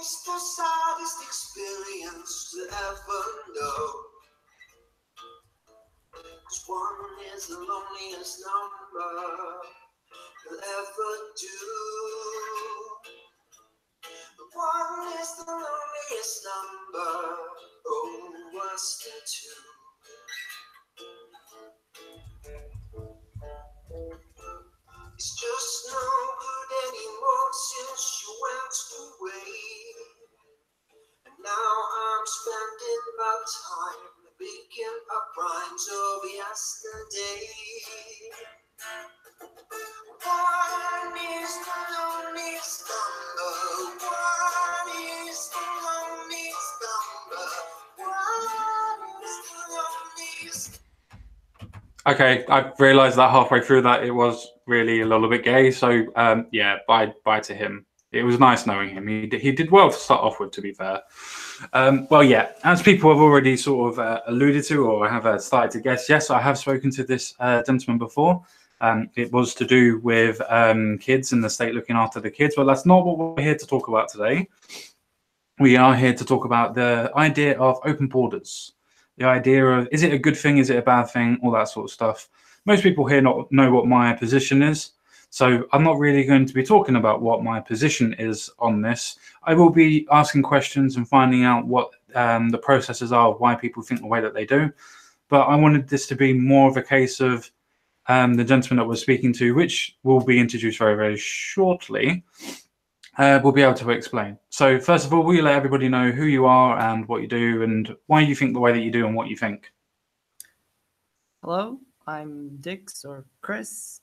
is the saddest experience to ever know. 'Cause one is the loneliest number you'll ever do. One is the loneliest number, oh, worse than two. It's just no good anymore since you went away. And now I'm spending my time picking up rhymes of yesterday. One is the loneliest number. One is the loneliest number. One is the loneliest. Okay, I realised that halfway through that it was really a little bit gay. So yeah, bye to him. It was nice knowing him. He did well to start off with, to be fair. Well, yeah, as people have already sort of alluded to or have started to guess, yes, I have spoken to this gentleman before. It was to do with kids and the state looking after the kids, but that's not what we're here to talk about today. We are here to talk about the idea of open borders. The idea of, is it a good thing, is it a bad thing, all that sort of stuff. Most people here not know what my position is, so I'm not really going to be talking about what my position is on this. I will be asking questions and finding out what the processes are of why people think the way that they do. But I wanted this to be more of a case of the gentleman that we're speaking to, which will be introduced very, very shortly, will be able to explain. So first of all, will you let everybody know who you are and what you do and why you think the way that you do and what you think? Hello, I'm Dix or Chris,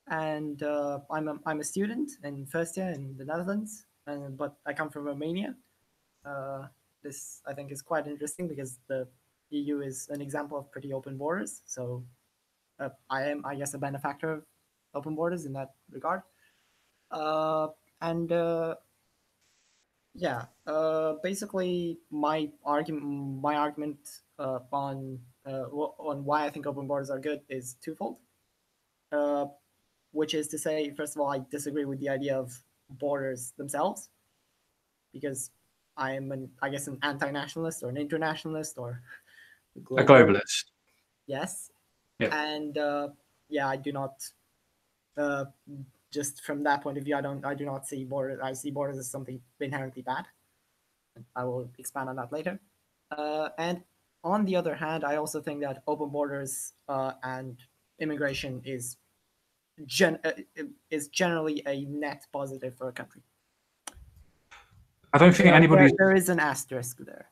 and I'm a student in first year in the Netherlands, but I come from Romania. This I think is quite interesting because the EU is an example of pretty open borders. So I am, I guess, a benefactor of open borders in that regard. Basically, my argument on why I think open borders are good is twofold. Which is to say, first of all, I disagree with the idea of borders themselves, because I am an anti-nationalist or an internationalist or a globalist. Yes. Yeah. And I do not. Just from that point of view, I do not see borders. I see borders as something inherently bad. I will expand on that later. And on the other hand, I also think that open borders and immigration is generally a net positive for a country. I don't think anybody. There is an asterisk there.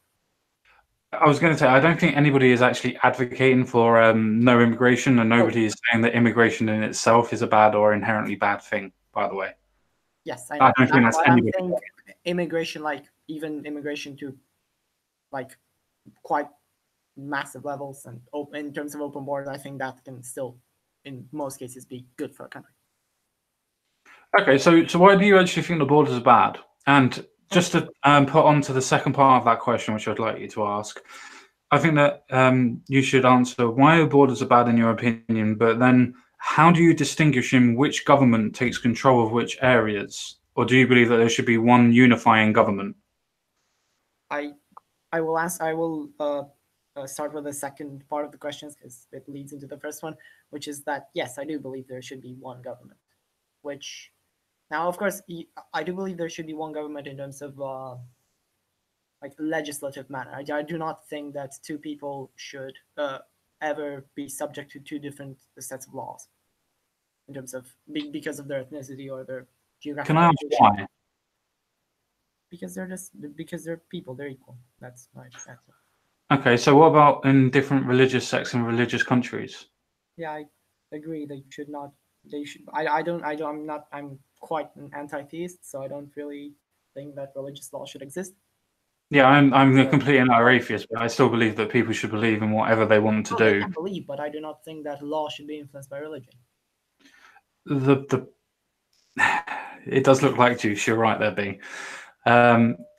I was going to say, I don't think anybody is actually advocating for no immigration, and nobody is saying that immigration in itself is a bad or inherently bad thing, by the way. Yes, I know. I don't think that's anybody. I'm saying immigration, like even immigration to like quite massive levels and in terms of open borders, I think that can still, in most cases, be good for a country. Okay, so why do you actually think the borders are bad? And just to put on to the second part of that question, which I'd like you to ask, I think that you should answer why the borders are bad in your opinion, but then how do you distinguish in which government takes control of which areas? Or do you believe that there should be one unifying government? I will start with the second part of the questions because it leads into the first one, which is that, yes, I do believe there should be one government, which... Now, of course, I do believe there should be one government in terms of like legislative manner. I do not think that two people should ever be subject to two different sets of laws in terms of because of their ethnicity or their geographic. Can I ask why? Because they're people. They're equal. That's my answer. Okay, so what about in different religious sects and religious countries? Yeah, I agree. They should not. They should. I'm quite an anti-theist, so I don't really think that religious law should exist. Yeah, I'm a complete anti-atheist, but I still believe that people should believe in whatever they want to do. I believe, but I do not think that law should be influenced by religion. It does look like juice. You're right there, B.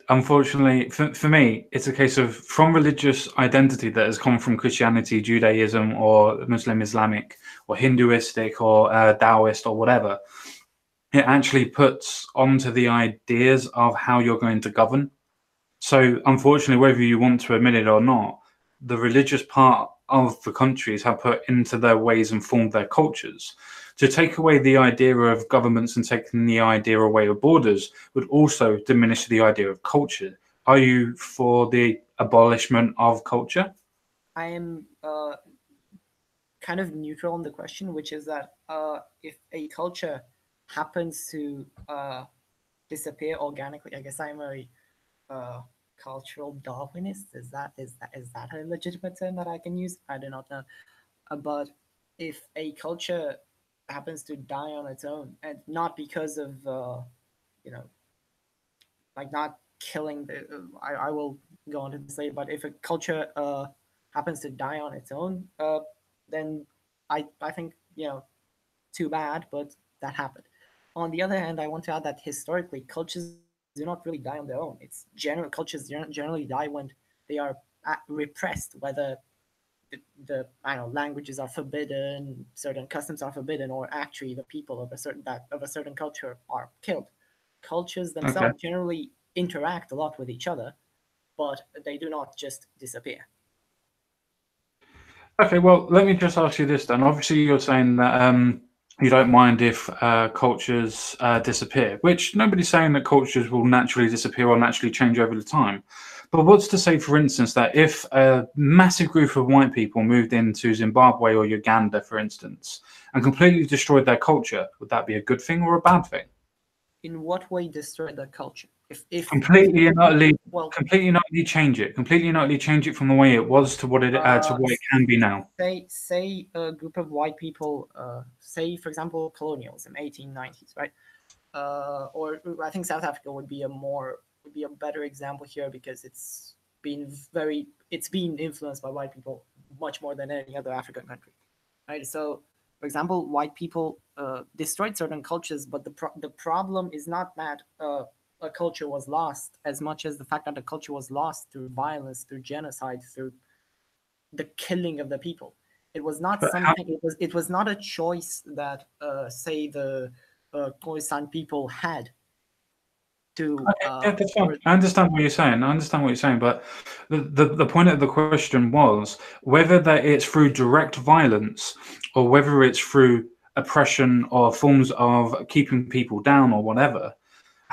Unfortunately, for me, it's a case of from religious identity that has come from Christianity, Judaism, or Muslim, Islamic, or Hinduistic, or Taoist, or whatever. it actually puts onto the ideas of how you're going to govern. So, unfortunately, whether you want to admit it or not, the religious part of the countries have put into their ways and formed their cultures. To take away the idea of governments and taking the idea away of borders would also diminish the idea of culture. Are you for the abolishment of culture? I am kind of neutral on the question, which is that if a culture happens to disappear organically, I guess I'm a cultural Darwinist. Is that a legitimate term that I can use? I do not know. But if a culture happens to die on its own, and not because of you know, like not killing the, I will go on to say, but if a culture happens to die on its own, then I think, too bad, but that happened. On the other hand, I want to add that historically, cultures do not really die on their own. It's cultures generally die when they are repressed, whether the I don't know, languages are forbidden, certain customs are forbidden, or actually the people of a certain culture are killed. Cultures Okay. themselves generally interact a lot with each other, but they do not just disappear. Okay, well, let me just ask you this then. Obviously, you're saying that you don't mind if cultures disappear, which nobody's saying that cultures will naturally disappear or naturally change over the time. But what's to say, for instance, that if a massive group of white people moved into Zimbabwe or Uganda, for instance, and completely destroyed their culture, would that be a good thing or a bad thing? In what way destroy the culture? If Completely and utterly, well, completely and utterly change it. Completely and utterly change it from the way it was to what it can be now. say a group of white people, say for example colonialism, 1890s, right? Or I think South Africa would be a better example here, because it's been influenced by white people much more than any other African country, right? So, for example, white people destroyed certain cultures, but the problem is not that a culture was lost, as much as the fact that the culture was lost through violence, through genocide, through the killing of the people. It was not But something. It was not a choice that say the Khoisan people had to. Okay, yeah, that's fine. I understand what you're saying. I understand what you're saying, but the point of the question was whether that it's through direct violence or whether it's through oppression or forms of keeping people down or whatever.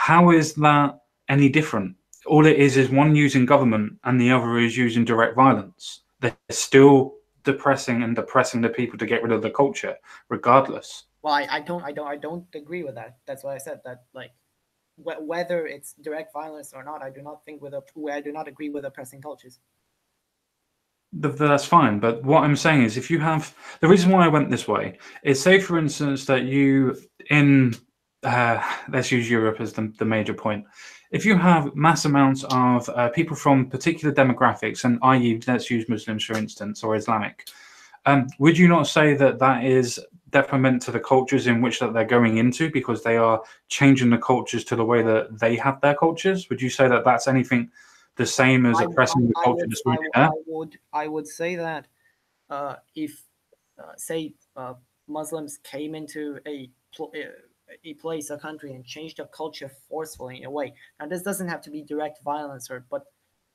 How is that any different? All it is one using government and the other is using direct violence. They're still depressing the people to get rid of the culture, regardless. Well, I don't agree with that. That's why I said that, like, whether it's direct violence or not, I do not agree with oppressing cultures. That's fine, but what I'm saying is, if you have the reason why I went this way is, say for instance that you in let's use Europe as the major point. If you have mass amounts of people from particular demographics, and i.e., let's use Muslims for instance, or Islamic, would you not say that that is detriment to the cultures in which that they're going into, because they are changing the cultures to the way that they have their cultures? Would you say that that's anything the same as oppressing the culture that's already there? I would say that if say Muslims came into a place, a country, and changed the culture forcefully in a way. Now, this doesn't have to be direct violence, but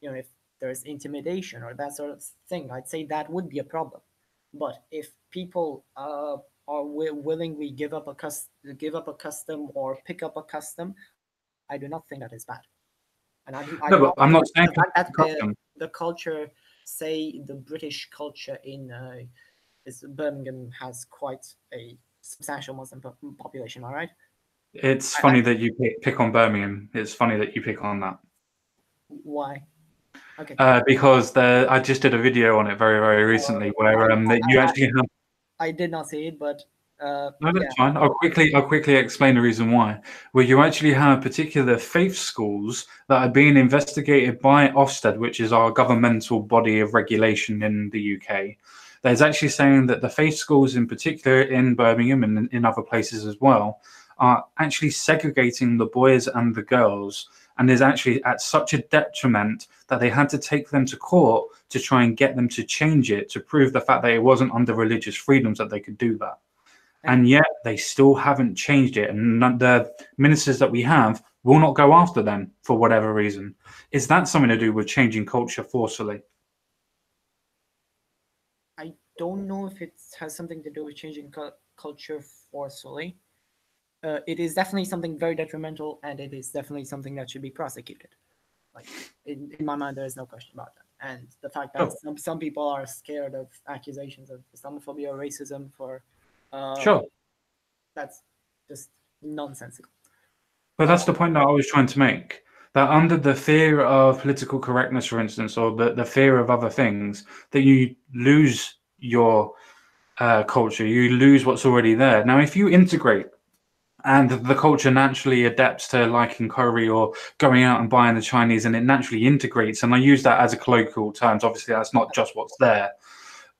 if there's intimidation or that sort of thing, I'd say that would be a problem. But if people are willingly give up a custom or pick up a custom, I do not think that is bad. And I'm not saying that the culture, say the British culture in Birmingham, has quite a substantial Muslim population. All right. It's funny that you pick on Birmingham. It's funny that you pick on that. Why? Okay. Because I just did a video on it very, very recently where you actually have. I did not see it, but no, that's fine. I'll quickly explain the reason why. Where you actually have particular faith schools that are being investigated by Ofsted, which is our governmental body of regulation in the UK. There's actually saying that the faith schools, in particular in Birmingham and in other places as well, are actually segregating the boys and the girls, and is actually at such a detriment that they had to take them to court to try and get them to change it, to prove the fact that it wasn't under religious freedoms that they could do that. and yet they still haven't changed it. And the ministers that we have will not go after them for whatever reason. Is that something to do with changing culture forcefully? I don't know if it has something to do with changing culture forcefully. It is definitely something very detrimental, and it is definitely something that should be prosecuted. Like in my mind, there is no question about that. And the fact that some people are scared of accusations of Islamophobia or racism Sure. That's just nonsensical. But that's the point that I was trying to make. That under the fear of political correctness, for instance, or the fear of other things, that you lose your culture, you lose what's already there. Now, if you integrate and the culture naturally adapts to liking curry or going out and buying the Chinese, and it naturally integrates, and I use that as a colloquial terms, obviously that's not just what's there,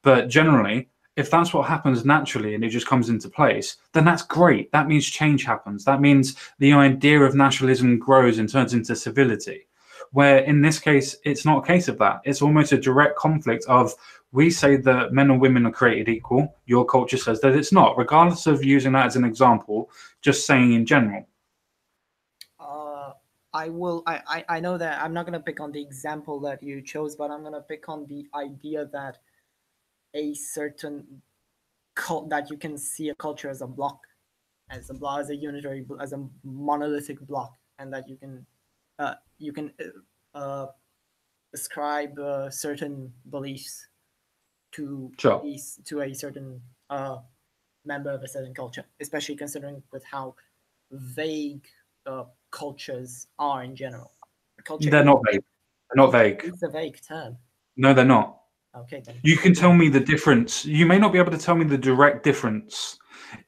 but generally, if that's what happens naturally and it just comes into place, then that's great. That means change happens. That means the idea of nationalism grows and turns into civility. Where in this case, it's not a case of that. It's almost a direct conflict of, we say that men and women are created equal. Your culture says that it's not, regardless of using that as an example, just saying in general. I know that I'm not going to pick on the example that you chose, but I'm going to pick on the idea that a certain that you can see a culture as a block, as a unitary, as a monolithic block, and that you can ascribe certain beliefs to a certain member of a certain culture, especially considering with how vague cultures are in general. They're not vague. They're not vague. It's a vague term. No, they're not. Okay, then. You can tell me the difference. You may not be able to tell me the direct difference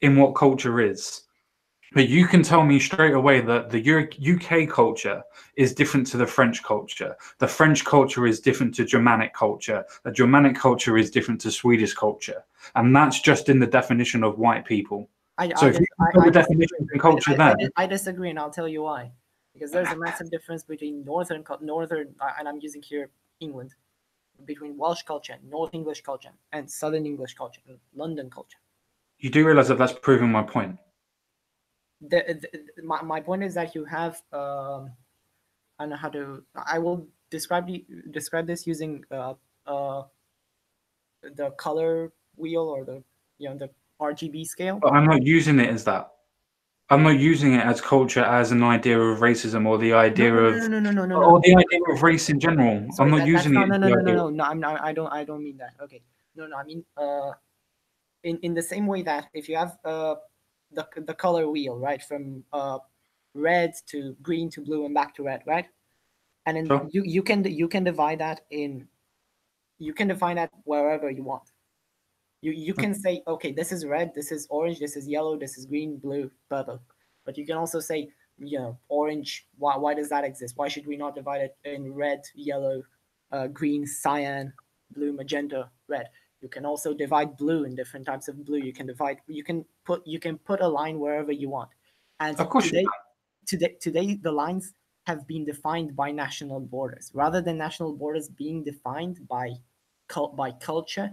in what culture is, but you can tell me straight away that the UK culture is different to the French culture. The French culture is different to Germanic culture. The Germanic culture is different to Swedish culture. And that's just in the definition of white people. I disagree, and I'll tell you why. Because there's a massive difference between northern, and I'm using here England, between Welsh culture, North English culture, and Southern English culture, and London culture. You do realize that that's proving my point. My point is that you have I don't know how to. I will describe this using the color wheel, or the RGB scale. But I'm not using it as that. I'm not using it as culture as an idea of racism, or the idea or the idea of race in general. Sorry, I'm not using it. No. I don't mean that. Okay. No. I mean, in the same way that if you have the color wheel, right, from red to green to blue and back to red, right, and then sure. you can divide that in. You can define that wherever you want. You can say, okay, this is red, this is orange, this is yellow, this is green, blue, purple. But you can also say, orange, why does that exist? Why should we not divide it in red, yellow, green, cyan, blue, magenta, red? You can also divide blue in different types of blue. You can put a line wherever you want. And of course today the lines have been defined by national borders. Rather than national borders being defined by culture,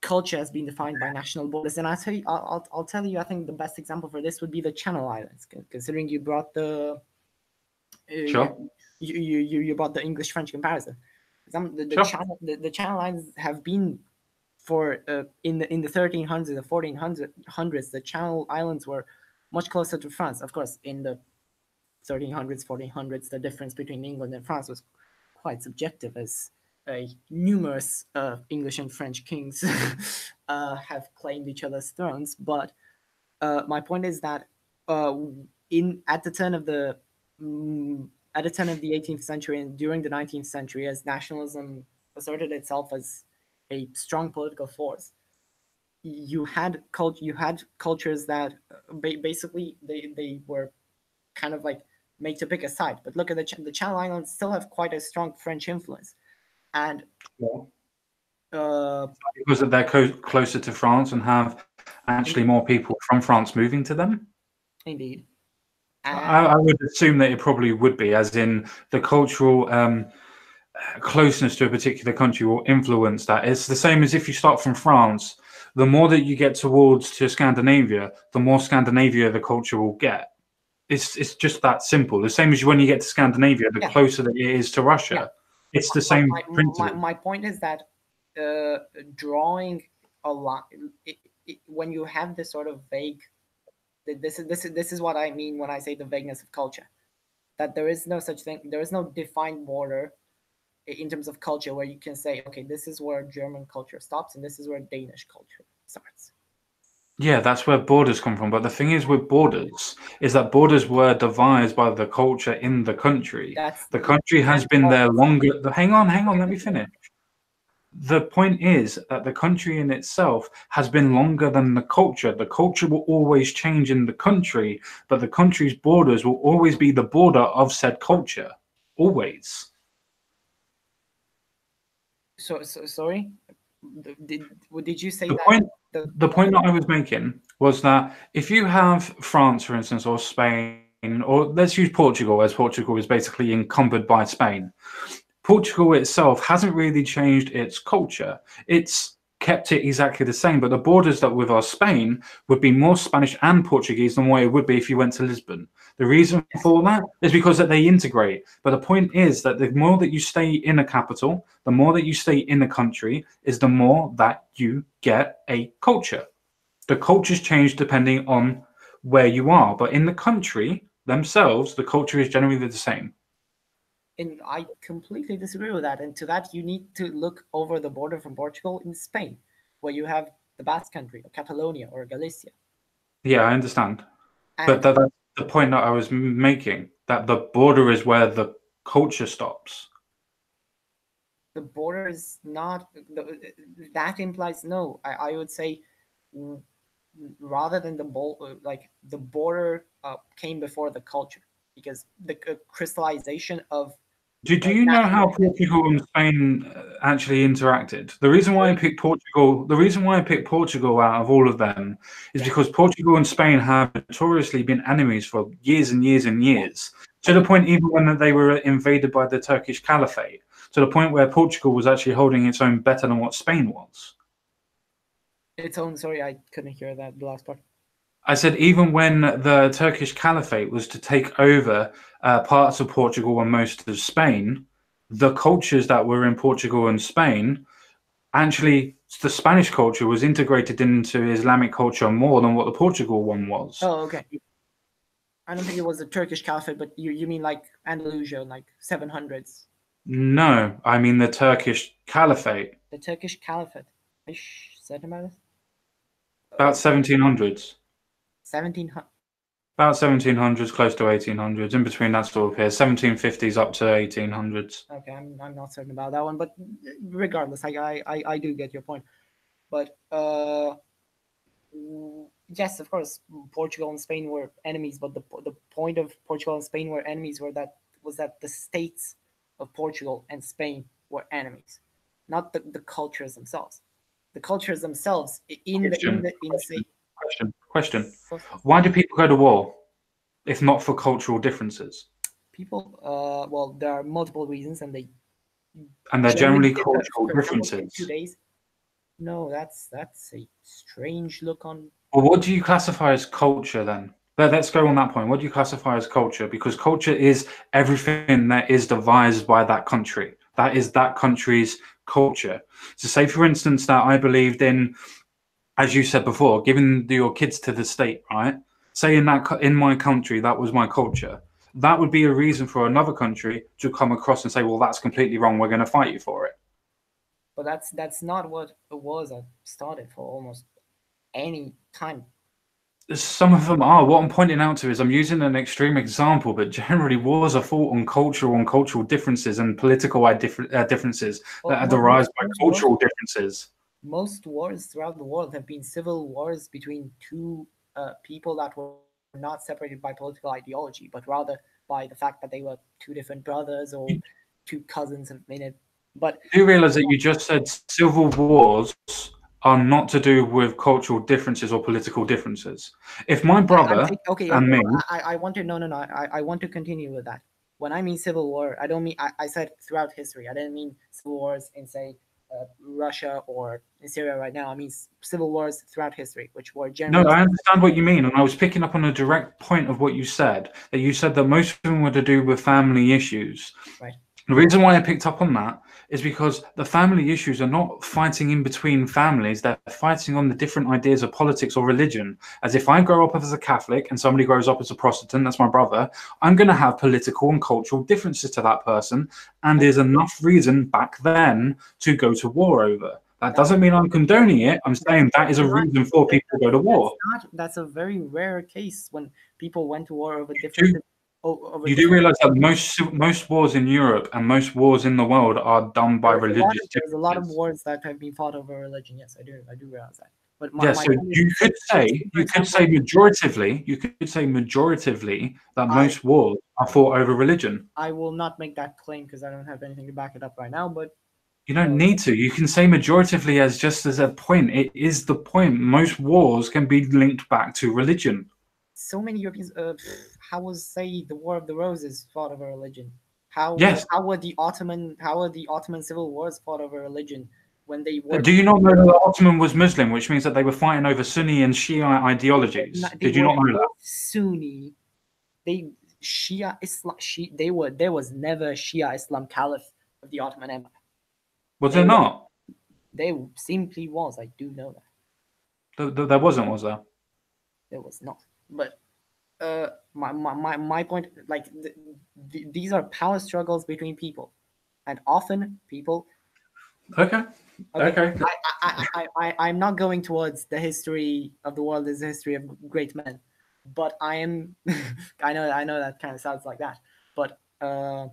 culture has been defined by national borders. And I'll tell you, I think the best example for this would be the Channel Islands, considering you brought the sure. you brought the English-French comparison. The Channel Islands have been for in the 1300s, the 1400s, the Channel Islands were much closer to France. Of course, in the 1300s, 1400s, the difference between England and France was quite subjective, as numerous English and French kings have claimed each other's thrones. But my point is that at the turn of the 18th century and during the 19th century, as nationalism asserted itself as a strong political force, you had cultures that basically they were kind of like made to pick a side. But look at the Channel Islands still have quite a strong French influence. And because they're closer to France and have actually more people from France moving to them. Indeed. I would assume that it probably would be, as in the cultural closeness to a particular country will influence that. It's the same as if you start from France. the more that you get towards to Scandinavia, the more Scandinavia the culture will get. It's just that simple. The same as when you get to Scandinavia, the closer that it is to Russia. It's the same principle. My point is that drawing a line, when you have this sort of vague, this is what I mean when I say the vagueness of culture, that there is no such thing, there is no defined border in terms of culture where you can say, okay, this is where German culture stops and this is where Danish culture starts. Yeah, that's where borders come from. But the thing is with borders is that borders were devised by the culture in the country. The country has been there longer. Hang on, let me finish. The point is that the country in itself has been longer than the culture. The culture will always change in the country, but the country's borders will always be the border of said culture. Always. So sorry? Did you say the that? The point that I was making was that if you have France, for instance, or Spain, or let's use Portugal, as Portugal is basically encumbered by Spain. Portugal itself hasn't really changed its culture. It's kept it exactly the same, but the borders that with our Spain would be more Spanish and Portuguese than what it would be if you went to Lisbon. The reason for that is because that they integrate. But the point is that the more that you stay in a capital, the more that you stay in a country, is the more that you get a culture. The cultures change depending on where you are, but in the country themselves, the culture is generally the same. And I completely disagree with that. And to that, you need to look over the border from Portugal in Spain, where you have the Basque Country, or Catalonia, or Galicia. Yeah, I understand. But that's the point that I was making, that the border is where the culture stops. The border is not, that implies no. I would say rather than the border came before the culture, because the crystallization of Do you know how Portugal and Spain actually interacted? The reason why I picked Portugal out of all of them is because Portugal and Spain have notoriously been enemies for years and years and years. To the point even when they were invaded by the Turkish Caliphate, to the point where Portugal was actually holding its own better than what Spain was. Its own, sorry, I couldn't hear that, the last part. I said even when the Turkish Caliphate was to take over parts of Portugal and most of Spain, the cultures that were in Portugal and Spain, actually the Spanish culture was integrated into Islamic culture more than what the Portugal one was. Oh, okay. I don't think it was the Turkish Caliphate, but you mean like Andalusia, like 700s? No, I mean the Turkish Caliphate. The Turkish Caliphate. Said about it? About 1700s. 1700. About 1700s, close to 1800s, in between that sort of here, 1750s up to 1800s. Okay, I'm not certain about that one, but regardless, I do get your point. But yes, of course, Portugal and Spain were enemies, but the point of Portugal and Spain were enemies was that the states of Portugal and Spain were enemies, not the cultures themselves. The cultures themselves Question. Why do people go to war if not for cultural differences? People, well, there are multiple reasons, and they're generally cultural differences. 2 days. No, that's a strange look on. Well, what do you classify as culture then? Let's go on that point. What do you classify as culture? Because culture is everything that is devised by that country. That is that country's culture. So say, for instance, that I believed in, as you said before, giving your kids to the state, right? Say in my country, that was my culture. That would be a reason for another country to come across and say, well, that's completely wrong. We're going to fight you for it. But that's not what it was. I started for almost any time. Some of them are. What I'm pointing out to is I'm using an extreme example, but generally wars are fought on cultural differences and political differences that are derived by cultural differences. Most wars throughout the world have been civil wars between two people that were not separated by political ideology, but rather by the fact that they were two different brothers or two cousins in it. But do you realize that you just said civil wars are not to do with cultural differences or political differences? If my brother and me... I want to... No. I want to continue with that. When I mean civil war, I don't mean... I said throughout history. I didn't mean civil wars in, say, Russia or in Syria right now. I mean civil wars throughout history, which were No, generally. I understand what you mean, and I was picking up on a direct point of what you said. That you said that most of them were to do with family issues. Right. The reason why I picked up on that is because the family issues are not fighting in between families; they're fighting on the different ideas of politics or religion. As if I grow up as a Catholic and somebody grows up as a Protestant, that's my brother, I'm going to have political and cultural differences to that person, and there's enough reason back then to go to war over. That doesn't mean I'm condoning it. I'm saying that is a reason for people to go to war. That's a very rare case when people went to war over different. You do realize that most wars in Europe and most wars in the world are done by religious. There's a lot of wars that have been fought over religion. Yes, I do realize that. But so you could say majoritively that most wars are fought over religion. I will not make that claim because I don't have anything to back it up right now. But you don't need to. You can say majoritively as just as a point. It is the point. Most wars can be linked back to religion. So many Europeans. How was say the War of the Roses fought over religion? How were the Ottoman civil wars fought over religion when they were? Do you not know that the Ottoman was Muslim, which means that they were fighting over Sunni and Shia ideologies? Did you not know that? Sunni, Shia Islam. There was never Shia Islam Caliph of the Ottoman Empire. Was there not? There simply was. I do know that. There wasn't, was there? There was not. But my point, like these are power struggles between people, and often people. Okay. I'm not going towards the history of the world as the history of great men, but I am. I know that kind of sounds like that, but God,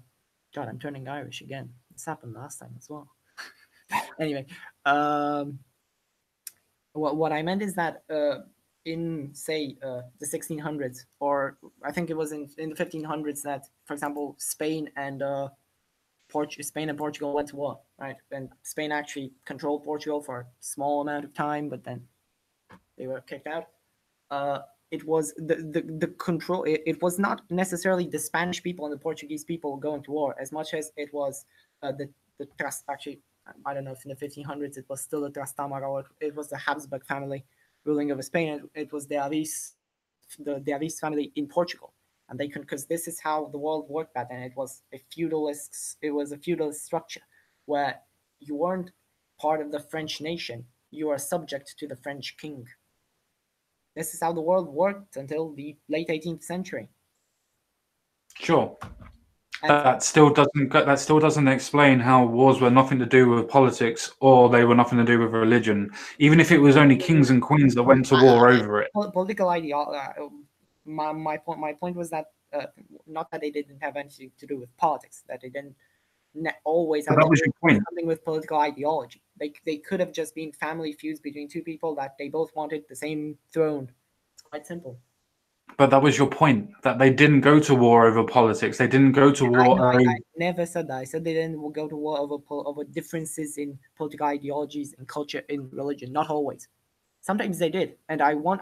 I'm turning Irish again. This happened last time as well. Anyway, what I meant is that in say the 1600s, or I think it was in the 1500s that, for example, Spain and Portugal went to war, right? And Spain actually controlled Portugal for a small amount of time, but then they were kicked out. It was the control. It was not necessarily the Spanish people and the Portuguese people going to war as much as it was the trust. Actually, I don't know if in the 1500s it was still the Trastamara or it was the Habsburg family ruling over Spain. It was the Avis family in Portugal, and they because this is how the world worked back then. It was a feudalist structure where you weren't part of the French nation. You are subject to the French king. This is how the world worked until the late 18th century. Sure. That still doesn't explain how wars were nothing to do with politics or they were nothing to do with religion. Even if it was only kings and queens that went to war over it. Political ideology. My point was that not that they didn't have anything to do with politics, that they didn't always have something with political ideology. They could have just been family feuds between two people that they both wanted the same throne. It's quite simple. But that was your point, that they didn't go to war over politics. They didn't go to war. I never said that. I said they didn't go to war over differences in political ideologies, in culture, in religion. Not always. Sometimes they did, and I want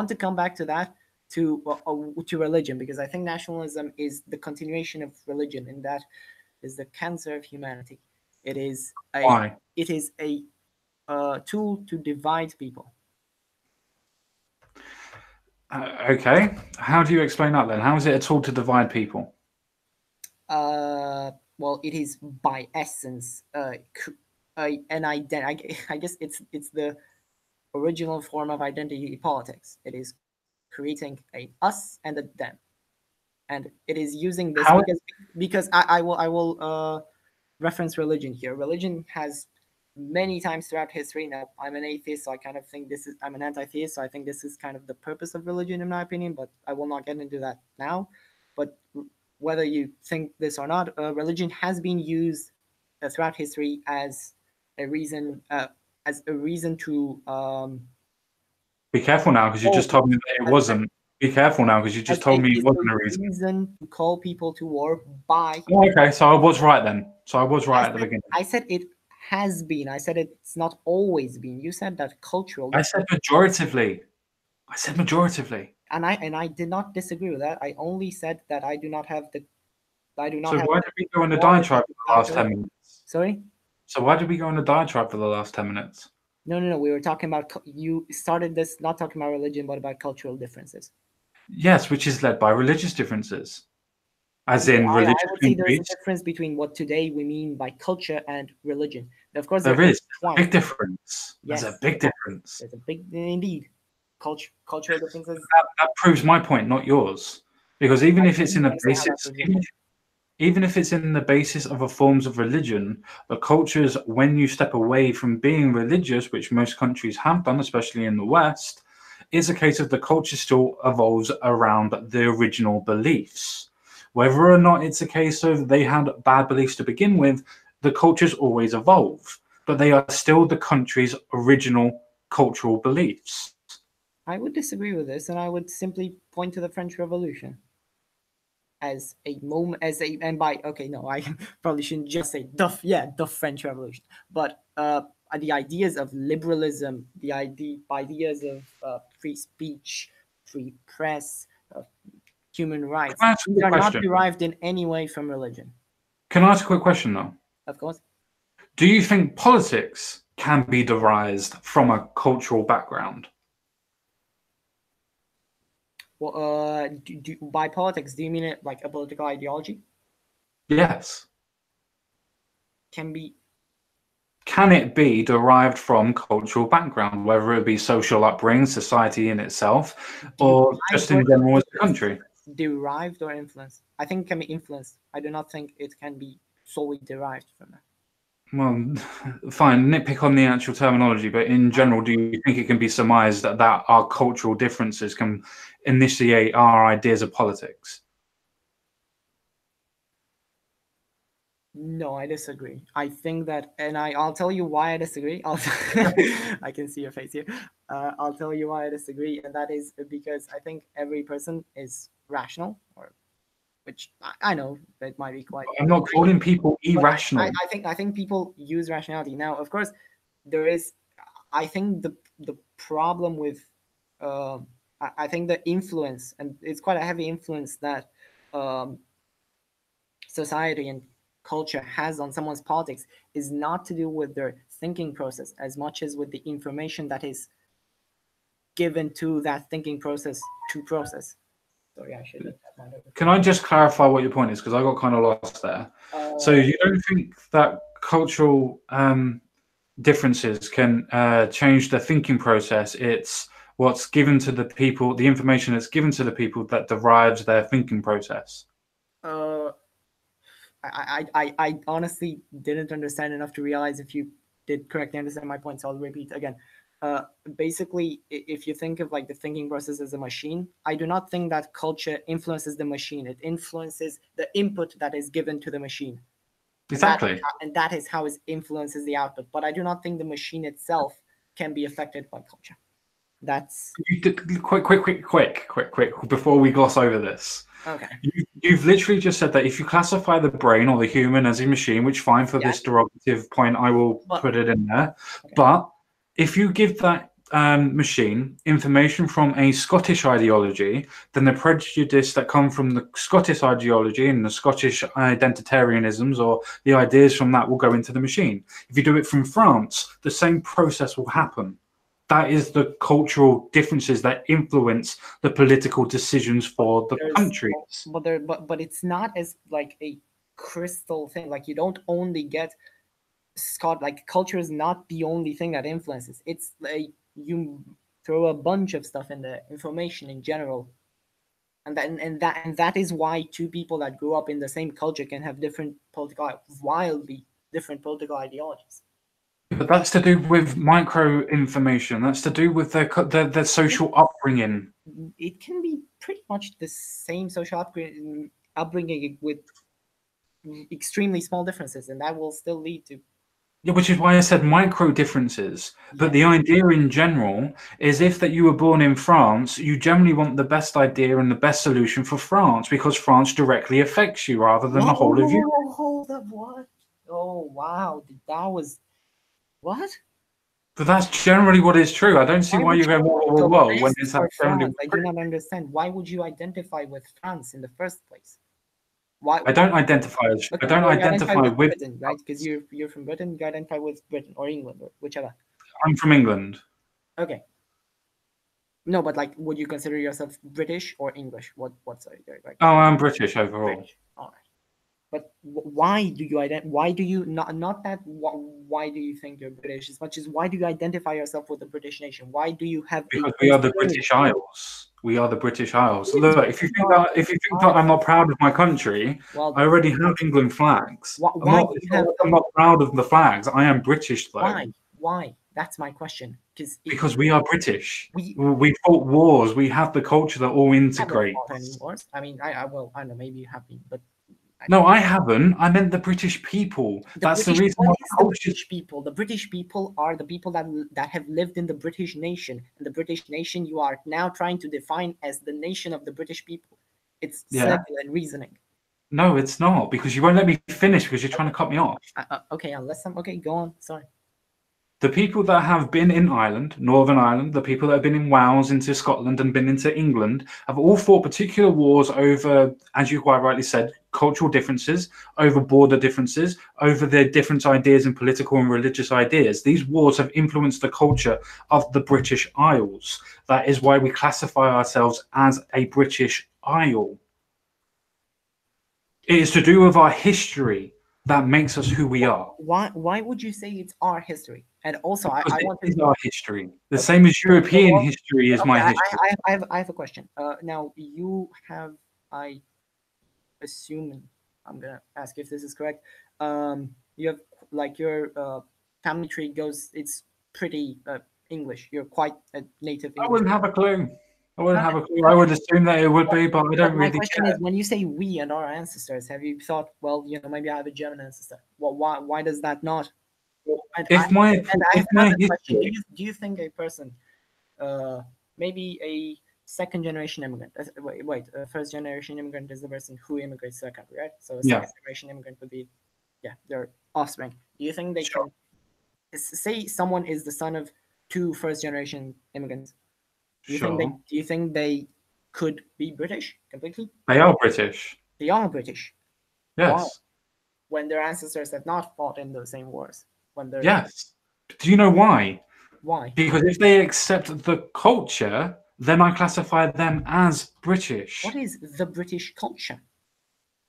to come back to that to religion, because I think nationalism is the continuation of religion, and that is the cancer of humanity. It is a tool to divide people. Okay. How do you explain that then? How is it a tool to divide people? Well, it is by essence an identity. I guess it's the original form of identity politics. It is creating a us and a them, and it is using this because I will reference religion here. Religion has many times throughout history. Now, I'm an atheist, so I kind of think I'm an anti-theist, so I think this is kind of the purpose of religion, in my opinion, but I will not get into that now. But whether you think this or not, religion has been used throughout history as a reason to... Be careful now, because you just told me that it wasn't. Be careful now, because you just told me it wasn't a reason to call people to war by... Oh, okay, so I was right then. So I was right at the beginning. I said it has been. I said it's not always been. You said that culturally. I said majoritively. And I did not disagree with that. I only said that I do not have the. So why did we go on the diatribe for the last 10 minutes? Sorry? So why did we go on a diatribe for the last 10 minutes? No. We were talking about you started this not talking about religion, but about cultural differences. Yes, which is led by religious differences, as No, in I religious would say there is a beliefs. difference between what today we mean by culture and religion. Of course, There they're is a big intertwined. difference. There's a Yes, big difference. there's a big indeed cultural differences. That proves my point, not yours. Because even I if it's don't in the understand how that basis, proves your point. even if it's in the basis of a forms of religion, the cultures, when you step away from being religious, which most countries have done, especially in the West, is a case of the culture still evolves around the original beliefs. Whether or not it's a case of they had bad beliefs to begin with, the cultures always evolve, but they are still the country's original cultural beliefs. I would disagree with this, and I would simply point to the French Revolution as a moment, and by okay, no, I probably shouldn't just say the French Revolution, but the ideas of liberalism, the ideas of free speech, free press, human rights, Can I ask a these quick are not question? derived in any way from religion. Can I ask a quick question though? Of course, Do you think politics can be derived from a cultural background? well, by politics, do you mean it like a political ideology? Yes. Can be. Can it be derived from cultural background, whether it be social upbringing, society in itself, or just in general as a country? Derived or influenced? I think it can be influenced. I do not think it can be solely derived from that. Well, fine, nitpick on the actual terminology, but in general, do you think it can be surmised that our cultural differences can initiate our ideas of politics? No, I disagree. I think that, and I'll tell you why I disagree. I can see your face here. I'll tell you why I disagree, and that is because I think every person is rational, or which I know that might be quite. I'm not calling people But irrational. I think people use rationality now. Of course, there is. I think the problem with, I think the influence, and it's quite a heavy influence that um, society and culture has on someone's politics is not to do with their thinking process as much as with the information that is given to that thinking process to process. Sorry, I should. Can I just clarify what your point is? Because I got kind of lost there. So you don't think that cultural differences can change the thinking process? It's what's given to the people, the information that's given to the people that derives their thinking process. I honestly didn't understand enough to realize if you did correctly understand my point, so I'll repeat again. Basically, if you think of like the thinking process as a machine, I do not think that culture influences the machine. It influences the input that is given to the machine. Exactly. And that is how it influences the output. But I do not think the machine itself can be affected by culture. That's quick before we gloss over this. okay. You've literally just said that if you classify the brain or the human as a machine, which fine for this derogative point, I will put it in there. Okay. But if you give that machine information from a Scottish ideology, then the prejudice that come from the Scottish ideology and the Scottish identitarianisms or the ideas from that will go into the machine. If you do it from France, the same process will happen. That is the cultural differences that influence the political decisions for the country. But it's not as like a crystal thing. Like you don't only get like culture is not the only thing that influences. It's like you throw a bunch of stuff in the information in general, and that is why two people that grew up in the same culture can have wildly different political ideologies. But that's to do with micro information. That's to do with their social upbringing. It can be pretty much the same social upbringing with extremely small differences, and that will still lead to. Yeah, which is why I said micro differences. But the idea in general is if that you were born in France, you generally want the best idea and the best solution for France because France directly affects you rather than the whole of you. Hold up, what? Oh, wow. That was. What? But that's generally what is true. I don't see why you go, whoa, when it's France. I do not understand. Why would you identify with France in the first place? Why? I don't identify as. I Okay, don't well, you identify with. Britain, right? Because you're from Britain. You identify with Britain or England or whichever. I'm from England. Okay. No, but like, would you consider yourself British or English? What's like Oh, I'm British overall. British? All right. But why do you Why do you not that? Why do you think you're British? As much as why do you identify yourself with the British nation? Why do you have? Because we are the British Isles. We are the British Isles. Look, if you think that I'm not proud of my country, Well, I already have England flags. Why do you have? I'm not proud of the flags. I am British though. Why? Why? That's my question. Because we are British. We fought wars. We have the culture that all haven't integrates. fought any wars. I mean, I don't know. Maybe you have been, but No, I haven't. I meant the British people. That's the reason why the British people. The British people are the people that have lived in the British nation. And the British nation you are now trying to define as the nation of the British people. It's simple and reasoning. No, it's not, because you won't let me finish because you're trying to cut me off. Okay, unless I'm okay, go on. Sorry. The people that have been in Ireland, Northern Ireland, the people that have been in Wales, into Scotland and been into England, have all fought particular wars over, as you quite rightly said, cultural differences, over border differences, over their different ideas and political and religious ideas. These wars have influenced the culture of the British Isles. That is why we classify ourselves as a British Isle. It is to do with our history that makes us who we are. Why would you say it's our history? And also, I want to. It's our history. The same as European history is my history. I have a question. Now you have, I assume, I'm gonna ask if this is correct. You have like your family tree goes. It's pretty English. You're quite a native English. I wouldn't have a clue. I would assume that it would be, but I don't my really question care. is, when you say we and our ancestors, have you thought, well, maybe I have a German ancestor? Well, why does that not? If my question. Do you think a person, maybe a second generation immigrant, wait, a first generation immigrant is the person who immigrates to a country, right? So a second generation immigrant would be, their offspring. Do you think they can, say someone is the son of two first generation immigrants? Do you think they could be British completely? They are British. They are British. Yes. Wow. When their ancestors have not fought in the same wars. Yes. Do you know why? Why? Because if they accept the culture, then I classify them as British. What is the British culture?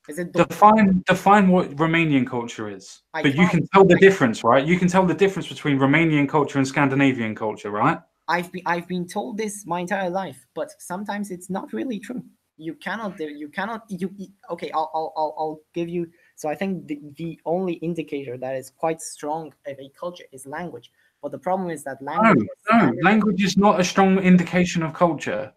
Is it define what Romanian culture is? But you can tell the difference, right? You can tell the difference between Romanian culture and Scandinavian culture, right? I've been told this my entire life, but sometimes it's not really true. Okay, I'll give you. So I think the only indicator that is quite strong of a culture is language. But the problem is that language. No, language is not a strong indication of culture.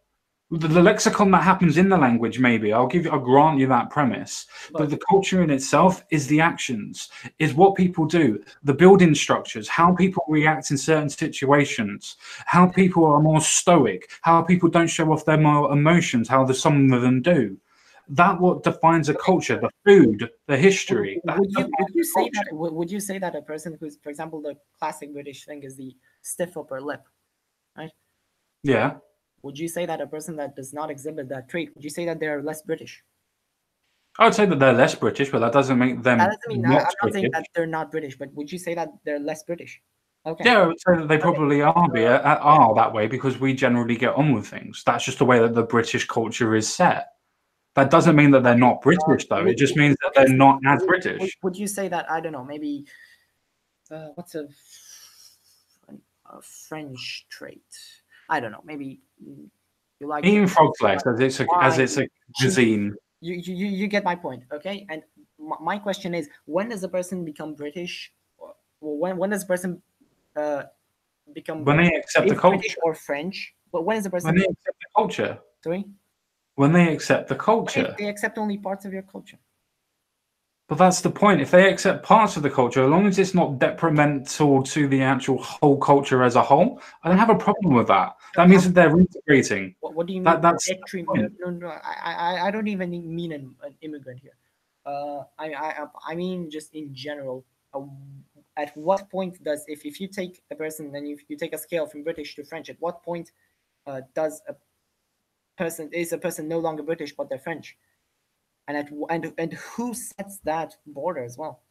The lexicon that happens in the language, maybe I'll grant you that premise, but the culture in itself is the actions, is what people do, the building structures, how people react in certain situations, how people are more stoic, how people don't show off their more emotions, how some of them do. That what defines a culture, the food, the history. Would you say that a person who's, for example, the classic British thing is the stiff upper lip, right? Yeah. Would you say that a person that does not exhibit that trait, would you say that they're less British? I would say that they're less British, but that doesn't make them. That doesn't mean I'm not saying that they're not British, but would you say that they're less British? Okay. Yeah, I would say that they probably are that way because we generally get on with things. That's just the way that the British culture is set. That doesn't mean that they're not British, though. It just means that they're not as British. Would you say that, I don't know, maybe what's a French trait? I don't know. Maybe you like eating frog's legs as it's a cuisine. You get my point, okay? And my question is, when does a person become British? When does a person become? When they accept the culture, British or French? But when is a person? When they accept the culture. Sorry. When they accept the culture. They accept only parts of your culture. But that's the point. If they accept parts of the culture, as long as it's not detrimental to the actual whole culture as a whole, I don't have a problem with that. That means that they're integrating. What do you mean? That's no. I don't even mean an immigrant here. I mean just in general. At what point does, if you take a person and you take a scale from British to French, at what point is a person no longer British but they're French? and who sets that border as well?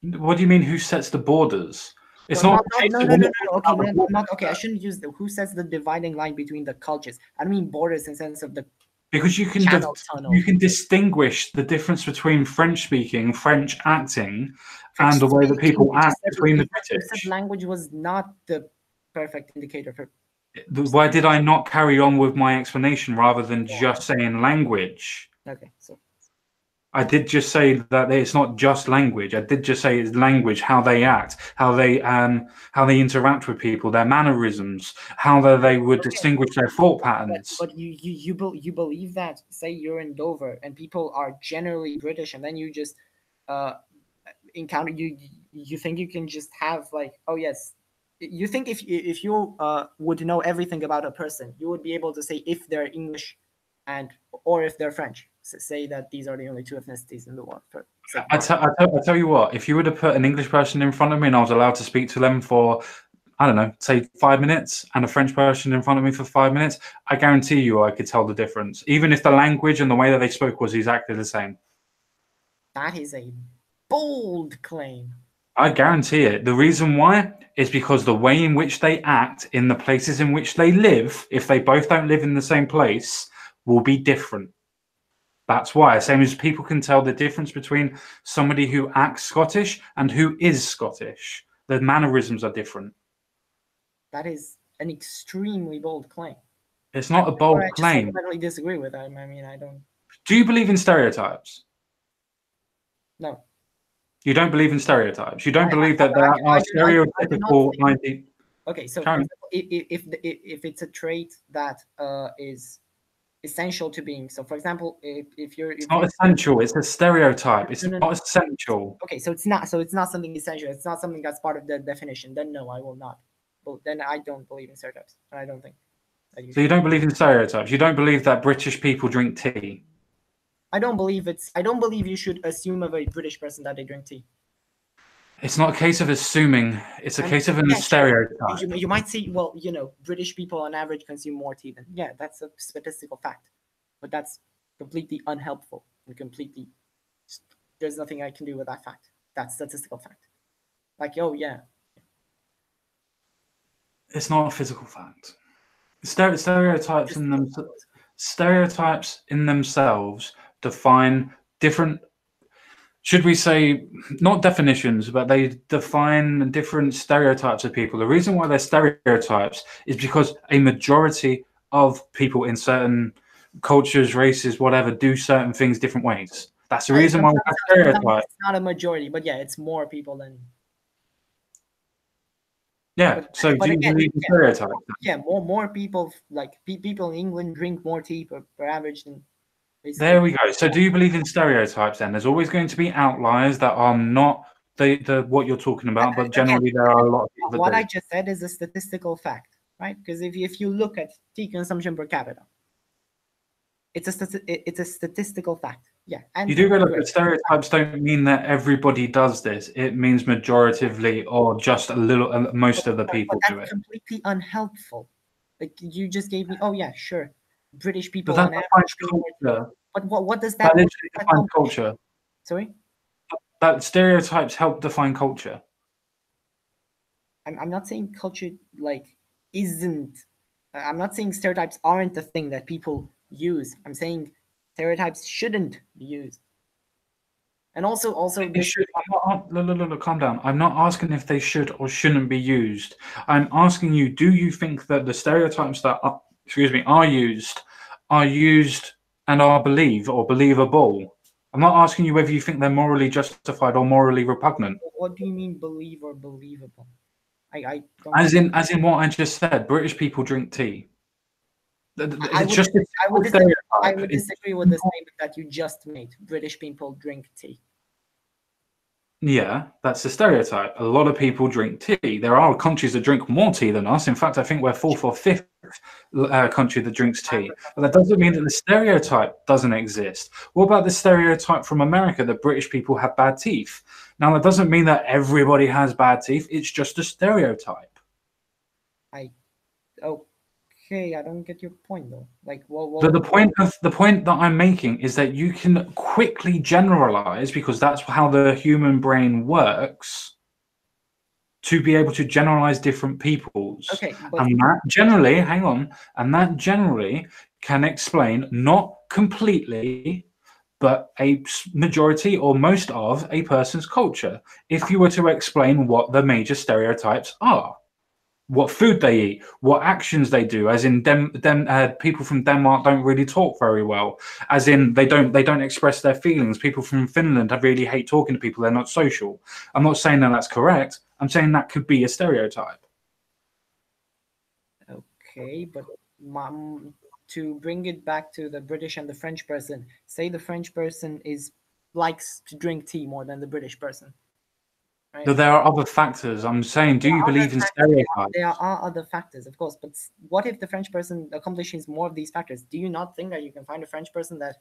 What do you mean? Who sets the borders? It's No, not. no, no, no, no, no. Okay, not okay. I shouldn't use the who sets the dividing line between the cultures. I don't mean borders in the sense of the Because you can channel tunnel. you can distinguish the difference between French speaking, French acting, and the way that people act between the British. Language was not the perfect indicator for. Why did I not carry on with my explanation rather than just saying language? Okay, so I did just say that it's not just language. I did just say it's language, how they act, how they interact with people, their mannerisms, how they would distinguish their thought patterns. But you believe that, say you're in Dover and people are generally British, and then you just encounter you think you can just have like, oh yes, you think if you would know everything about a person, you would be able to say if they're English or if they're French. So say that these are the only two ethnicities in the world. I tell you what, if you were to put an English person in front of me and I was allowed to speak to them for, I don't know, say 5 minutes, and a French person in front of me for 5 minutes, I guarantee you I could tell the difference, even if the language and the way that they spoke was exactly the same. That is a bold claim. I guarantee it. The reason why is because the way in which they act in the places in which they live, if they both don't live in the same place, will be different. That's why. Same as people can tell the difference between somebody who acts Scottish and who is Scottish. The mannerisms are different. That is an extremely bold claim. It's not a bold claim. I totally disagree with that. I mean, I don't. Do you believe in stereotypes? No. You don't believe in stereotypes. You don't believe that there are stereotypical ideas. Okay, so for example, if it's a trait that is essential to being, so for example, if you're, it's not essential. It's a stereotype. It's not essential. Okay, so it's not something essential. It's not something that's part of the definition. Then no, I will not. But then I don't believe in stereotypes, and I don't think. So you don't believe in stereotypes. You don't believe that British people drink tea. I don't believe you should assume of a British person that they drink tea. It's not a case of assuming. It's a case of a stereotype. You might see, well, you know, British people on average consume more tea than, yeah, that's a statistical fact. But that's completely unhelpful and completely, there's nothing I can do with that fact. That's statistical fact. Like, oh, yeah. It's not a physical fact. Stereotypes in themselves define different, should we say, not definitions, but they define different stereotypes of people. The reason why they're stereotypes is because a majority of people in certain cultures, races, whatever, do certain things different ways. That's the reason why we have stereotypes. It's not a majority, but yeah, it's more people than. Yeah, so do you believe in stereotypes? Yeah, more people, like people in England drink more tea per average than. There we go. So do you believe in stereotypes then? There's always going to be outliers that are not the what you're talking about, but generally there are a lot of people. What I just said is a statistical fact, right? Because if you look at tea consumption per capita, it's a statistical fact. Yeah. And you do realize that stereotypes don't mean that everybody does this. It means majoritively or just a little, most of the people do it. That's completely unhelpful. Like you just gave me, oh yeah, sure. British people but that defines culture. But what does that define culture? Sorry? That stereotypes help define culture. I'm not saying culture like isn't. I'm not saying stereotypes aren't the thing that people use. I'm saying stereotypes shouldn't be used. And also they should. Look, calm down. I'm not asking if they should or shouldn't be used. I'm asking you, do you think that the stereotypes that are used and are believed or believable? I'm not asking you whether you think they're morally justified or morally repugnant. What do you mean believe or believable? I don't as in what I just said, British people drink tea. I would disagree with the statement that you just made. British people drink tea. Yeah, that's a stereotype. A lot of people drink tea. There are countries that drink more tea than us. In fact, I think we're fourth or fifth country that drinks tea. But that doesn't mean that the stereotype doesn't exist. What about the stereotype from America that British people have bad teeth? Now, that doesn't mean that everybody has bad teeth. It's just a stereotype. Okay, I don't get your point though. Like, But the point that I'm making is that you can quickly generalize, because that's how the human brain works, to be able to generalize different peoples. Okay, but And that generally, hang on, and that generally can explain, not completely, but a majority or most of a person's culture. If you were to explain what the major stereotypes are, what food they eat, what actions they do, as in people from Denmark don't really talk very well, as in they don't express their feelings. People from Finland really hate talking to people, they're not social. I'm not saying that that's correct. I'm saying that could be a stereotype. okay, but to bring it back to the British and the French person, say the French person likes to drink tea more than the British person. Right? But there are other factors. I'm saying, do you believe in stereotypes? There are other factors, of course, but what if the French person accomplishes more of these factors? Do you not think that you can find a French person that,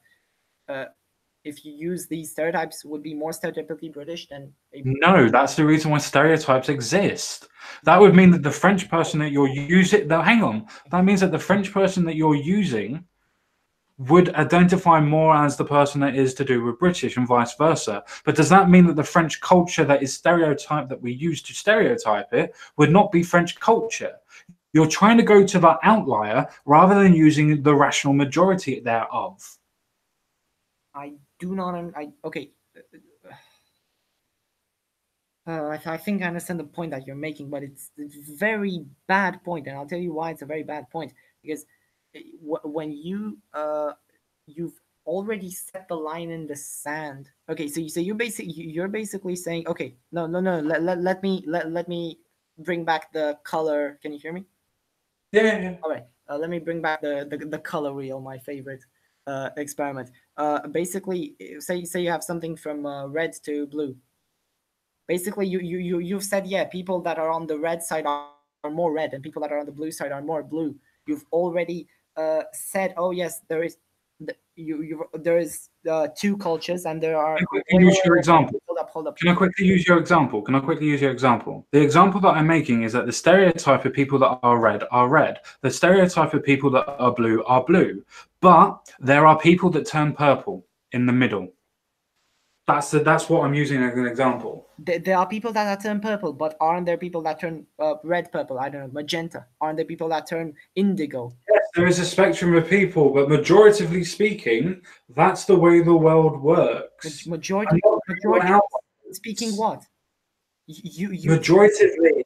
if you use these stereotypes, would be more stereotypically British than No, that's the reason why stereotypes exist. That would mean that the French person that you're using, hang on, that means that the French person that you're using would identify more as the person that is to do with British and vice versa. But does that mean that the French culture that is stereotyped, that we use to stereotype it, would not be French culture? You're trying to go to the outlier rather than using the rational majority thereof. I do not. Okay. I think I understand the point that you're making, but it's a very bad point, and I'll tell you why it's a very bad point. Because when you've already set the line in the sand. Okay, so you're basically saying, okay, no. Let me bring back the color. Can you hear me? Yeah. All right. Let me bring back the color wheel, my favorite experiment. Basically, say you have something from red to blue. Basically, you've said, yeah, people that are on the red side are more red, and people that are on the blue side are more blue. You've already said, oh yes, there is two cultures, and there are. Use your example. Hold up. Can I quickly use your example? The example that I'm making is that the stereotype of people that are red. The stereotype of people that are blue. But there are people that turn purple in the middle. That's what I'm using as an example. There are people that turn purple, but aren't there people that turn red, purple? I don't know, magenta. Aren't there people that turn indigo? Yes, there is a spectrum of people, but majoritively speaking, that's the way the world works. Majority speaking what? Majoritively.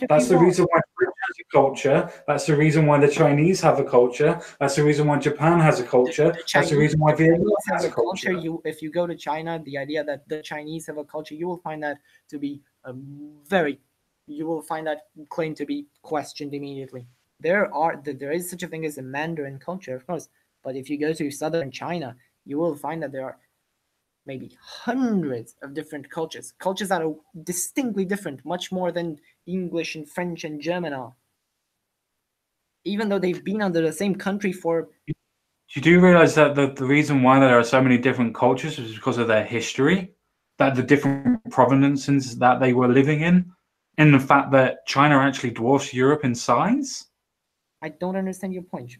That's the reason why Britain has a culture. That's the reason why the Chinese have a culture. That's the reason why Japan has a culture. That's the reason why Vietnam has a culture. If you go to China, the idea that the Chinese have a culture, you will find that to be you will find that claim to be questioned immediately. There is such a thing as a Mandarin culture, of course, but if you go to southern China, you will find that there are maybe hundreds of different cultures that are distinctly different, much more than English and French and German are. Even though they've been under the same country for... You do realize that the reason why there are so many different cultures is because of their history, that the different provinces that they were living in, and the fact that China actually dwarfs Europe in size? I don't understand your point.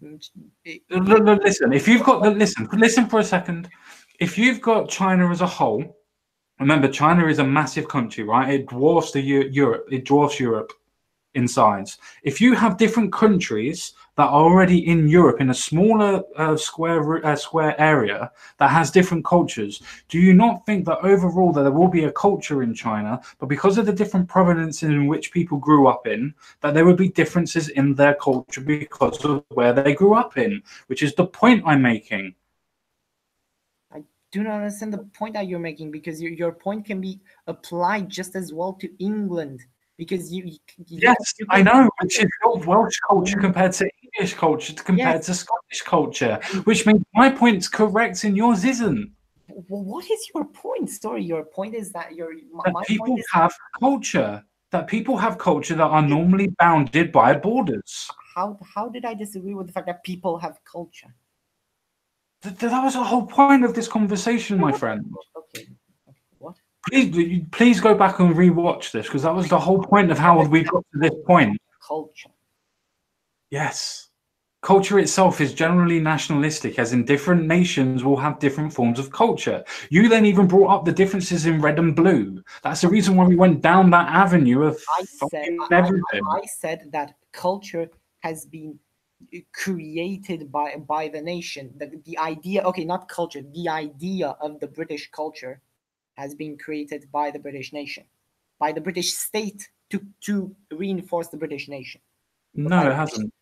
Listen, if you've got listen for a second. If you've got China as a whole, remember China is a massive country, right? It dwarfs Europe. It dwarfs Europe in size. If you have different countries that are already in Europe in a smaller square area that has different cultures, do you not think that overall that there will be a culture in China, but because of the different provinces in which people grew up in, that there would be differences in their culture because of where they grew up in, which is the point I'm making. Do not understand the point that you're making, because your point can be applied just as well to England, because I know, which is Welsh culture compared to English culture compared to Scottish culture, which means my point's correct and yours isn't. Well, what is your point? Sorry, your point is that people have culture. That people have culture that are normally bounded by borders. How did I disagree with the fact that people have culture? That was the whole point of this conversation, my friend. Okay. What? Please go back and rewatch this, because that was the whole point of how we got to this point. Culture. Yes. Culture itself is generally nationalistic, as in different nations will have different forms of culture. You then even brought up the differences in red and blue. That's the reason why we went down that avenue of fucking everything. I said that culture has been created by the nation. The idea, okay, not culture, the idea of the British culture has been created by the British nation, by the British state to reinforce the British nation. No, it hasn't.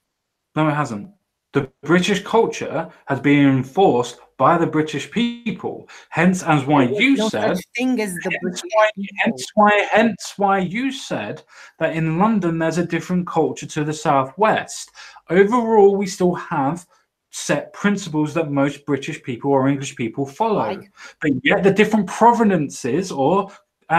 No, it hasn't. The British culture has been enforced by the British people. Hence, as why you no said, such thing as the British hence why you said that in London there's a different culture to the southwest. Overall, we still have set principles that most British people or English people follow, Like- but yet the different provinces or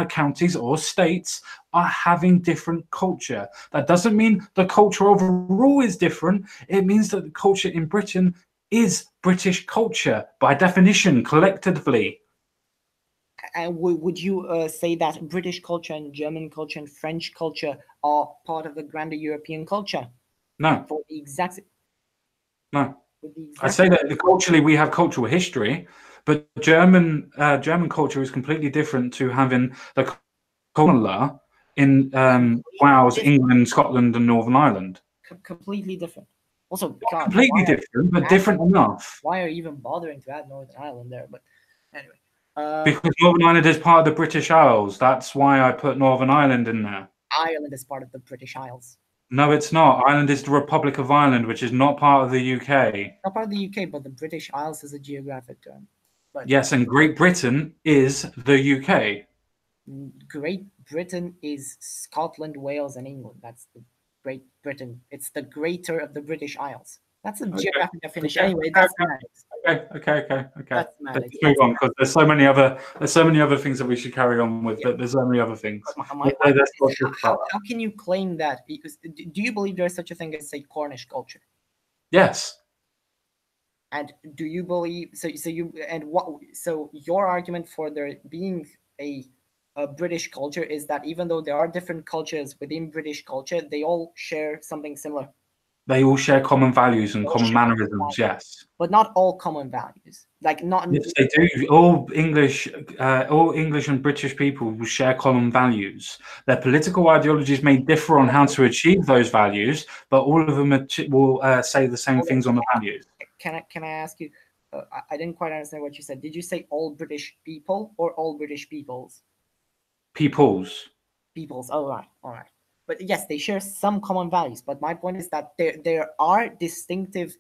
counties or states are having different culture. That doesn't mean the culture overall is different. It means that the culture in Britain is British culture by definition, collectively. And would you say that British culture and German culture and French culture are part of the grander European culture? No, For the exact, no. for the I exact say that culturally we have cultural history, but German culture is completely different to having the common law in Wales, England, Scotland, and Northern Ireland. completely different. Also, God, Completely different, but different enough. why are you even bothering to add Northern Ireland there? But anyway, Because Northern Ireland is part of the British Isles. That's why I put Northern Ireland in there. Ireland is part of the British Isles. No, it's not. Ireland is the Republic of Ireland, which is not part of the UK. Not part of the UK, but the British Isles is a geographic term. But Yes, and Great Britain is the UK. Great Britain is Scotland, Wales, and England. That's the Great Britain. It's the greater of the British Isles. That's a geographic definition. Okay. Anyway, that's Okay. That's semantics. Let's move on because there's so many other things that we should carry on with. But there's so many other things. How can you claim that? Because do you believe there's such a thing as, say, Cornish culture? Yes. And do you believe so your argument for there being a British culture is that even though there are different cultures within British culture, they all share something similar. They all share common values and common mannerisms, yes. But not all common values. Like not. Yes, they do. All English and British people will share common values. Their political ideologies may differ on how to achieve those values, but all of them will say the same things on the values. Can I ask you? I didn't quite understand what you said. Did you say all British people or all British peoples? Peoples. All right. But yes, they share some common values. But my point is that there are distinctive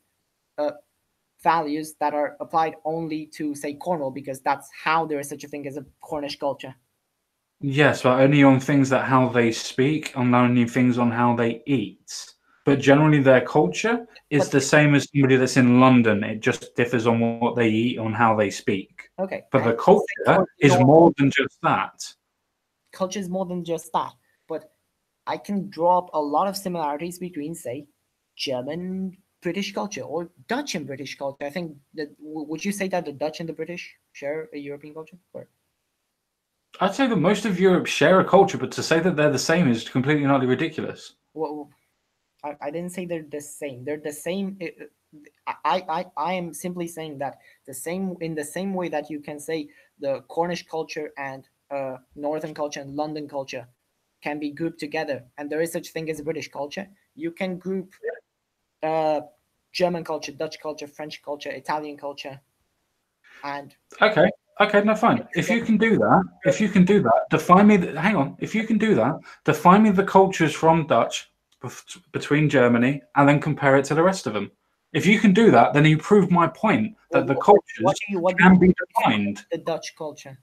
values that are applied only to, say, Cornwall, because that's how there is such a thing as a Cornish culture. Yes, but only on things that how they speak, on only things on how they eat. But generally, their culture is the same as somebody that's in London. It just differs on what they eat, on how they speak. Okay. But the culture is more than just that. Culture is more than just that. But I can draw up a lot of similarities between, say, German British culture or Dutch and British culture. I think that would you say that the Dutch and the British share a European culture? Or? I'd say that most of Europe share a culture, but to say that they're the same is completely and utterly ridiculous. Well, I didn't say they're the same. They're the same. I am simply saying that in the same way that you can say the Cornish culture and Northern culture and London culture can be grouped together, and there is such thing as a British culture. You can group German culture, Dutch culture, French culture, Italian culture, and okay, no, fine. If you can do that, define me. Hang on. If you can do that, define me the cultures from Dutch between Germany, and then compare it to the rest of them. If you can do that, then you prove my point that the cultures can be defined. The Dutch culture.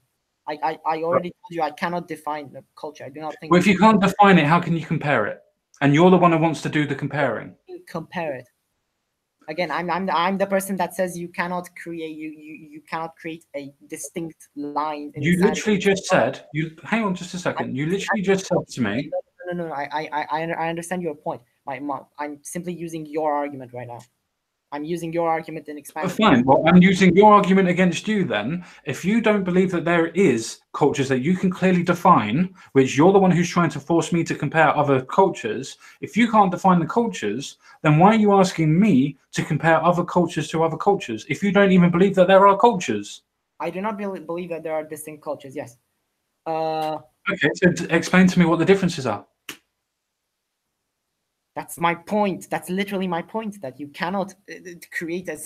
I already told you I cannot define the culture. I do not think. Well, if you can't define it, how can you compare it? And you're the one who wants to do the comparing. Compare it. Again, I'm the person that says you cannot create you cannot create a distinct line. You literally just said hang on just a second. You literally just said to me. No. I understand your point. I'm simply using your argument right now. I'm using your argument and expanding. Fine. Well, I'm using your argument against you then. If you don't believe that there is cultures that you can clearly define, which you're the one who's trying to force me to compare other cultures, if you can't define the cultures, then why are you asking me to compare other cultures to other cultures if you don't even believe that there are cultures? I do not believe that there are distinct cultures. Yes. Okay, so explain to me what the differences are. That's my point. That's literally my point. That you cannot create a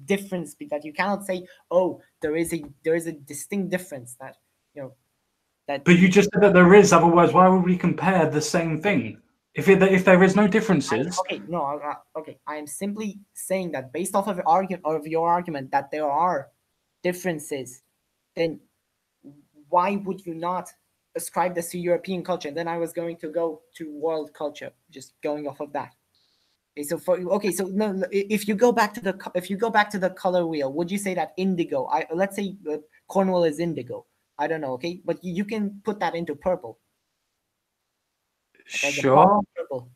difference. That you cannot say, "Oh, there is a distinct difference." That that. But you just said that there is. Otherwise, why would we compare the same thing if there is no differences? Okay, no. Okay, I am simply saying that based off of your argument that there are differences, then why would you not ascribe this to European culture? And then I was going to go to world culture, just going off of that. Okay, so no, if you go back to the color wheel, would you say that indigo? Let's say Cornwall is indigo. I don't know. Okay, but you can put that into purple. Sure. Purple.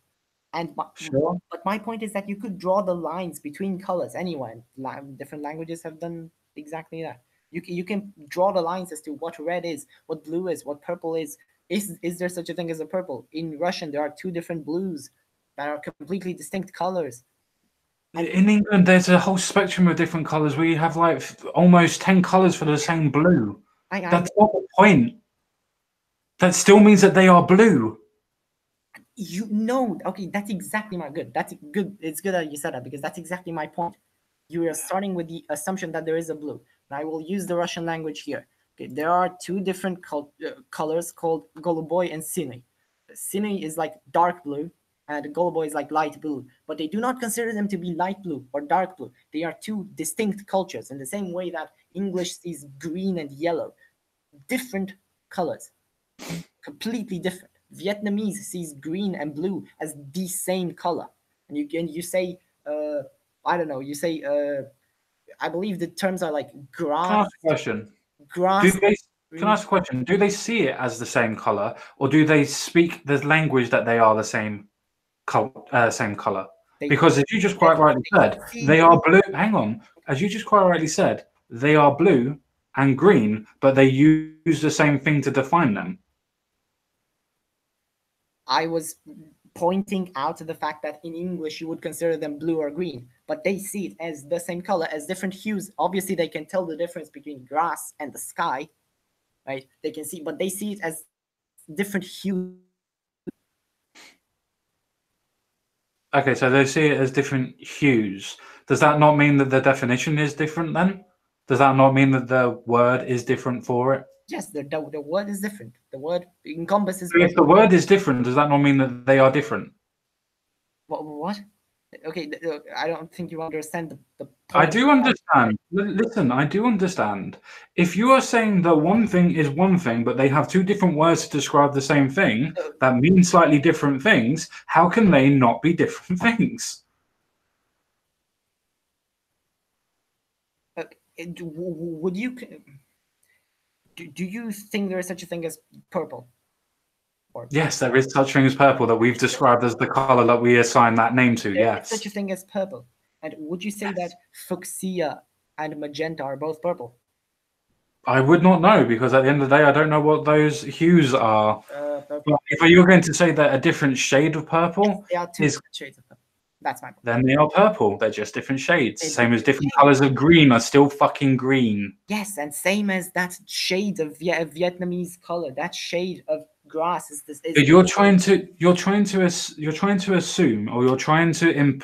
And Sure. But my point is that you could draw the lines between colors. Anyone, different languages have done exactly that. You can draw the lines as to what red is, what blue is, what purple is. Is there such a thing as a purple? In Russian, there are two different blues that are completely distinct colors. In England, there's a whole spectrum of different colors. We have like almost 10 colors for the same blue. That's not the point. That still means that they are blue. Okay, that's exactly my good. That's good. It's good that you said that because that's exactly my point. You are starting with the assumption that there is a blue. And I will use the Russian language here. Okay, there are two different colors called Goluboy and Siny. Siny is like dark blue, and Goluboy is like light blue. But they do not consider them to be light blue or dark blue. They are two distinct cultures in the same way that English sees green and yellow. Different colors. Completely different. Vietnamese sees green and blue as the same color. And you say, I don't know, you say, I believe the terms are like grass. Can I ask a question? Grass. Can I ask a question? Do they see it as the same color, or do they speak the language that they are the same color? Because as you just quite rightly said, they are blue. Hang on. As you just quite rightly said, they are blue and green, but they use the same thing to define them. I was pointing out to the fact that in English you would consider them blue or green, but they see it as the same color, as different hues. Obviously, they can tell the difference between grass and the sky, right? They can see, but they see it as different hues. Okay, so they see it as different hues. Does that not mean that the definition is different then? Does that not mean that the word is different for it? Yes, the word is different. The word encompasses. So if the word is different, does that not mean that they are different? What? Okay, I don't think you understand the point. I do understand. Listen, I do understand. If you are saying that one thing is one thing, but they have two different words to describe the same thing that mean slightly different things, how can they not be different things? Would you? Do you think there is such a thing as purple? Yes, there is such a thing as purple that we've described as the color that we assign that name to. There yes. is such a thing as purple. And would you say that fuchsia and magenta are both purple? I would not know because at the end of the day, I don't know what those hues are. But if you're going to say that a different shade of purple, yes, they are two shades of purple. That's my point. Then they are purple. They're just different shades. Same as different colors of green are still fucking green. Yes, and same as that shade of Vietnamese color, that shade of grass is this. You're trying to assume, or you're trying to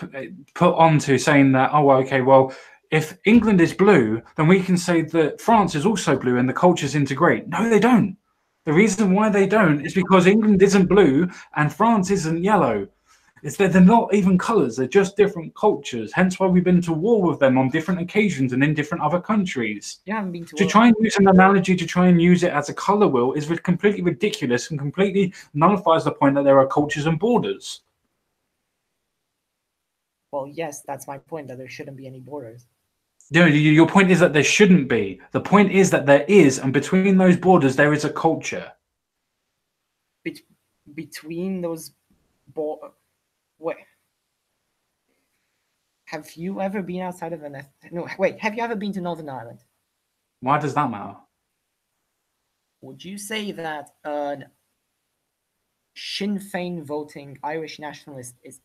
put onto saying that, oh, okay, well, if England is blue, then we can say that France is also blue and the cultures integrate. No, they don't. The reason why they don't is because England isn't blue and France isn't yellow. It's that they're not even colors, they're just different cultures. Hence why we've been to war with them on different occasions and in different other countries. You haven't been to war. Try and use an analogy to try and use it as a color wheel is completely ridiculous and completely nullifies the point that there are cultures and borders. Well, yes, that's my point, that there shouldn't be any borders. No, your point is that there shouldn't be. The point is that there is, and between those borders, there is a culture. Between those borders. Wait. have you ever been outside of no, wait, have you ever been to Northern Ireland? Why does that matter? Would you say that Sinn Féin voting Irish nationalist is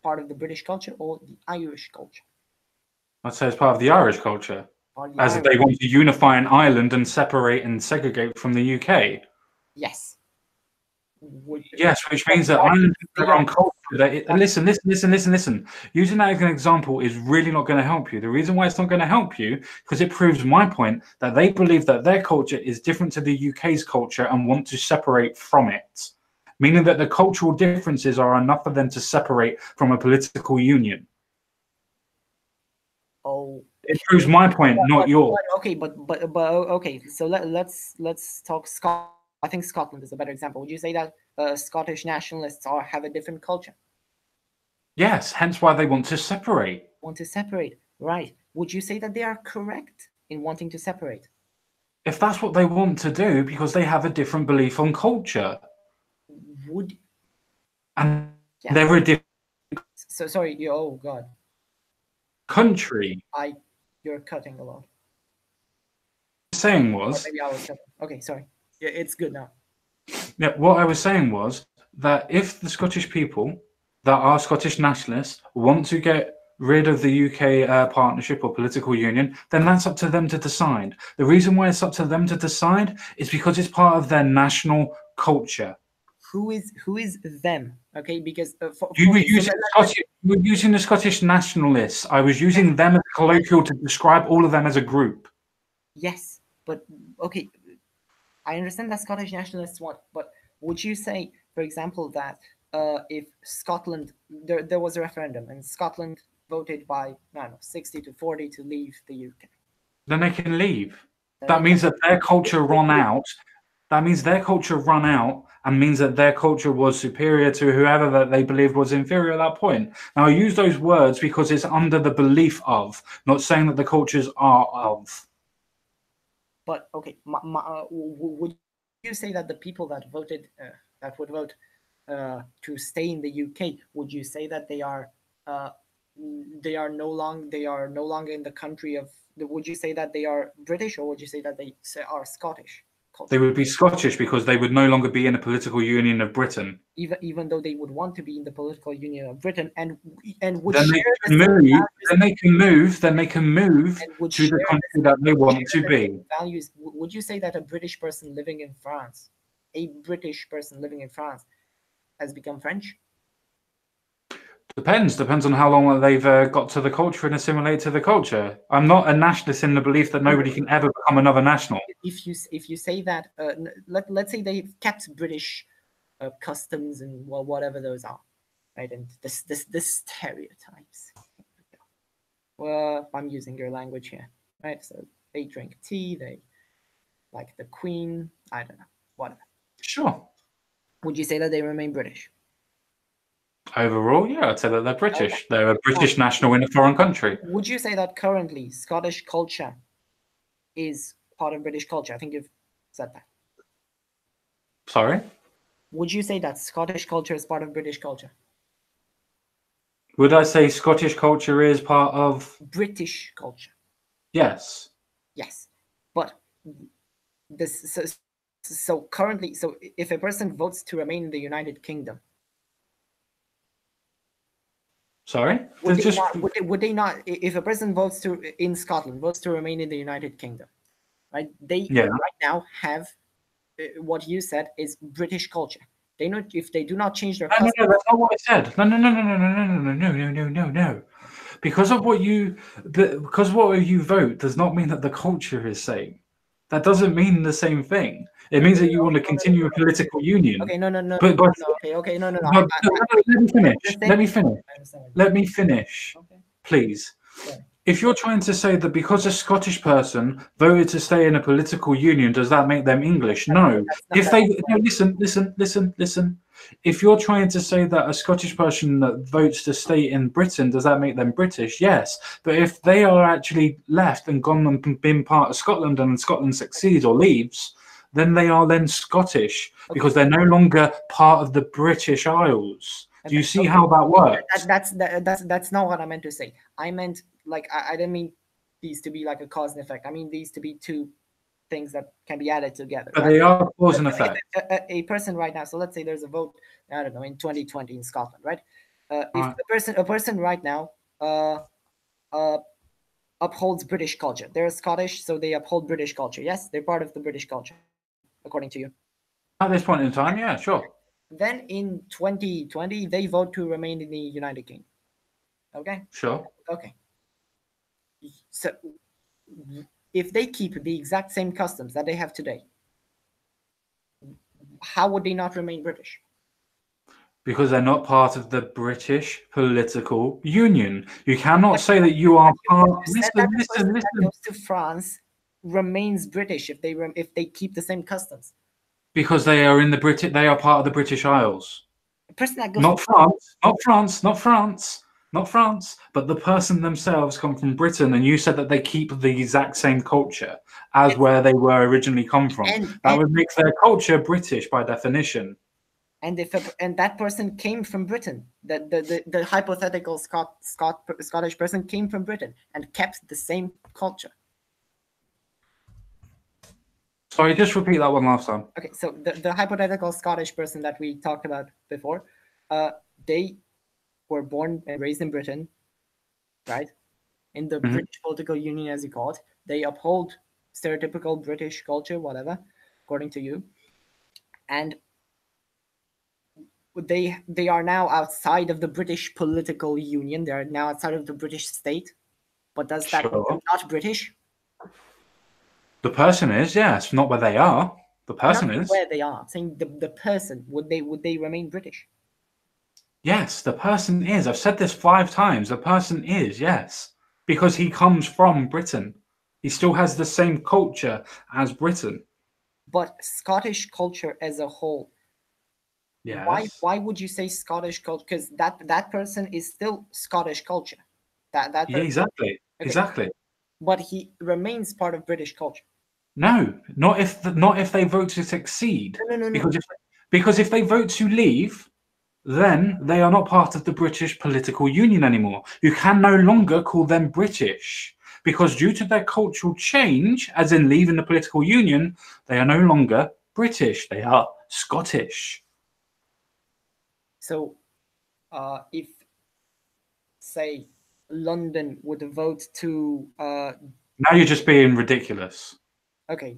part of the British culture or the Irish culture? I'd say it's part of the Irish culture, Or the as if they want to unify an island and separate and segregate from the UK. Yes. Yes, which means that Ireland is their own culture. Listen. Using that as an example is really not going to help you. The reason why it's not going to help you, because it proves my point that they believe that their culture is different to the UK's culture and want to separate from it, meaning that the cultural differences are enough for them to separate from a political union. Oh, it proves my point, not yours. Okay, but okay. So let's talk Scotland. I think Scotland is a better example. Would you say that Scottish nationalists have a different culture? Yes, hence why they want to separate. Want to separate, right? Would you say that they are correct in wanting to separate? If that's what they want to do, because they have a different belief on culture. They're a different. So sorry. Oh God. Country. You're cutting a lot. Saying was. Or maybe I was cutting. Okay, sorry. Yeah, it's good now. Yeah, what I was saying was that if the Scottish people that are Scottish nationalists want to get rid of the UK partnership or political union, then that's up to them to decide. The reason why it's up to them to decide is because it's part of their national culture. Who is them? Okay, because you were using the Scottish nationalists. I was using them as colloquial to describe all of them as a group. Yes, but okay. I understand that Scottish nationalists want, but would you say, for example, that if Scotland, there was a referendum and Scotland voted by, I don't know, 60 to 40 to leave the UK? Then they can leave. That means that their culture run out. That means their culture run out and means that their culture was superior to whoever that they believed was inferior at that point. Now, I use those words because it's under the belief of, not saying that the cultures are of. But okay, would you say that the people that voted, that would vote to stay in the UK, would you say that they are no longer in the country of? Would you say that they are British, or would you say that they are Scottish? They would be Scottish because they would no longer be in a political union of Britain. Even though they would want to be in the political union of Britain and would then share they can move to the country that they want to be. Values. Would you say that a British person living in France, has become French? Depends on how long they've got to the culture and assimilate to the culture. I'm not a nationalist in the belief that nobody can ever become another national. If you say that, let's say they've kept British customs and whatever those are, right? And the stereotypes. Well, I'm using your language here, right? So they drink tea, they like the Queen. I don't know, whatever. Sure. Would you say that they remain British? Overall, yeah, I'd say that they're British. Okay. They're a British national in a foreign country. Would you say that currently Scottish culture is part of British culture? I think you've said that. Sorry? Would you say that Scottish culture is part of British culture? Would I say Scottish culture is part of British culture? Yes. Yes. But so currently, so if a person votes to remain in the United Kingdom, sorry? Would they not, if a person votes in Scotland, votes to remain in the United Kingdom, right? They right now have what you said is British culture. They know if they do not change their No, that's not what I said. No. Because what you vote does not mean that the culture is same. That doesn't mean the same thing. It means that you want to continue a political union. Okay, no. Okay, no. Let me finish, okay. Please. Yeah. If you're trying to say that because a Scottish person voted to stay in a political union, does that make them English? No. Listen. If you're trying to say that a Scottish person that votes to stay in Britain, does that make them British? Yes. But if they are actually left and gone and been part of Scotland and Scotland succeeds or leaves, then they are then Scottish because they're no longer part of the British Isles. Do you see how that works? That's not what I meant to say. I meant like I didn't mean these to be like a cause and effect. I mean these to be two things that can be added together. But right? they are cause and effect. A person right now. So let's say there's a vote. I don't know, in 2020 in Scotland, right? If Right. a person right now upholds British culture, they're Scottish, so they uphold British culture. Yes, they're part of the British culture, according to you. At this point in time, yeah, sure. Then in 2020, they vote to remain in the United Kingdom. Okay. Sure. Okay. So if they keep the exact same customs that they have today, how would they not remain British? Because they're not part of the British political union. You cannot say that you are part. You said that the person that Listen. goes to France remains British if they keep the same customs. Because they are in the British. They are part of the British Isles. The person that goes Not to France. Not France. Not France. Not France. But the person themselves come from Britain, and you said that they keep the exact same culture as where they were originally come from. That would make their culture British by definition. And and that person came from Britain, the hypothetical Scottish person came from Britain and kept the same culture. Sorry, just repeat that one last time. Okay, so the hypothetical Scottish person that we talked about before, they were born and raised in Britain, right? In the British political union, as you call it. They uphold stereotypical British culture, whatever, according to you. And they are now outside of the British political union. They are now outside of the British state. But does that make them not British? The person is, yes, not where they are. The person Not is. where they are. I'm saying the person, would they remain British? Yes, the person is. I've said this 5 times. The person is, yes. Because he comes from Britain. He still has the same culture as Britain. But Scottish culture as a whole, Yes. why would you say Scottish culture? Because that person is still Scottish culture. That Yeah, person, exactly. Okay. Exactly. but he remains part of British culture. No, not if they vote to succeed. No. Because if they vote to leave, then they are not part of the British political union anymore. You can no longer call them British because due to their cultural change, as in leaving the political union, they are no longer British. They are Scottish. So, if, say, London would vote to, Now you're just being ridiculous. okay,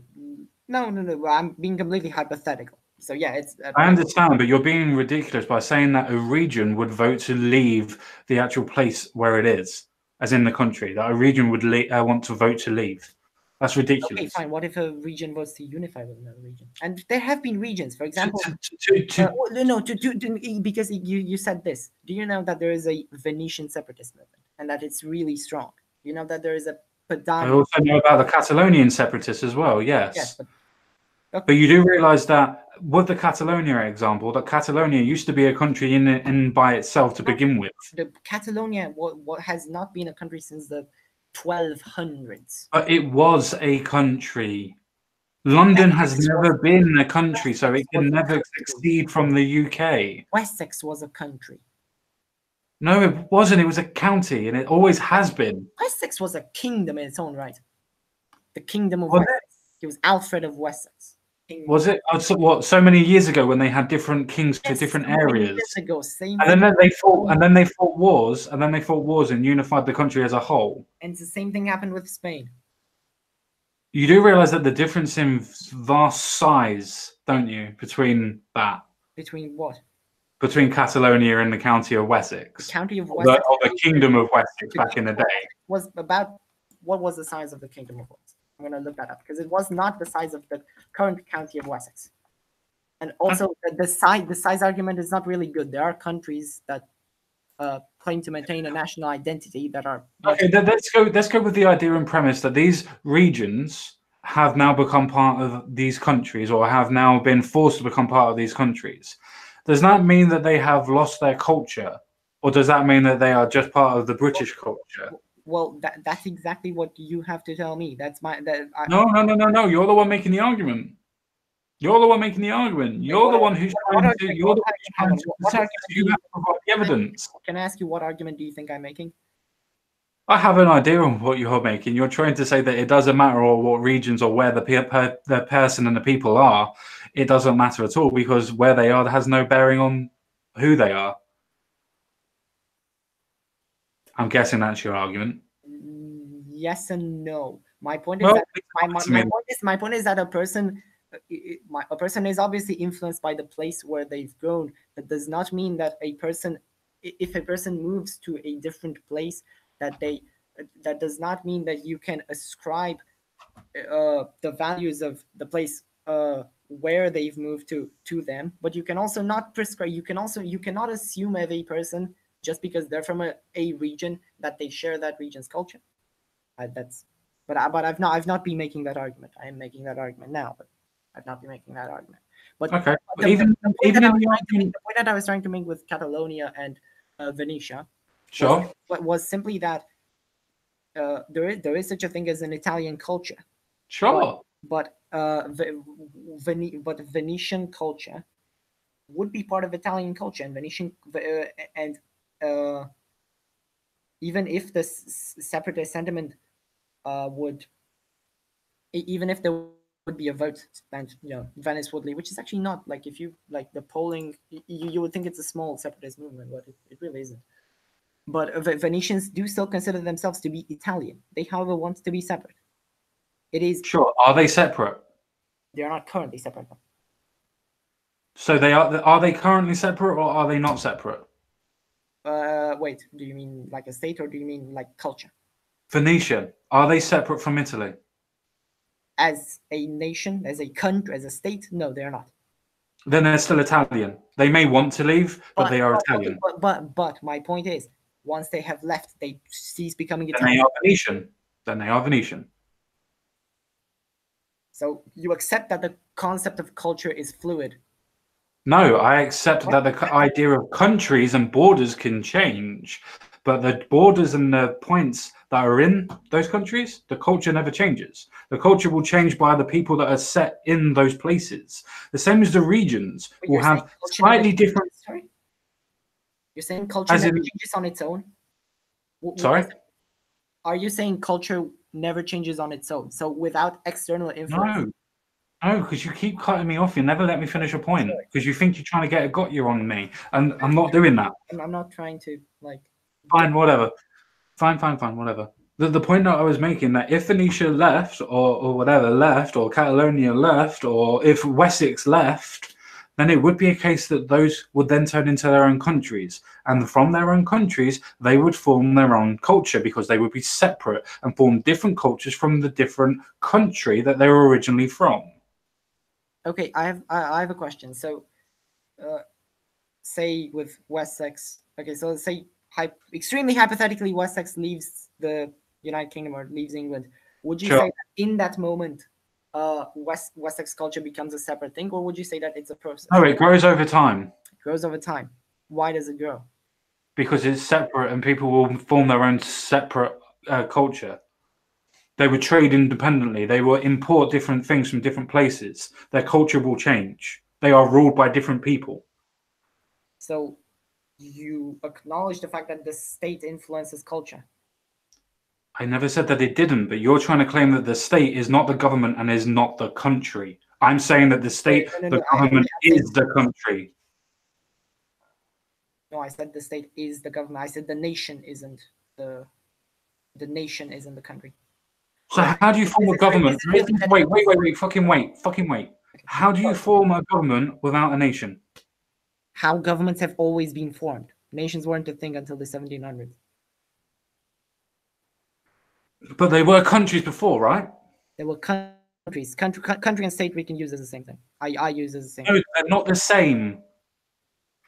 no, I'm being completely hypothetical. So yeah, it's. I understand, but you're being ridiculous by saying that a region would vote to leave the actual place where it is, as in the country. That a region would want to vote to leave. That's ridiculous. Okay, fine. What if a region was to unify with another region? And there have been regions, for example. Because you said this. Do you know that there is a Venetian separatist movement and that it's really strong? You know that there is a I also know about the Catalonian separatists as well. Yes. Yes, but you do realise that with the Catalonia example, that Catalonia used to be a country in by itself to begin with. The Catalonia what has not been a country since the 1200s. But it was a country. London has never been a country, so it can never succeed from the UK. Wessex was a country. No, it wasn't. It was a county, and it always has been. Wessex was a kingdom in its own right. The kingdom of Wessex. It was Alfred of Wessex. Was it? What? So many years ago, when they had different kings to different areas. Years ago, and then they fought. And then they fought wars. And then they fought wars and unified the country as a whole. And the same thing happened with Spain. You do realize that the difference in vast size, don't you, between that? Between what? Between Catalonia and the county of Wessex. The county of Wessex. Or the kingdom of Wessex back in the day. Was about what was the size of the kingdom of Wessex? I'm going to look that up because it was not the size of the current county of Wessex. And also the size argument is not really good. There are countries that claim to maintain a national identity that are. Okay, let's go with the idea and premise that these regions have now become part of these countries or have now been forced to become part of these countries. Does that mean that they have lost their culture, or does that mean that they are just part of the British culture? Well, that's exactly what you have to tell me. That's my. No. You're the one making the argument. You're the one making the argument. You're the one who's trying to. You're the one who's trying to. What argument You have to provide the evidence. Can I ask you what argument do you think I'm making? I have an idea of what you're making. You're trying to say that it doesn't matter or what regions or where the person and the people are. It doesn't matter at all because where they are has no bearing on who they are. I'm guessing that's your argument. Yes and no. My point is Well, that my point is that a person is obviously influenced by the place where they've grown. That does not mean that if a person moves to a different place, that does not mean that you can ascribe the values of the place where they've moved to them. But you can also not prescribe. You cannot assume of a person just because they're from a region that they share that region's culture. But I've not been making that argument. I am making that argument now, but I've not been making that argument. But okay, the point that I was trying to make with Catalonia and Venetia, sure, was simply that there is such a thing as an Italian culture. Sure, but Venetian culture would be part of Italian culture, and Venetian even if the separatist sentiment would, even if there would be a vote and Venice would leave, which is actually not, like, if you like the polling, you would think it's a small separatist movement, but it really isn't. But Venetians do still consider themselves to be Italian. They, however, want to be separate. It is sure. Are they separate? They are not currently separate. So they are. Are they currently separate, or are they not separate? Wait. Do you mean like a state, or do you mean like culture? Venetian. Are they separate from Italy? As a nation, as a country, as a state, no, they are not. Then they're still Italian. They may want to leave, but they are Italian. But my point is, once they have left, they cease becoming Then Italian. they are Venetian. Then they are Venetian. So you accept that the concept of culture is fluid? No, I accept that the idea of countries and borders can change, but the borders and the points that are in those countries, the culture never changes. The culture will change by the people that are set in those places. The same as the regions will have slightly different. Sorry? You're saying culture never changes on its own? Sorry? Are you saying culture never changes on its own? So without external influence? No, because you keep cutting me off. You never let me finish a point because you think you're trying to get a got you on me, and I'm not doing that. I'm not trying to, like. Fine, whatever. Fine, whatever. The point that I was making, that if Venetia left or whatever left, or Catalonia left, or if Wessex left, then it would be a case that those would then turn into their own countries. And from their own countries, they would form their own culture because they would be separate and form different cultures from the different country that they were originally from. Okay, I have a question. So, say with Wessex, okay, so let's say extremely hypothetically, Wessex leaves the United Kingdom or leaves England. Would you say that in that moment, Wessex culture becomes a separate thing, or would you say that it's a process? No, it grows over time. It grows over time. Why does it grow? Because it's separate, and people will form their own separate culture. They would trade independently. They will import different things from different places. Their culture will change. They are ruled by different people. So you acknowledge the fact that the state influences culture? I never said that it didn't, but you're trying to claim that the state is not the government and is not the country. I'm saying that the state, the government is the country. No, I said the state is the government. I said the nation isn't the nation isn't the country. So how do you form a government? Wait, fucking wait. How do you form a government without a nation? How governments have always been formed. Nations weren't a thing until the 1700s. But they were countries before, right? They were countries. Country and state we can use as the same thing. I use as the same. No, they're not the same.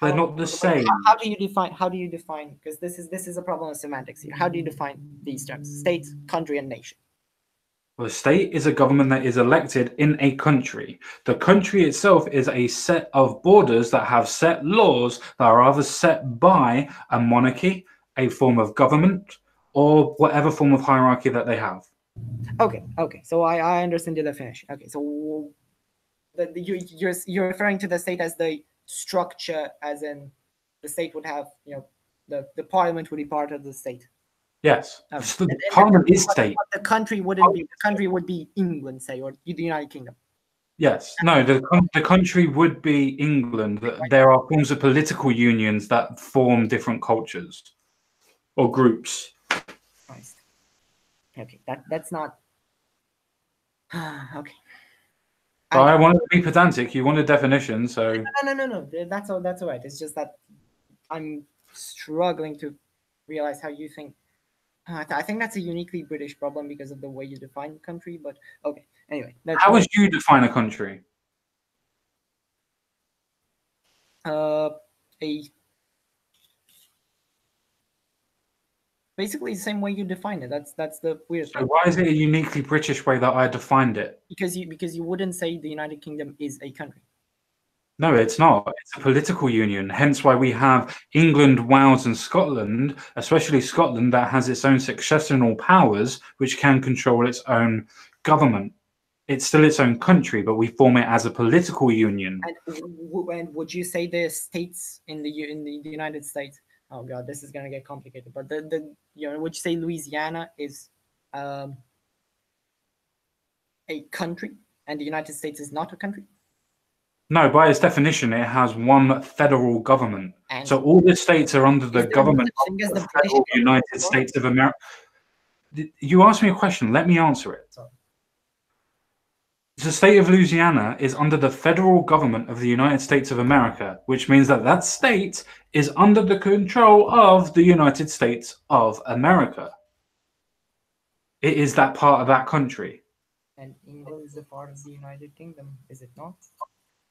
They're not the same. How do you define? Because this is a problem of semantics here. How do you define these terms? State, country, and nation. Well, the state is a government that is elected in a country. The country itself is a set of borders that have set laws that are either set by a monarchy, a form of government, or whatever form of hierarchy that they have. Okay. So I understand the definition. Okay, so you're referring to the state as the structure, as in the state would have, the parliament would be part of the state. Yes, Okay. the And Parliament is state. but the country wouldn't be. The country would be England, say, or the United Kingdom. Yes, no, the country would be England. There are forms of political unions that form different cultures or groups. Christ. Okay, that's not. Okay. But I wanted to be pedantic. You want a definition, so No. That's all. That's all right. It's just that I'm struggling to realize how you think. I think that's a uniquely British problem because of the way you define country. But okay. Anyway, how would you define a country? Basically the same way you define it. That's the weird So thing. why is it a uniquely British way that I defined it? Because you wouldn't say the United Kingdom is a country. No, it's not. It's a political union. Hence why we have England, Wales, and Scotland, especially Scotland, that has its own successional powers, which can control its own government. It's still its own country, but we form it as a political union. And would you say the states in the United States? Oh God, this is gonna get complicated. But would you say Louisiana is a country and the United States is not a country? No, by its definition, it has one federal government. And so all the states are under the government of as the the federal British United States of America. You asked me a question. Let me answer it. Sorry. The state of Louisiana is under the federal government of the United States of America, which means that that state is under the control of the United States of America. It is that part of that country. And England is a part of the United Kingdom, is it not?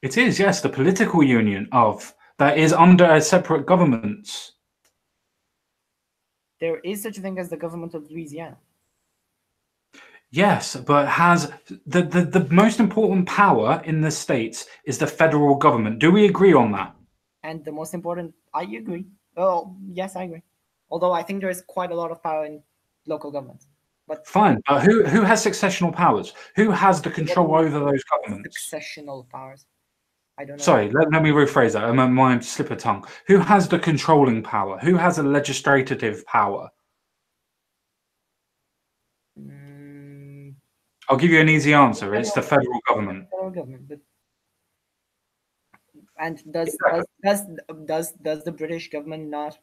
It is, yes, the political union of that is under a separate government. There is such a thing as the government of Louisiana. Yes, but has the most important power in the states is the federal government. Do we agree on that? And the most important, I agree. Oh, yes, I agree. Although I think there is quite a lot of power in local governments. But fine, but who has successional powers? Who has the control over those governments? Successional powers. I don't know. Sorry, let me rephrase that. My slip of tongue. Who has the controlling power? Who has a legislative power? I'll give you an easy answer. It's the federal government. Federal government, but and does the British government not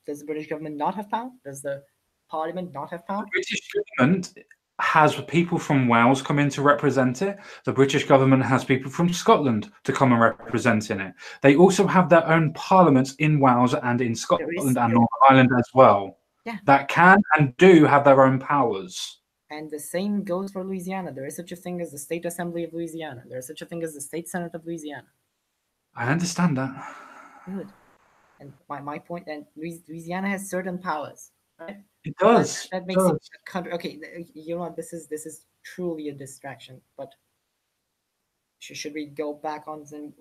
does the British government not have power? Does the Parliament not have power? The British government has people from Wales come in to represent it. The British government has people from Scotland to come and represent in it. They also have their own parliaments in Wales and in Scotland and Northern Ireland as well. Yeah. That can and do have their own powers. And the same goes for Louisiana. There is such a thing as the State Assembly of Louisiana. There is such a thing as the State Senate of Louisiana. I understand that. Good. And my point, and Louisiana has certain powers, right? It does. That makes it a country. Okay, you know what? This is truly a distraction. But should we go back on and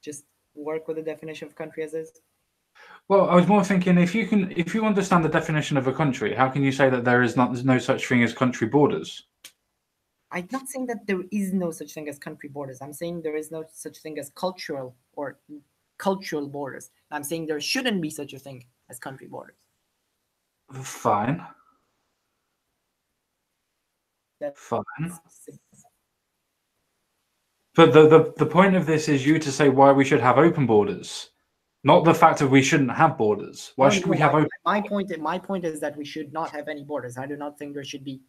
just work with the definition of country as is? Well, I was more thinking if you understand the definition of a country, how can you say that there's no such thing as country borders? I'm not saying that there is no such thing as country borders. I'm saying there is no such thing as cultural borders. I'm saying there shouldn't be such a thing as country borders. Fine. Fine. But the point of this is you to say why we should have open borders, not the fact that we shouldn't have borders. Why should we have open? My point is that we should not have any borders. I do not think there should be.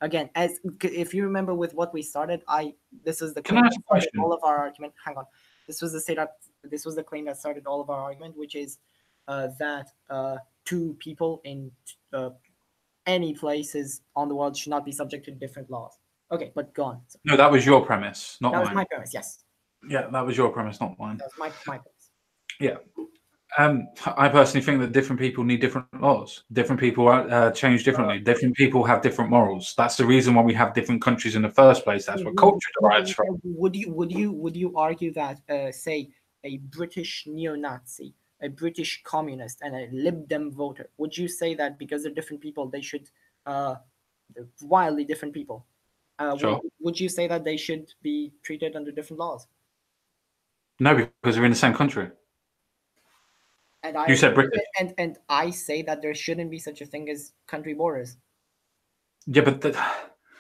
Again, as if you remember with what we started, this is the claim that started all of our argument. Hang on, this was the claim that started all of our argument, which is that two people in any places on the world should not be subject to different laws. Okay, but go on. So, no, that was your premise, not mine. That was my premise. Yes. Yeah, that was your premise, not mine. That was my premise. Yeah. I personally think that different people need different laws. Different people change differently. Different people have different morals. That's the reason why we have different countries in the first place. That's what culture derives from. Would you argue that say a British neo-Nazi, a British communist, and a Lib Dem voter, would you say that because they're different people, they should they're wildly different people? Sure. Would you say that they should be treated under different laws? No, because we're in the same country. And I You said British. and I say that there shouldn't be such a thing as country borders. Yeah, but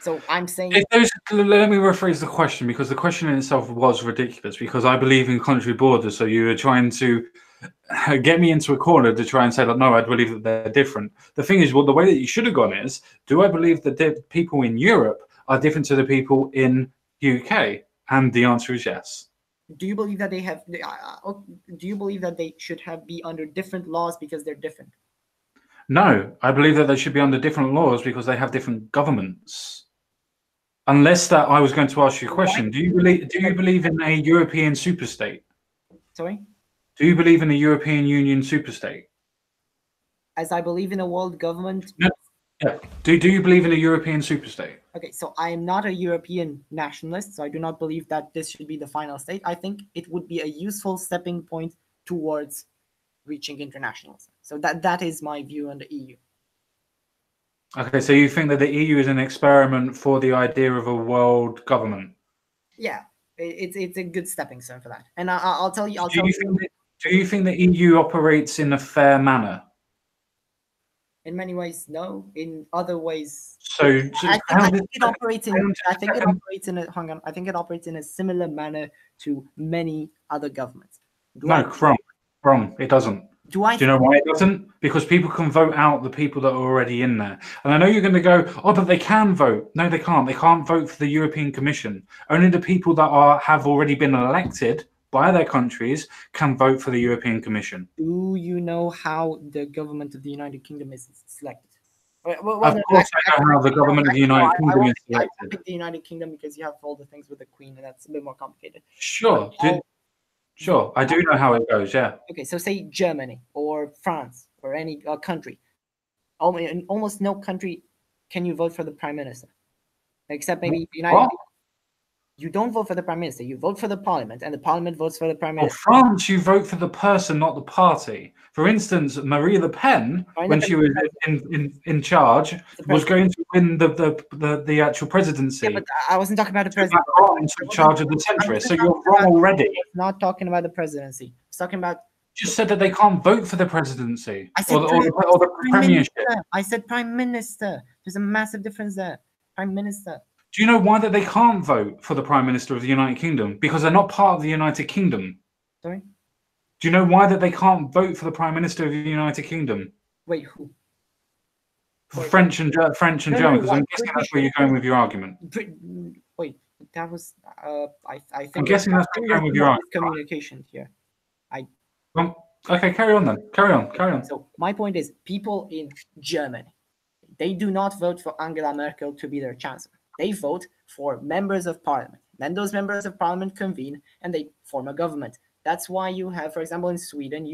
So I'm saying let me rephrase the question, because the question in itself was ridiculous, because I believe in country borders. So you were trying to get me into a corner to try and say that, no, I believe that they're different. The thing is, well, the way that you should have gone is, do I believe that the people in Europe are different to the people in UK? And the answer is yes. do you believe that they have? Do you believe that they should have be under different laws because they're different? No, I believe that they should be under different laws because they have different governments. Unless that I was going to ask you a question. Do you believe in a European superstate? Sorry? Do you believe in a European Union superstate? As I believe in a world government. No. Yeah. Do you believe in a European superstate? Okay, so I am not a European nationalist, so I do not believe that this should be the final state. I think it would be a useful stepping point towards reaching internationalism. So that is my view on the EU. Okay, so you think that the EU is an experiment for the idea of a world government? Yeah, it's a good stepping stone for that. And I'll tell you. Do you think the EU operates in a fair manner? In many ways, no. In other ways, I think it operates in a. Hang on, I think it operates in a similar manner to many other governments. Wrong. It doesn't. Do you know why it doesn't? Because people can vote out the people that are already in there. And I know you're going to go, oh, but they can vote. No, they can't. They can't vote for the European Commission. Only the people that have already been elected by their countries can vote for the European Commission. Do you know how the government of the United Kingdom is selected? Of course, I know how the government of the United Kingdom is selected. I pick the United Kingdom because you have all the things with the Queen, and that's a bit more complicated. Sure. Sure, I do know how it goes, yeah. Okay, so say Germany or France or any country. In almost no country can you vote for the prime minister, except maybe the United Kingdom. You don't vote for the prime minister. You vote for the parliament, and the parliament votes for the prime minister. France, you vote for the person, not the party. For instance, Marie Le Pen, when she was in charge, was going to win the actual presidency. Yeah, but I wasn't talking about the presidency. Macron took charge of the centre, so you're wrong already. I'm not talking about the presidency. I was talking about. You just said that they can't vote for the presidency or the premiership. I said prime minister. There's a massive difference there. Prime minister. Do you know why that they can't vote for the Prime Minister of the United Kingdom? Because they're not part of the United Kingdom. Sorry? Do you know why that they can't vote for the Prime Minister of the United Kingdom? Wait, who? French and German, because I'm guessing that's where you're going with your argument. Wait, that was I think. I'm guessing that's where you're going with your argument. Communication here. Okay, carry on then. Carry on. So my point is, people in Germany, they do not vote for Angela Merkel to be their chancellor. They vote for members of parliament. Then those members of parliament convene and they form a government. That's why you have, for example, in Sweden,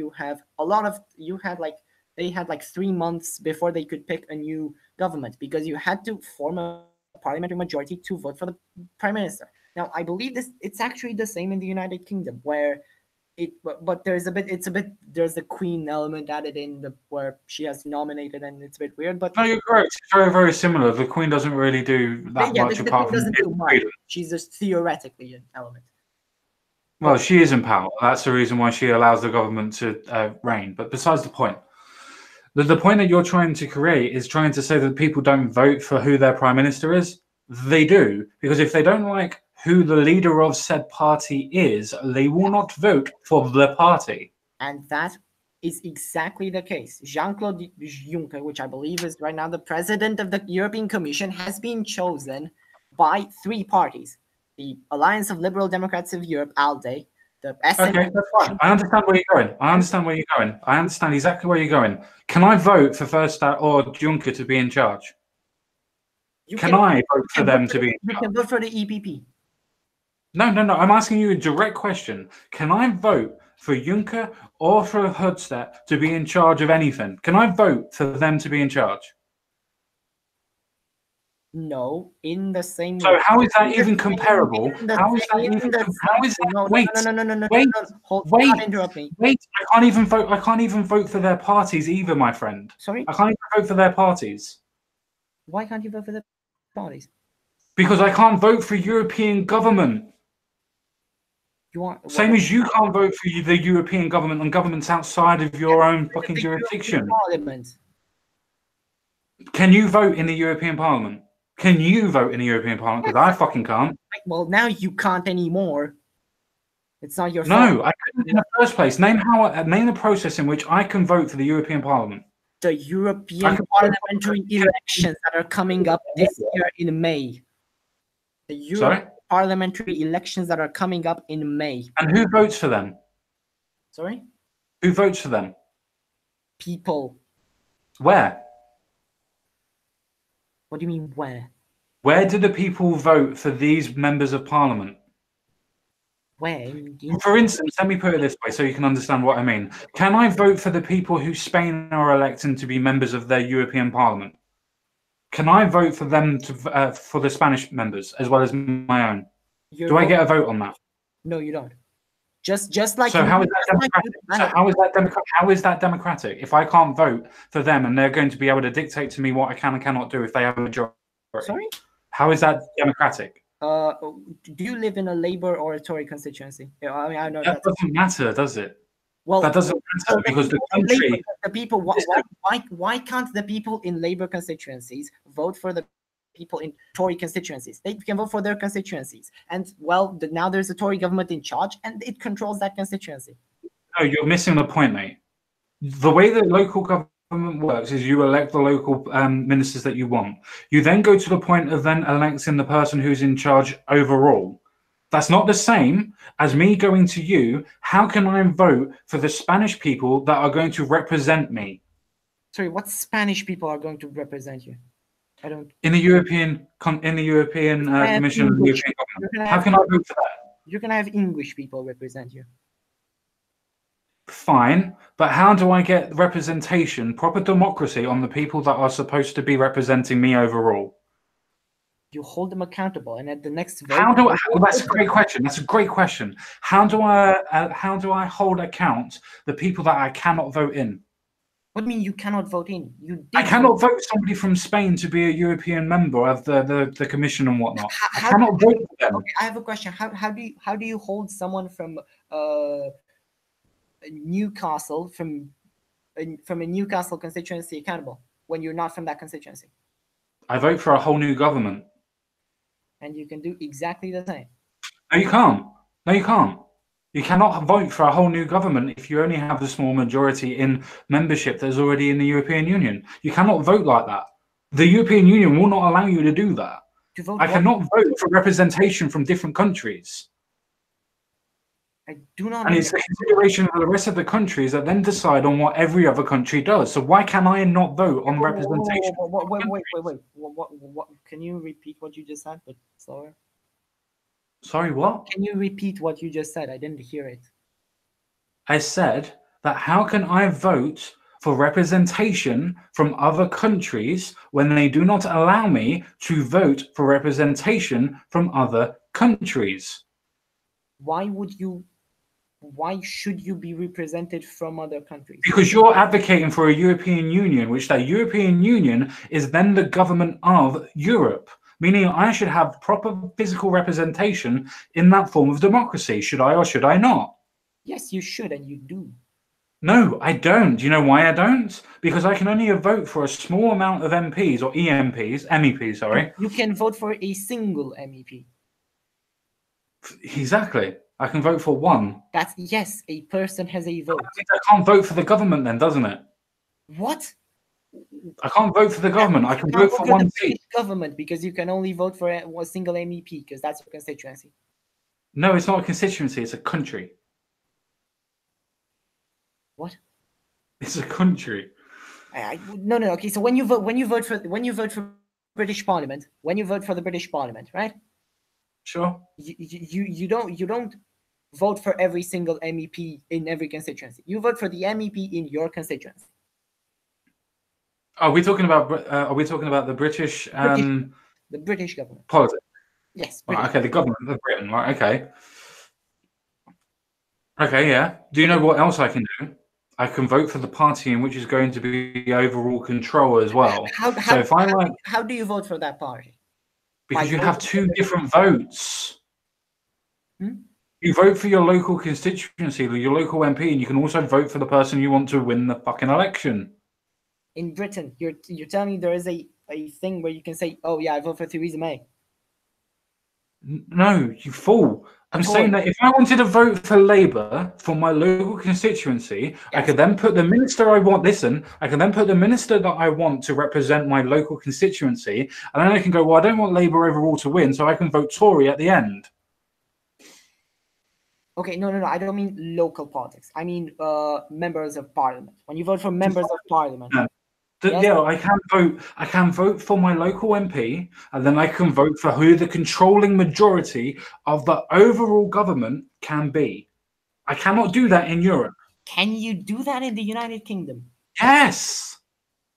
they had like 3 months before they could pick a new government, because you had to form a parliamentary majority to vote for the prime minister. Now, I believe it's actually the same in the United Kingdom, where but there's the Queen element added in where she has nominated, and it's a bit weird. But no, you're correct. It's very, very similar. The Queen doesn't really do that much apart from. She's just theoretically an element. Well, she is in power. That's the reason why she allows the government to reign. But besides the point, the point that you're trying to create is trying to say that people don't vote for who their prime minister is. They do, because if they don't like who the leader of said party is, they will not vote for the party. And that is exactly the case. Jean-Claude Juncker, which I believe is right now the president of the European Commission, has been chosen by 3 parties. The Alliance of Liberal Democrats of Europe, ALDE, the SNP. Okay, that's fine. I understand where you're going. I understand exactly where you're going. Can I vote for Verhofstadt or Juncker to be in charge? Can I vote for them to be in charge? You can vote for the EPP. No. I'm asking you a direct question. Can I vote for Juncker or for Verhofstadt to be in charge of anything? Can I vote for them to be in charge? No, in the same. So how is that even comparable? How is that even? How is that? Wait. Don't interrupt me. Wait. I can't even vote for their parties either, my friend. Sorry. I can't even vote for their parties. Why can't you vote for the parties? Because I can't vote for European government. You want Same as you can't vote for the European government and governments outside of your own fucking the jurisdiction. European Parliament. Can you vote in the European Parliament? Can you vote in the European Parliament? Because I fucking can't. Well, now you can't anymore. It's not your No, fault. I couldn't in the first place. Name the process in which I can vote for the European Parliament. The I European can- parliamentary elections that are coming up this year in May. The European Sorry? parliamentary elections that are coming up in May. And who votes for them? Sorry? Who votes for them? People. Where? What do you mean where? Where do the people vote for these members of parliament? Where? For instance, let me put it this way so you can understand what I mean. Can I vote for the people who Spain are electing to be members of their European Parliament? Can I vote for them to for the Spanish members as well as my own? Do I get a vote on that? No, you don't. Just like So how is that just like democratic? you- So how is that democratic? If I can't vote for them and they're going to be able to dictate to me what I can and cannot do if they have a majority, Sorry? how is that democratic? Do you live in a Labour or a Tory constituency? Yeah, I mean, I know That doesn't matter, does it? well. That doesn't matter because the country. Labour, the people. Why can't the people in Labour constituencies vote for the people in Tory constituencies? They can vote for their constituencies, and well, now there's a Tory government in charge, and it controls that constituency. No, you're missing the point, mate. The way that local government works is you elect the local ministers that you want. You then go to the point of then electing the person who's in charge overall. That's not the same as me going to you. How can I vote for the Spanish people that are going to represent me Sorry, what Spanish people are going to represent you? I don't. in the European Commission? And the European government? How can I vote for that? You're gonna have English people represent you. Fine, but how do I get representation, proper democracy on the people that are supposed to be representing me overall? You hold them accountable, and at the next vote, That's a great question. That's a great question. How do I hold account the people that I cannot vote in? What do you mean you cannot vote in? You did I cannot vote somebody from Spain to be a European member of the commission and whatnot. I cannot vote for them. Okay, I have a question. How do you hold someone from Newcastle from a Newcastle constituency accountable when you're not from that constituency? I vote for a whole new government. And you can do exactly the same. No, you can't. No, you can't. You cannot vote for a whole new government if you only have the small majority in membership that's already in the European Union. You cannot vote like that. The European Union will not allow you to do that. To vote I cannot vote for representation from different countries. I do not. And it's the consideration of the rest of the countries that then decide on what every other country does. So why can I not vote on representation? Wait. What? Can you repeat what you just said, but slower? Sorry, what? Can you repeat what you just said? I didn't hear it. I said that how can I vote for representation from other countries when they do not allow me to vote for representation from other countries? Why should you be represented from other countries? Because you're advocating for a European Union, which that European Union is then the government of Europe, meaning I should have proper physical representation in that form of democracy. Should I or should I not? Yes, you should, and you do. No, I don't. Do you know why I don't? Because I can only vote for a small amount of MPs or MEPs, sorry. You can vote for a single MEP. Exactly. I can vote for one. That's yes, a person has a vote. I can't vote for the government then, doesn't it? What? I can't vote for the government. I can vote for one the seat. government because you can only vote for a single MEP because that's your constituency. No, it's not a constituency. It's a country. What? It's a country. No. Okay, so when you vote for British Parliament, when you vote for the British Parliament, right? Sure. You don't vote for every single MEP in every constituency. You vote for the MEP in your constituency. Are we talking about the British the British government politics? Yes. Right, okay, the government of Britain. Right. Okay. Okay. Yeah. Do you know what else I can do? I can vote for the party in which is going to be overall control as well. How do you vote for that party? Because By you have voting two for- different votes. Hmm? You vote for your local constituency, your local MP, and you can also vote for the person you want to win the fucking election. In Britain, you're telling me there is a thing where you can say, oh yeah, I vote for Theresa May. No, you fool. I'm saying that if I wanted to vote for Labour for my local constituency, I Yes. could then put the minister I want. Listen, I can then put the minister that I want to represent my local constituency, and then I can go, well, I don't want Labour overall to win, so I can vote Tory at the end. Okay, no, I don't mean local politics. I mean members of parliament. When you vote for members of parliament. Yeah. Yes. Yeah, I can vote. I can vote for my local MP, and then I can vote for who the controlling majority of the overall government can be. I cannot do that in Europe. Can you do that in the United Kingdom? Yes.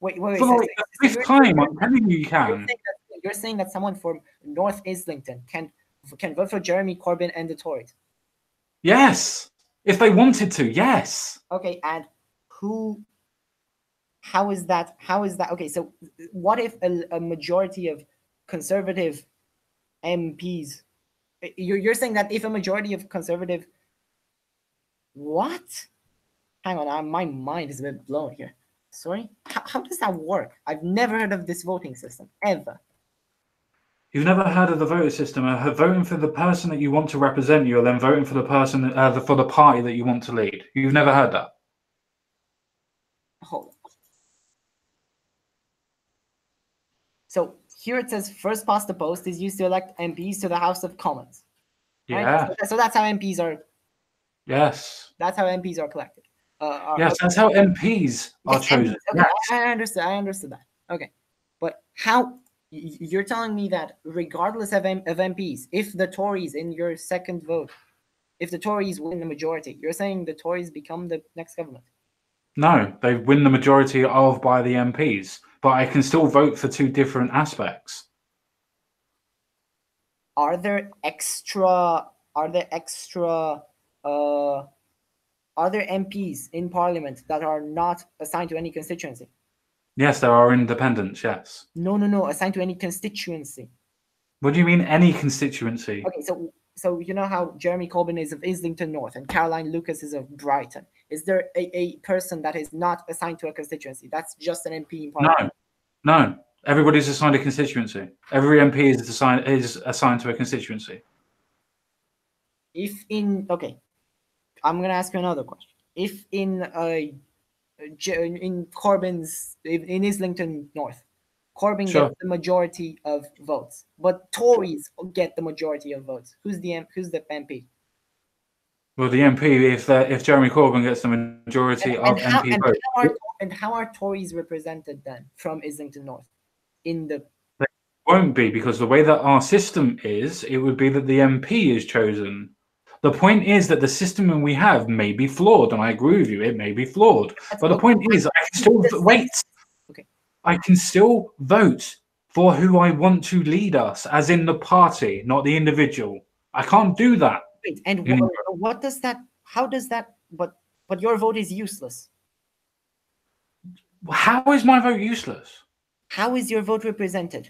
Wait. For so- like the so fifth you're- time, I'm telling you, you You're can. saying that someone from North Islington can vote for Jeremy Corbyn and the Tories. Yes. If they wanted to, yes. Okay, and who? How is that? Okay, so what if a majority of Conservative MPs? You're saying that if a majority of Conservative, what? Hang on, my mind is a bit blown here. Sorry, how does that work? I've never heard of this voting system ever. You've never heard of the voting system. Voting for the person that you want to represent you, and then voting for the person for the party that you want to lead. You've never heard that. Hold on. So here it says first past the post is used to elect MPs to the House of Commons. Right? Yeah. So that's how MPs are. Yes. That's how MPs are collected. Yes, that's how MPs are Yes, chosen. MPs. Okay, Yes. I understood that. Okay, but how? You're telling me that regardless of MPs, if the Tories in your second vote, if the Tories win the majority, you're saying the Tories become the next government? No, they win the majority by the MPs, but I can still vote for two different aspects. Are there extra MPs in Parliament that are not assigned to any constituency? Yes, there are independents, yes. No, assigned to any constituency. What do you mean, any constituency? Okay, so you know how Jeremy Corbyn is of Islington North and Caroline Lucas is of Brighton. Is there a person that is not assigned to a constituency? That's just an MP in Parliament? No. Everybody's assigned a constituency. Every MP is assigned to a constituency. I'm going to ask you another question. If in Corbyn's in Islington North, Corbyn Sure. gets the majority of votes, but Tories get the majority of votes, who's the MP? Well, the MP, if Jeremy Corbyn gets the majority of MP votes, How are Tories represented then from Islington North? won't be, because the way that our system is, it would be that the MP is chosen. The point is that the system we have may be flawed, and I agree with you, it may be flawed. But the point is, I can still wait. Okay. I can still vote for who I want to lead us, as in the party, not the individual. I can't do that. Wait, and You know- what does that? How does that? But your vote is useless. How is my vote useless? How is your vote represented?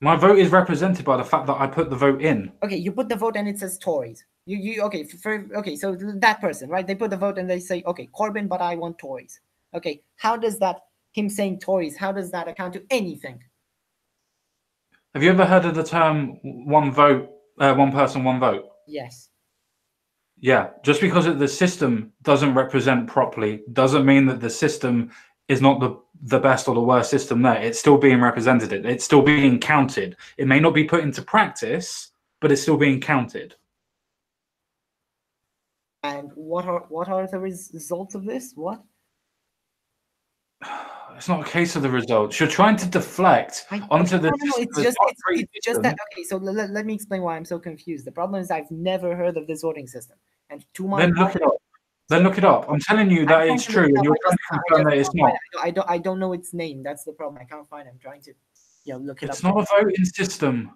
My vote is represented by the fact that I put the vote in. Okay, you put the vote and it says Tories. So that person, right? They put the vote and they say, okay, Corbyn, but I want Tories. Okay, how does that, him saying Tories, how does that account to anything? Have you ever heard of the term one vote, one person, one vote? Yes. Yeah, just because the system doesn't represent properly doesn't mean that the system is not the best or the worst system there. It's still being represented. It's still being counted. It may not be put into practice, but it's still being counted. And what are the results of this? What? It's not a case of the results. You're trying to deflect onto the. It's just that. Okay, so let me explain why I'm so confused. The problem is I've never heard of this voting system, and to my Then look it up. Then look it up. I'm telling you that it's true, and you're trying to confirm that it's not. I don't know its name. That's the problem. I can't find it. I'm trying to, look it up. It's not a voting system.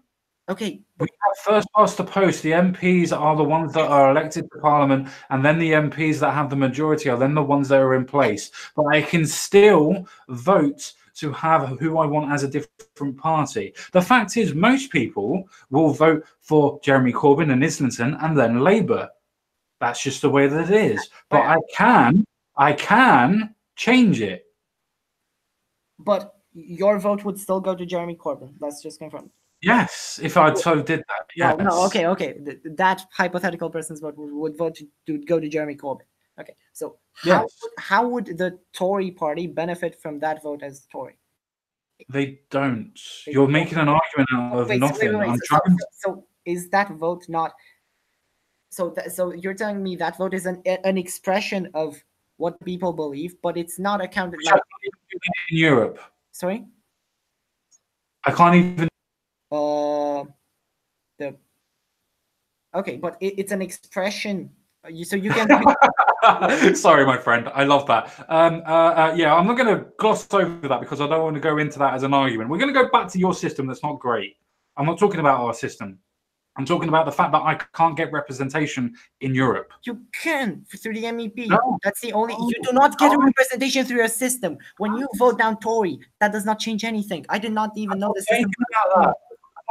Okay, We have first past the post. The MPs are the ones that are elected to Parliament, and then the MPs that have the majority are then the ones that are in place. But I can still vote to have who I want as a different party. The fact is, most people will vote for Jeremy Corbyn and Islington and then Labour. That's just the way that it is. But I can change it. but your vote would still go to Jeremy Corbyn. Let's just confirm. Yes, if I so did that. Yes. No, okay. That hypothetical person's vote would vote to go to Jeremy Corbyn. Okay, so how would the Tory party benefit from that vote as Tory? They don't. You're making an argument out of nothing. So is that vote not? So you're telling me that vote is an expression of what people believe, but it's not accounted like in Europe. Sorry, I can't even. Okay, but it's an expression. So you can. Sorry, my friend. I love that. Yeah, I'm not going to gloss over that because I don't want to go into that as an argument. We're going to go back to your system. That's not great. I'm not talking about our system. I'm talking about the fact that I can't get representation in Europe. You can through the MEP. No. That's the only. You do not get a representation through your system. When you vote down Tory, that does not change anything. I did not even know the system. I'm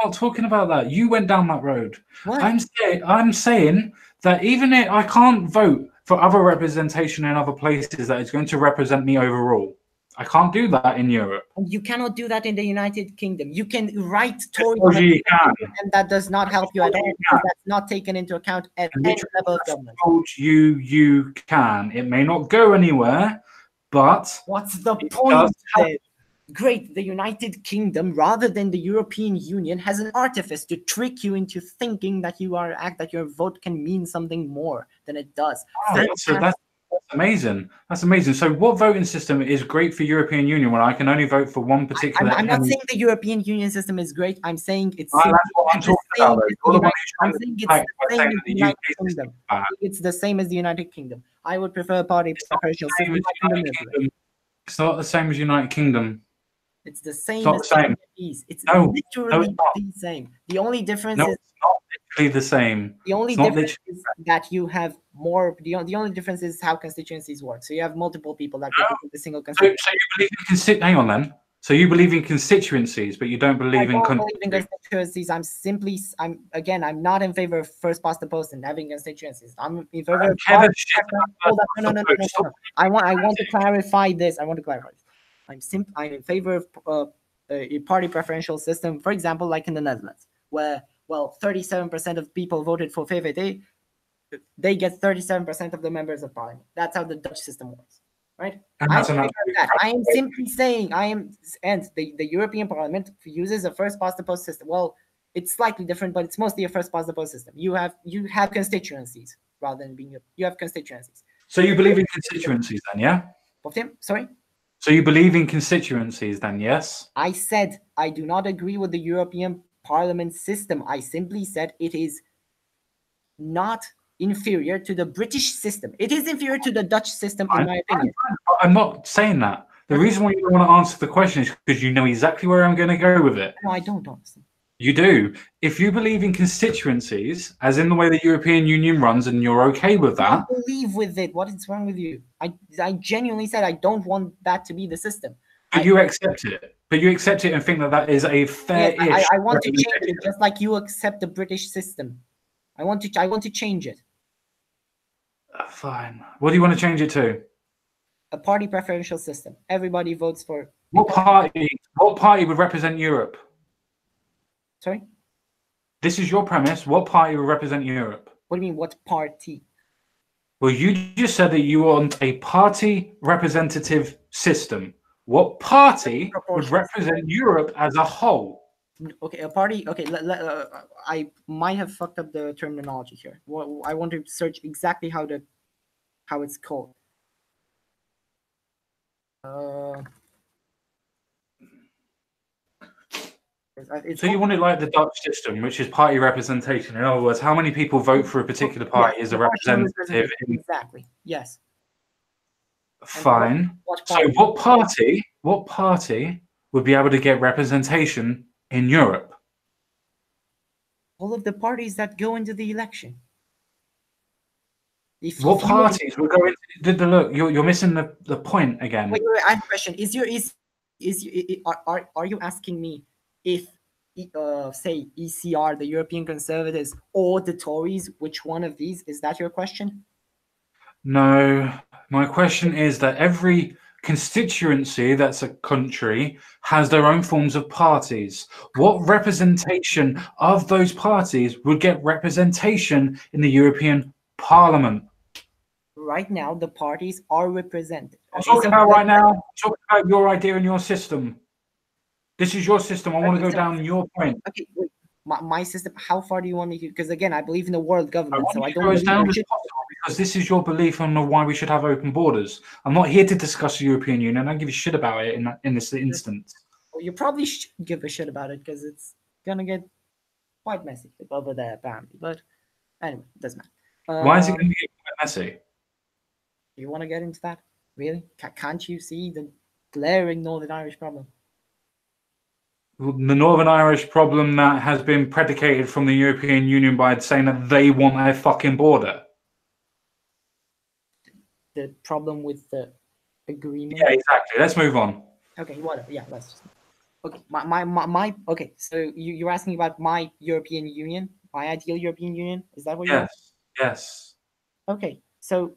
not talking about that. You went down that road. What? I'm saying that even if I can't vote for other representation in other places that is going to represent me overall. I can't do that in Europe. You cannot do that in the United Kingdom. You can write Tory, and that does not help you at all. That's not taken into account at any level of government. You can. It may not go anywhere, but what's the point? Great, the United Kingdom, rather than the European Union, has an artifice to trick you into thinking that that your vote can mean something more than it does. So that's amazing. That's amazing. So what voting system is great for European Union when I can only vote for one particular? I'm not saying the European Union system is great. I'm saying it's. That's what I'm talking about. I'm saying it's the same as the United Kingdom. It's the same as the United Kingdom. I would prefer a party preferential system. It's not the same as United Kingdom. It's the same as the It's literally the same. The only difference is it's not literally the same. The only difference is that you have more. The only difference is how constituencies work. So you have multiple people that go to the single constituency. So you believe in hang on then. So you believe in constituencies, but you don't believe in constituencies. I'm not in favor of first past the post and having constituencies. I'm in favor of. No. I want to clarify this. I'm in favor of a party preferential system, for example, like in the Netherlands, where 37% of people voted for VVD, they get 37% of the members of parliament. That's how the Dutch system works, right? I am simply saying and the European Parliament uses a first past the post system. Well, it's slightly different, but it's mostly a first past the post system. You have constituencies rather than you have constituencies. So you believe in constituencies then, yeah? Sorry? So you believe in constituencies then, yes? I said I do not agree with the European Parliament system. I simply said it is not inferior to the British system. It is inferior to the Dutch system, in my opinion. I'm not saying that. The reason why you don't want to answer the question is because you know exactly where I'm going to go with it. No, I don't, honestly. You do. If you believe in constituencies, as in the way the European Union runs, and you're okay with that. I believe with it. What is wrong with you? I genuinely said I don't want that to be the system. But you accept it. But you accept it and think that is a fair-ish. Yes, I want to change it, just like you accept the British system. I want to change it. Fine. What do you want to change it to? A party preferential system. Everybody votes for. What party would represent Europe? Sorry? This is your premise. What party would represent Europe? What do you mean, what party? Well, you just said that you want a party representative system. What party would represent Europe as a whole? Okay, a party. Okay, I might have fucked up the terminology here. Well, I want to search exactly how it's called. So you want it like the Dutch system, which is party representation. In other words, how many people vote for a particular party as a representative? Exactly. Yes. Fine. So what party would be able to get representation in Europe? All of the parties that go into the election. What parties will go into look? You're missing the point again. Wait, I have a question. Are you asking me if say ECR, the European Conservatives, or the Tories, which one of these? Is that your question? No, my question is that every constituency that's a country has their own forms of parties. What representation of those parties would get representation in the European Parliament? Right now, the parties are represented. I'm talking about right now. I'm talking about your idea and your system. This is your system. I want to go down your point. Okay, wait. My system. How far do you want me to? Because again, I believe in the world government, so I don't. Go as down as possible because this is your belief on why we should have open borders. I'm not here to discuss the European Union. I don't give a shit about it in this instance. Well, you probably should give a shit about it because it's gonna get quite messy over there apparently. But anyway, it doesn't matter. Why is it going to get quite messy? You want to get into that? Really? Can't you see the glaring Northern Irish problem? The Northern Irish problem that has been predicated from the European Union by saying that they want a fucking border. The problem with the agreement. Yeah, exactly. Let's move on. Okay, whatever. Yeah, let's just. Okay, my. Okay, so you're asking about my European Union, my ideal European Union. Is that what you're? Yes. Okay, so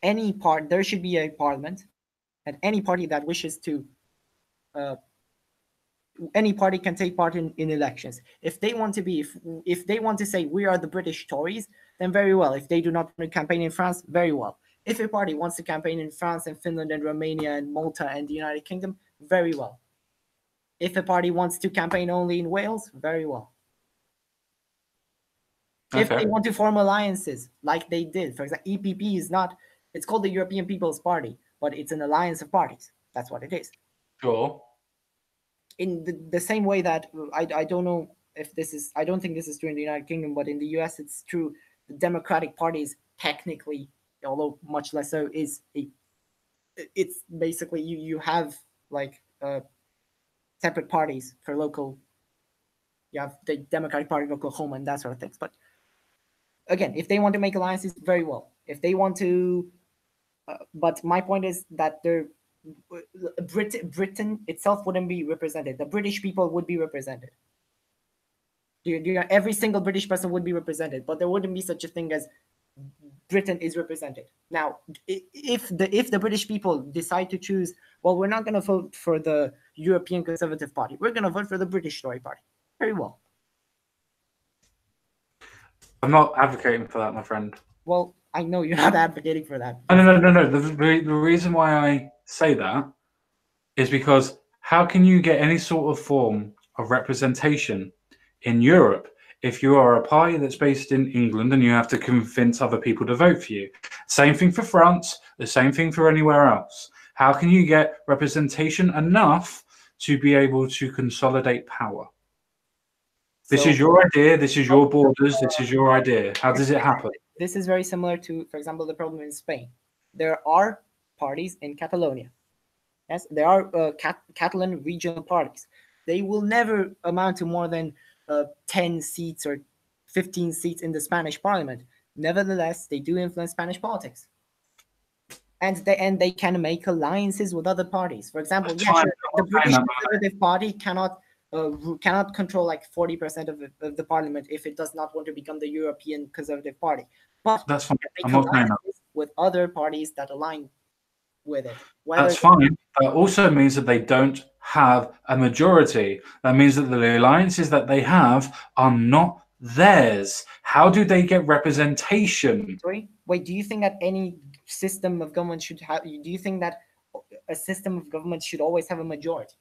there should be a parliament, and any party that wishes to. Any party can take part in elections. If they want to be, if they want to say we are the British Tories, then very well. If they do not want to campaign in France, very well. If a party wants to campaign in France and Finland and Romania and Malta and the United Kingdom, very well. If a party wants to campaign only in Wales, very well. Okay. If they want to form alliances like they did, for example, EPP is not, it's called the European People's Party, but it's an alliance of parties. That's what it is. Sure. In the same way that I don't know if this is, I don't think this is true in the United Kingdom, but in the US it's true. The Democratic Party is technically, although much less so, it's basically you have like separate parties for local. You have the Democratic Party of Oklahoma and that sort of things. But again, if they want to make alliances, very well. If they want to, but my point is that Britain itself wouldn't be represented. The British people would be represented. Every single British person would be represented, but there wouldn't be such a thing as Britain is represented. Now, if the British people decide to choose, well, we're not going to vote for the European Conservative Party. We're going to vote for the British Tory Party. Very well. I'm not advocating for that, my friend. Well, I know you're not advocating for that. No. The reason why I say that is because how can you get any sort of form of representation in Europe if you are a party that's based in England and you have to convince other people to vote for you? Same thing for France, the same thing for anywhere else. How can you get representation enough to be able to consolidate power? This is your idea, this is your borders, this is your idea. How does it happen? This is very similar to, for example, the problem in Spain. There are parties in Catalonia. Yes, there are Catalan regional parties. They will never amount to more than 10 seats or 15 seats in the Spanish parliament. Nevertheless, they do influence Spanish politics. And they can make alliances with other parties. For example, the British Conservative Party cannot control like 40% of the parliament if it does not want to become the European Conservative Party. But that's fine. I'm not saying that. With other parties that align with it. That's fine. That also means that they don't have a majority. That means that the alliances that they have are not theirs. How do they get representation? Sorry? Wait, do you think that any system of government should have, do you think that a system of government should always have a majority?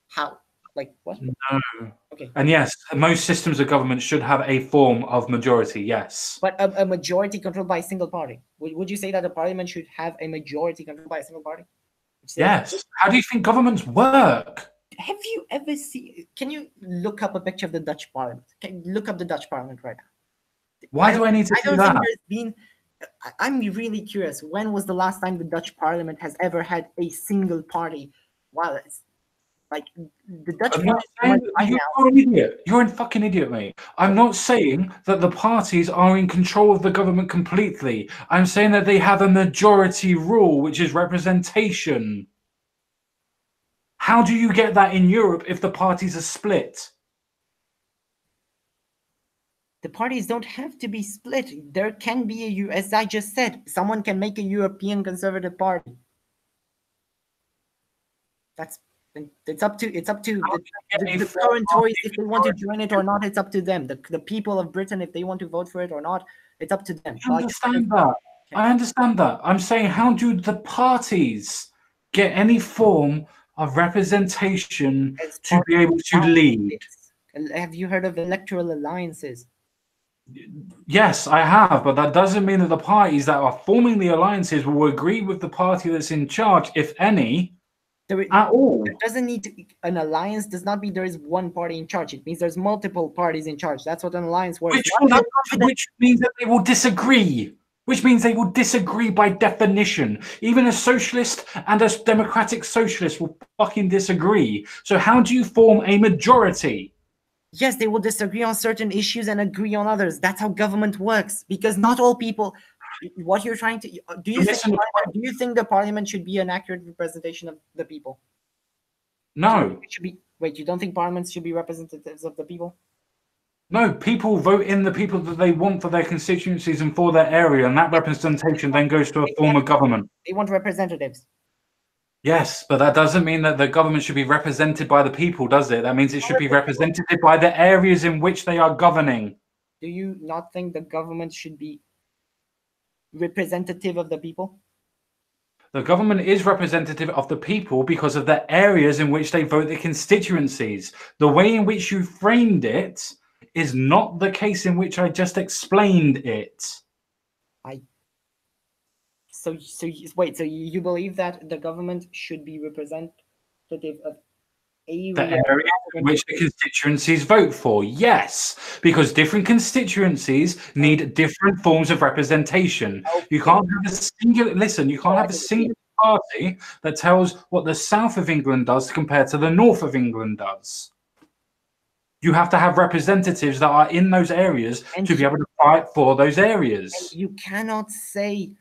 How? Like what? No. Okay. And yes, most systems of government should have a form of majority, yes. But a majority controlled by a single party. Would you say that a parliament should have a majority controlled by a single party? Yes. How do you think governments work? Have you ever seen, can you look up a picture of the Dutch parliament? Can you look up the Dutch parliament right now? Why do I need to do that? I'm really curious. When was the last time the Dutch parliament has ever had a single party? Wow, like the Dutch I'm not parties saying right you're now. an idiot. You're a fucking idiot, mate. I'm not saying that the parties are in control of the government completely. I'm saying that they have a majority rule, which is representation. How do you get that in Europe if the parties are split? The parties don't have to be split. There can be as I just said, someone can make a European Conservative Party. It's up to the current Tories if they want to join it or not. It's up to them. The people of Britain, if they want to vote for it or not, it's up to them. I understand that. I understand that. I'm saying, how do the parties get any form of representation to be able to lead? Have you heard of electoral alliances? Yes, I have, but that doesn't mean that the parties that are forming the alliances will agree with the party that's in charge, if any, at all. It doesn't need to. An alliance does not mean there is one party in charge. It means there's multiple parties in charge. That's what an alliance works. Which means that they will disagree. Which means they will disagree by definition. Even a socialist and a democratic socialist will fucking disagree. So how do you form a majority? Yes, they will disagree on certain issues and agree on others. That's how government works. Because not all people. What you're trying to do you think the parliament should be an accurate representation of the people? No. It should be. Wait, you don't think parliaments should be representatives of the people? No, people vote in the people that they want for their constituencies and for their area, and that representation then goes to a form of government. They want representatives. Yes, but that doesn't mean that the government should be represented by the people, does it? That means it should be represented by the areas in which they are governing. Do you not think the government should be representative of the people? The government is representative of the people because of the areas in which they vote their constituencies. The way in which you framed it is not the case in which I just explained it. So you believe that the government should be representative of the area in which the constituencies vote for? Yes, because different constituencies need different forms of representation. You can't have a singular party that tells what the south of England does compared to the north of England does. You have to have representatives that are in those areas to be able to fight for those areas. And you cannot say,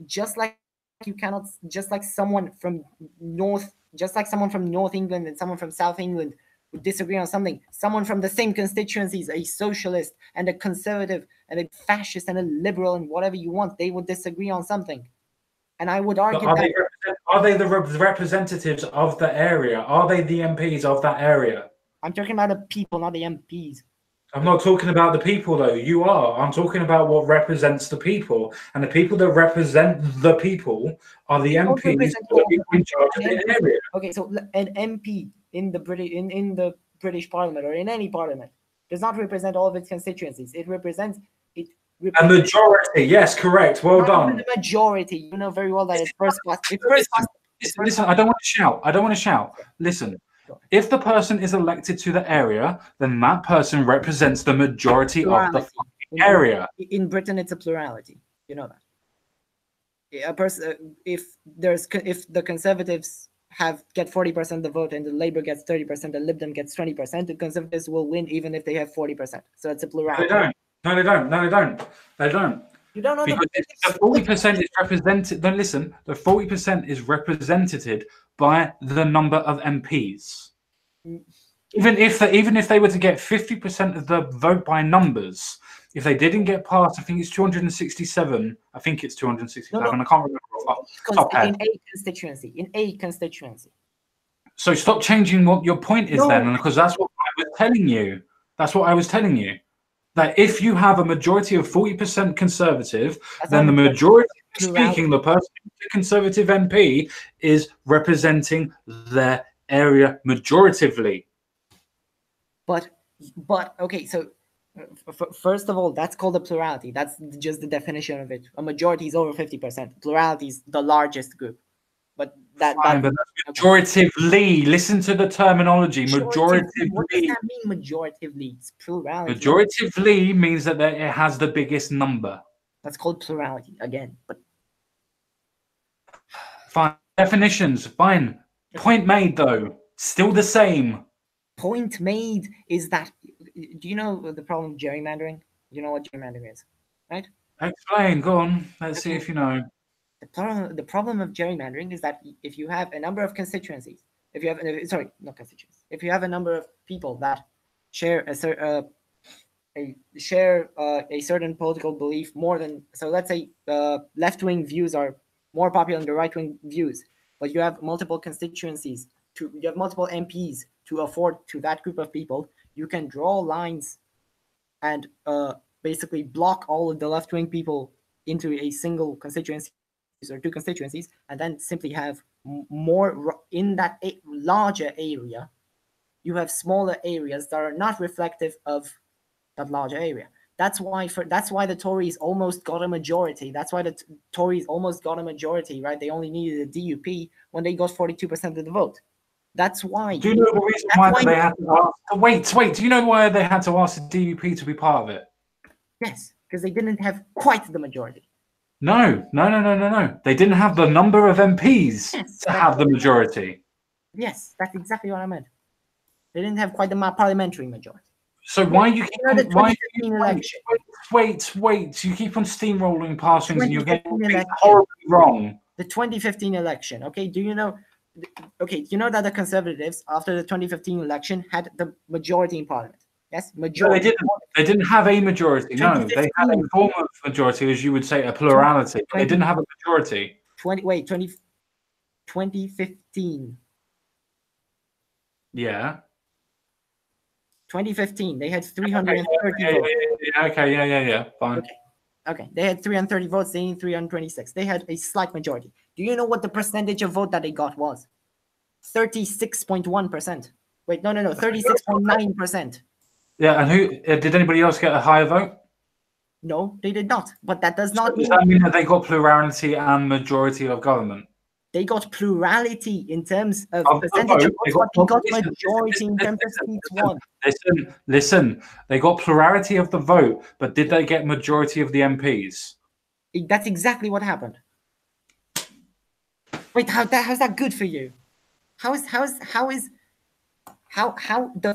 just like someone from North England and someone from South England would disagree on something. Someone from the same constituencies, a socialist and a conservative and a fascist and a liberal and whatever you want, they would disagree on something. And I would argue are they the representatives of the area? Are they the MPs of that area? I'm talking about the people, not the MPs. I'm not talking about the people, though. You are. I'm talking about what represents the people. And the people that represent the people are the MPs in charge of the area. Okay, so an MP in the British Parliament or in any parliament does not represent all of its constituencies. It represents a majority. Yes, correct. Well done. The majority. You know very well that it's first class. Listen, I don't want to shout. Listen. If the person is elected to the area, then that person represents the majority of the area. In Britain, it's a plurality. You know that. A person, if the Conservatives get 40% of the vote and the Labour gets 30%, the Lib Dem gets 20%, the Conservatives will win even if they have 40%. So it's a plurality. No, they don't. You don't know because the 40% is represented. Then listen, the 40% is represented by the number of MPs. Even if they were to get 50% of the vote by numbers, if they didn't get past, I think it's 267. I think it's 267. I can't remember. In a constituency. So stop changing what your point is then, because that's what I was telling you. That's what I was telling you. That if you have a majority of 40% Conservative, then the majority speaking, the person, the Conservative MP, is representing their area majoritively. But okay, so first of all, that's called a plurality. That's just the definition of it. A majority is over 50%. Plurality is the largest group. But that's majoritively. Listen to the terminology. Majoritively. What does that mean, majoritively? It's plurality. Majoritively means that it has the biggest number. That's called plurality again. But fine. Definitions, fine. Point made, though. Still the same. Point made is that, do you know the problem of gerrymandering? You know what gerrymandering is, right? Explain. Go on. Let's see if you know. The problem of gerrymandering is that if you have a number of constituencies, if you have not constituencies, if you have a number of people that share a certain political belief more than, so let's say left-wing views are more popular than the right-wing views, but you have multiple constituencies, you have multiple MPs to afford to that group of people, you can draw lines and basically block all of the left-wing people into a single constituency or two constituencies, and then simply have more in that larger area. You have smaller areas that are not reflective of that larger area. That's why the Tories almost got a majority. That's why the Tories almost got a majority, right? They only needed a DUP when they got 42% of the vote. That's why. Do you know the reason why they had to ask? Wait. Do you know why they had to ask the DUP to be part of it? Yes, because they didn't have quite the majority. No. They didn't have the number of MPs to have the majority. Yes, that's exactly what I meant. They didn't have quite the parliamentary majority. So why you keep on, wait? You keep on steamrolling past things and you're getting horribly wrong. The 2015 election. Okay, do you know? Okay, you know that the Conservatives after the 2015 election had the majority in Parliament. Yes, majority. No, they didn't have a majority. No, they had a form of majority, as you would say, a plurality. They didn't have a majority. 2015. Yeah. 2015, they had 330 votes. Yeah. Fine. Okay. They had 330 votes. They need 326. They had a slight majority. Do you know what the percentage of vote that they got was? 36.1%. Wait, no, 36.9%. Yeah, and who did anybody else get a higher vote? No, they did not. But that does not mean. Does that mean that they got plurality and majority of government? They got plurality in terms of percentage of votes, but they got majority in terms of seats won. Listen. They got plurality of the vote, but did they get majority of the MPs? That's exactly what happened. Wait, how's that good for you? How the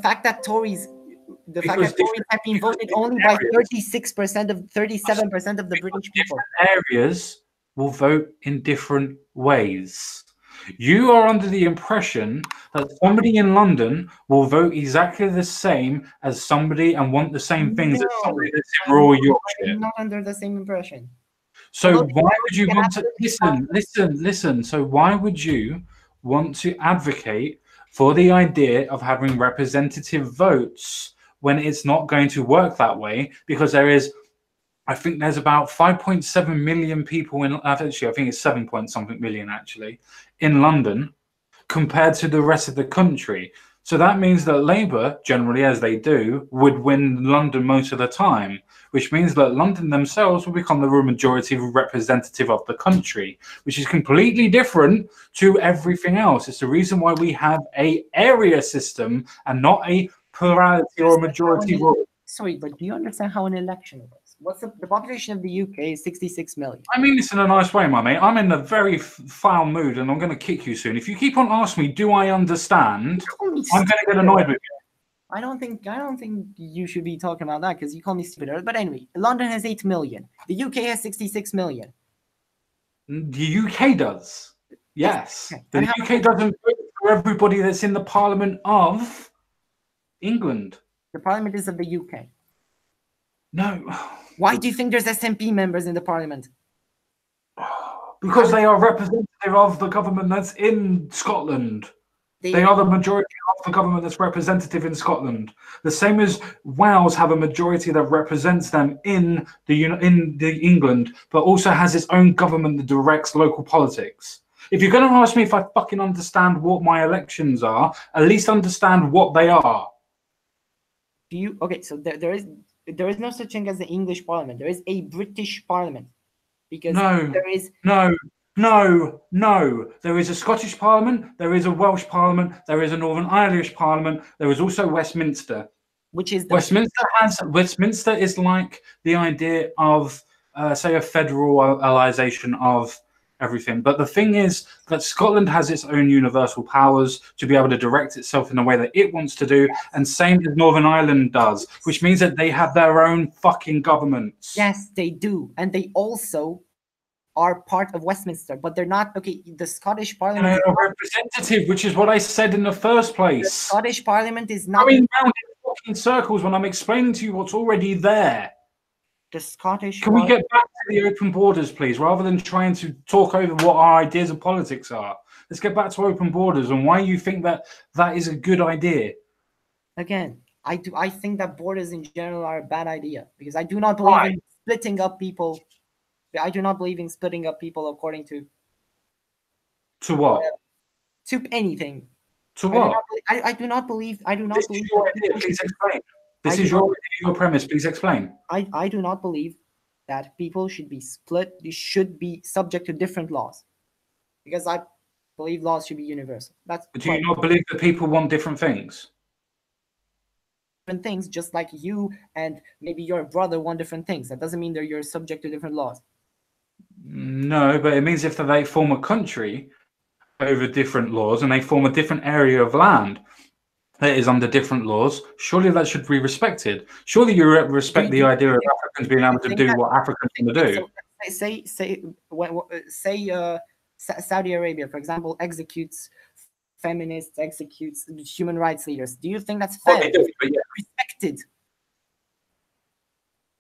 fact that Tories have been voted only by 37% of the British people. Areas will vote in different ways. You are under the impression that somebody in London will vote exactly the same as somebody and want the same things as somebody that's in rural Yorkshire. I'm not under the same impression. So why would you want to listen? So why would you want to advocate for the idea of having representative votes when it's not going to work that way? Because I think there's about 5.7 million people actually, I think it's 7 point something million actually, in London compared to the rest of the country. So that means that Labour, generally as they do, would win London most of the time, which means that London themselves will become the majority representative of the country, which is completely different to everything else. It's the reason why we have an area system and not a plurality or a majority rule. Sorry, but do you understand how an election works? What's the population of the UK is 66 million. I mean this in a nice way, my mate. I'm in a very foul mood and I'm going to kick you soon. If you keep on asking me, do I understand? I'm going to get annoyed with you. I don't think you should be talking about that because you call me stupid. But anyway, London has 8 million. The UK has 66 million. The UK does. Yes. Okay. The UK doesn't vote for everybody that's in the Parliament of England. The Parliament is of the UK. No. Why do you think there's SNP members in the Parliament? Because they are representative of the government that's in Scotland. They are the majority of the government that's representative in Scotland. The same as Wales have a majority that represents them in the England, but also has its own government that directs local politics. If you're going to ask me if I fucking understand what my elections are, at least understand what they are. Do you? Okay, so there is no such thing as the English Parliament. There is a British Parliament. Because there is no. There is a Scottish Parliament, there is a Welsh Parliament, there is a Northern Irish Parliament, there is also Westminster. Which is Westminster is like the idea of say a federalization of everything. But the thing is that Scotland has its own universal powers to be able to direct itself in the way that it wants to do, and same as Northern Ireland does, which means that they have their own fucking governments. Yes, they do, and they also are part of Westminster, but they're not. Okay, the Scottish Parliament. They're a representative, which is what I said in the first The place. Scottish Parliament is not. Going round in fucking circles when I'm explaining to you what's already there. The Scottish. Can we get back to the open borders, please, rather than trying to talk over what our ideas of politics are? Let's get back to open borders and why you think that that is a good idea. Again, I do. I think that borders in general are a bad idea because I do not believe in splitting up people. I do not believe in splitting up people according to what? To anything. To what? I do not believe. I do not This believe. is your idea. Please explain. This is your premise. Please explain. I do not believe that people should be split. You should be subject to different laws, because I believe laws should be universal. That's. But do you not believe that people want different things? Different things, just like you and maybe your brother want different things. That doesn't mean that you're subject to different laws. No, but it means if they form a country over different laws and they form a different area of land that is under different laws, surely that should be respected. Surely you respect the idea of Africans being able to do what Africans want to do. So say Saudi Arabia, for example, executes feminists, executes human rights leaders. Do you think that's fair? Well, do, but yeah. Respected?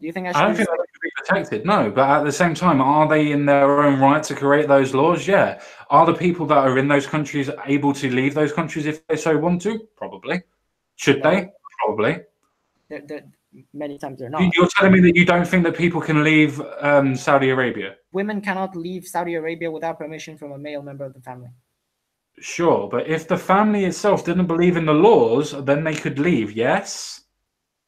Do you think I don't think that should be protected, no. But at the same time, are they in their own right to create those laws? Yeah. Are the people that are in those countries able to leave those countries if they so want to? Probably. Should they? Probably. Many times they're not. You're telling me that you don't think that people can leave Saudi Arabia? Women cannot leave Saudi Arabia without permission from a male member of the family. Sure, but if the family itself didn't believe in the laws, then they could leave, yes?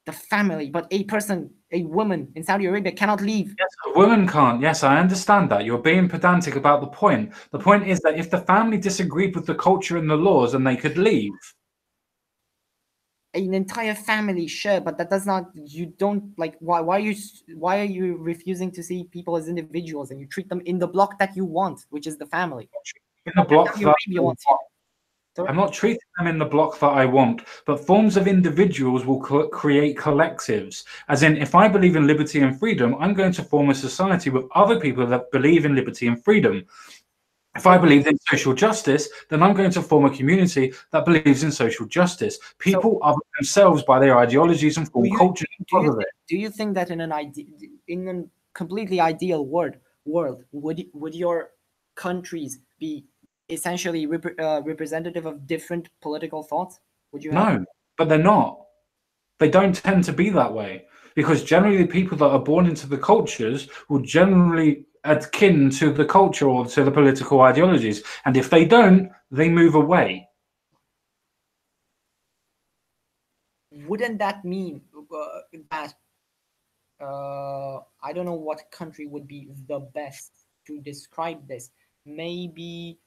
The family, but a woman in Saudi Arabia cannot leave. Yes, a woman can't. Yes, I understand that. You're being pedantic about the point. The point is that if the family disagreed with the culture and the laws, then they could leave. An entire family, sure, but that does not. You don't like. Why are you refusing to see people as individuals and you treat them in the block that you want, which is the family? In the block that you want. I'm not treating them in the block that I want, but forms of individuals will create collectives. As in, if I believe in liberty and freedom, I'm going to form a society with other people that believe in liberty and freedom. If I believe in social justice, then I'm going to form a community that believes in social justice. People are themselves by their ideologies and form culture. Do you think that in a completely ideal world, would your countries be essentially representative of different political thoughts? Would you have? No, but they're not. They don't tend to be that way, because generally the people that are born into the cultures will generally akin to the culture or to the political ideologies, and if they don't, they move away. Wouldn't that mean that I don't know what country would be the best to describe this? Maybe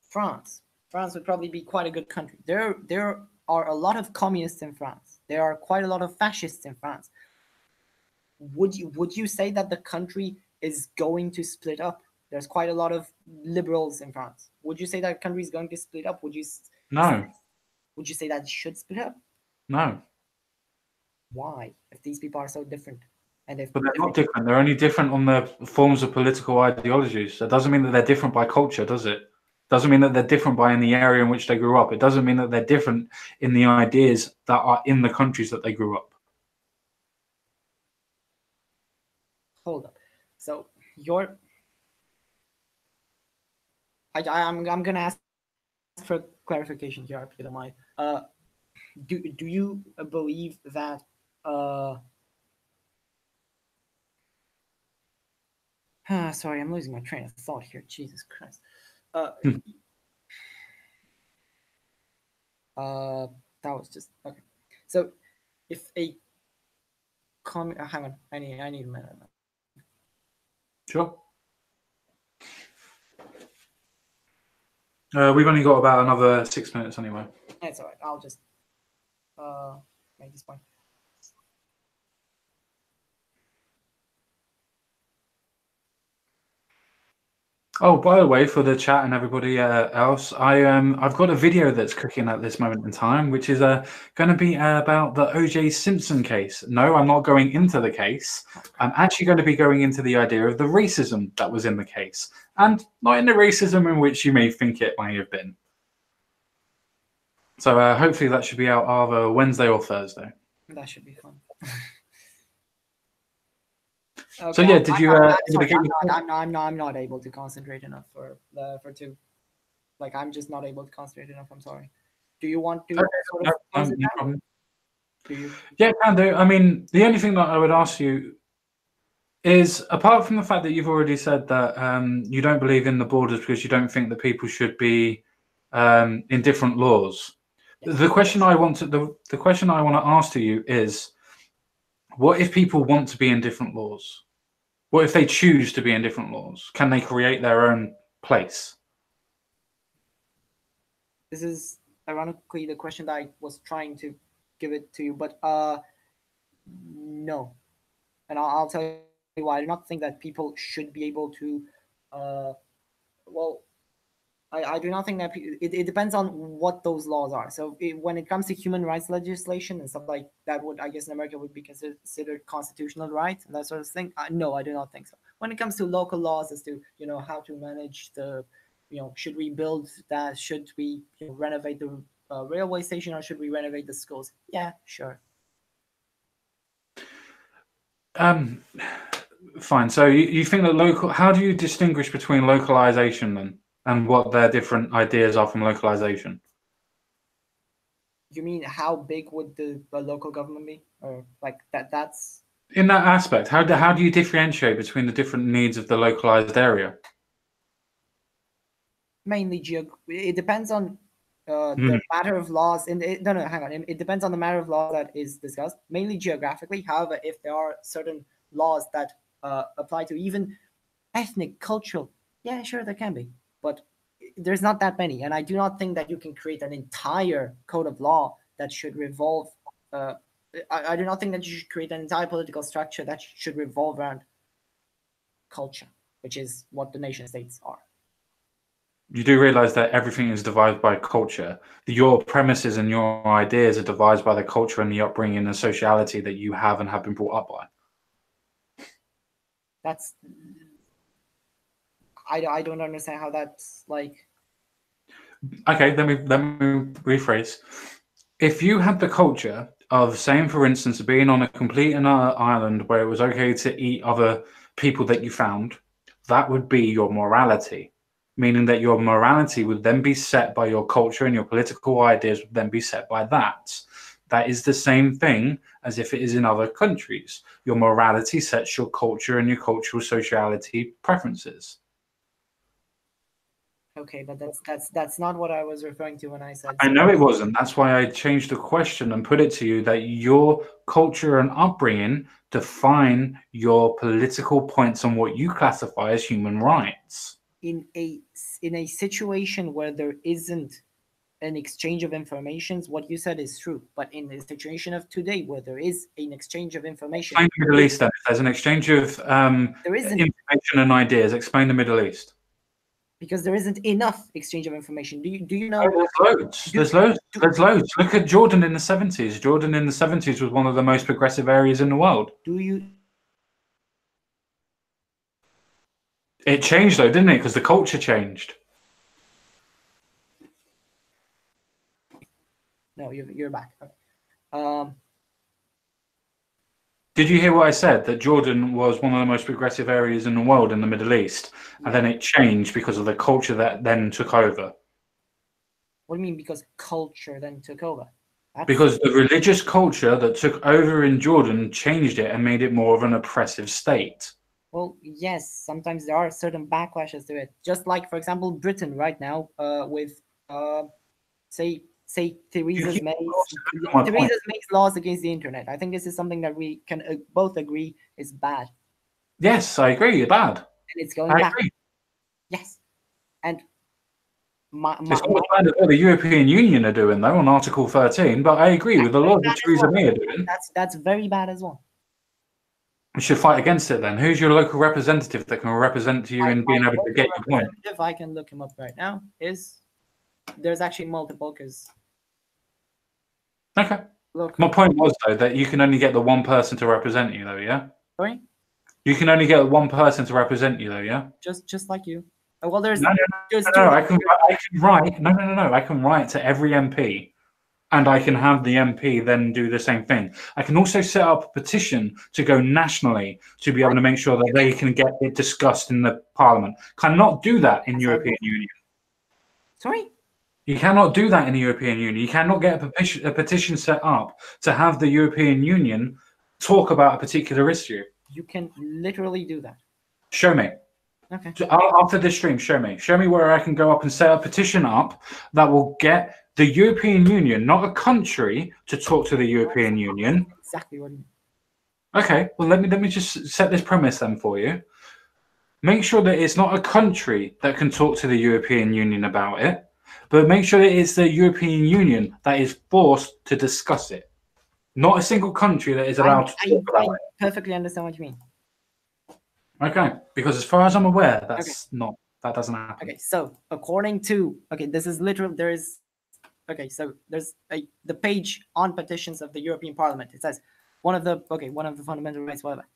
France. France would probably be quite a good country. There are a lot of communists in France. There are quite a lot of fascists in France. Would you say that the country is going to split up? There's quite a lot of liberals in France. Would you say that country is going to split up? No. Would you say that it should split up? No. Why? If these people are so different. But they're not different. They're only different on the forms of political ideologies. That doesn't mean that they're different by culture, does it? Doesn't mean that they're different by in the area in which they grew up. It doesn't mean that they're different in the ideas that are in the countries that they grew up. Hold up. So I'm gonna ask for clarification here, if you don't mind. Do you believe that sorry, I'm losing my train of thought here. Jesus Christ. That was just okay. So, if a hang on, I need a minute. Sure. We've only got about another 6 minutes anyway. That's all right. I'll just make this point. Oh, by the way, for the chat and everybody else, I've got a video that's cooking at this moment in time, which is going to be about the O.J. Simpson case. No, I'm not going into the case. I'm actually going to be going into the idea of the racism that was in the case, and not in the racism in which you may think it may have been. So hopefully that should be out either Wednesday or Thursday. That should be fun. So yeah, did you? I'm not able to concentrate enough for two. Like I'm just not able to concentrate enough. I'm sorry. Do you want to? Sort of close it down? Do you? Yeah, can do. I mean, the only thing that I would ask you is, apart from the fact that you've already said that you don't believe in the borders because you don't think that people should be in different laws. Yes. The question I want to ask to you is, what if people want to be in different laws? What if they choose to be in different laws? Can they create their own place? This is ironically the question that I was trying to give it to you, but no. And I'll tell you why. I do not think that people should be able to, I do not think that it depends on what those laws are. So when it comes to human rights legislation and stuff like that, would, I guess in America would be considered constitutional rights and that sort of thing. No, I do not think so. When it comes to local laws as to, how to manage the, should we build that? Should we renovate the railway station, or should we renovate the schools? Yeah, sure. Fine. So you think that how do you distinguish between localization then, and what their different ideas are from localization? You mean how big would the local government be, or like that's in that aspect? How do you differentiate between the different needs of the localized area? Mainly it depends on the matter of laws. No, hang on. It depends on the matter of law that is discussed. Mainly geographically. However, if there are certain laws that apply to even ethnic, cultural, yeah, sure, there can be. But there's not that many, and I do not think that you can create an entire code of law that should revolve. I do not think that you should create an entire political structure that should revolve around culture, which is what the nation states are. You do realize that everything is divided by culture. Your premises and your ideas are divided by the culture and the upbringing and sociality that you have and have been brought up by. That's. I don't understand how that's like. Okay, let me rephrase. If you had the culture of saying, for instance, being on a complete island where it was okay to eat other people that you found, that would be your morality, meaning that your morality would then be set by your culture and your political ideas would then be set by that. That is the same thing as if it is in other countries. Your morality sets your culture and your cultural sociality preferences. Okay, but that's not what I was referring to when I said. I know it wasn't. That's why I changed the question and put it to you that your culture and upbringing define your political points on what you classify as human rights. In a situation where there isn't an exchange of information, what you said is true. But in the situation of today, where there is an exchange of information, explain the Middle East. Then, if there's an exchange of information and ideas, explain the Middle East. Because there isn't enough exchange of information. Do you know? Oh, there's loads. Look at Jordan in the 70s. Jordan in the 70s was one of the most progressive areas in the world. It changed though, didn't it? Because the culture changed. No, you're back. Did you hear what I said? That Jordan was one of the most progressive areas in the world in the Middle East, and then it changed because of the culture that then took over. What do you mean? Because culture then took over? Because the religious culture that took over in Jordan changed it and made it more of an oppressive state. Well, yes, sometimes there are certain backlashes to it. Just like, for example, Britain right now, with say Theresa May's laws against the internet. I think this is something that we can both agree is bad. Yes, I agree. It's bad. And it's going back. Agree. Yes. And it's not bad at what the European Union are doing, though, on Article 13, but I agree with the law that Theresa May are doing. That's very bad as well. You should fight against it then. Who's your local representative that can represent you in being able to get your point? If I can look him up right now, there's actually multiple because Okay. look. My point was though that you can only get the one person to represent you though, yeah? Sorry? You can only get one person to represent you though, yeah? Just like you. Well, there's No, there's no, two. I can write. No. I can write to every MP, and I can have the MP then do the same thing. I can also set up a petition to go nationally to be able to make sure that they can get it discussed in the Parliament. Cannot do that in European Union. Sorry? You cannot do that in the European Union. You cannot get a petition set up to have the European Union talk about a particular issue. You can literally do that. Show me. Okay. After this stream, show me. Show me where I can go up and set a petition up that will get the European Union, not a country, to talk to the European Union. Exactly what you mean. Okay, well let me just set this premise then for you. Make sure that it's not a country that can talk to the European Union about it, but make sure that it's the European Union that is forced to discuss it. Not a single country that is allowed to talk about it. I perfectly understand what you mean. Okay, because as far as I'm aware, that doesn't happen. Okay, so according to this is literal. There's the page on petitions of the European Parliament. It says one of the fundamental rights, whatever.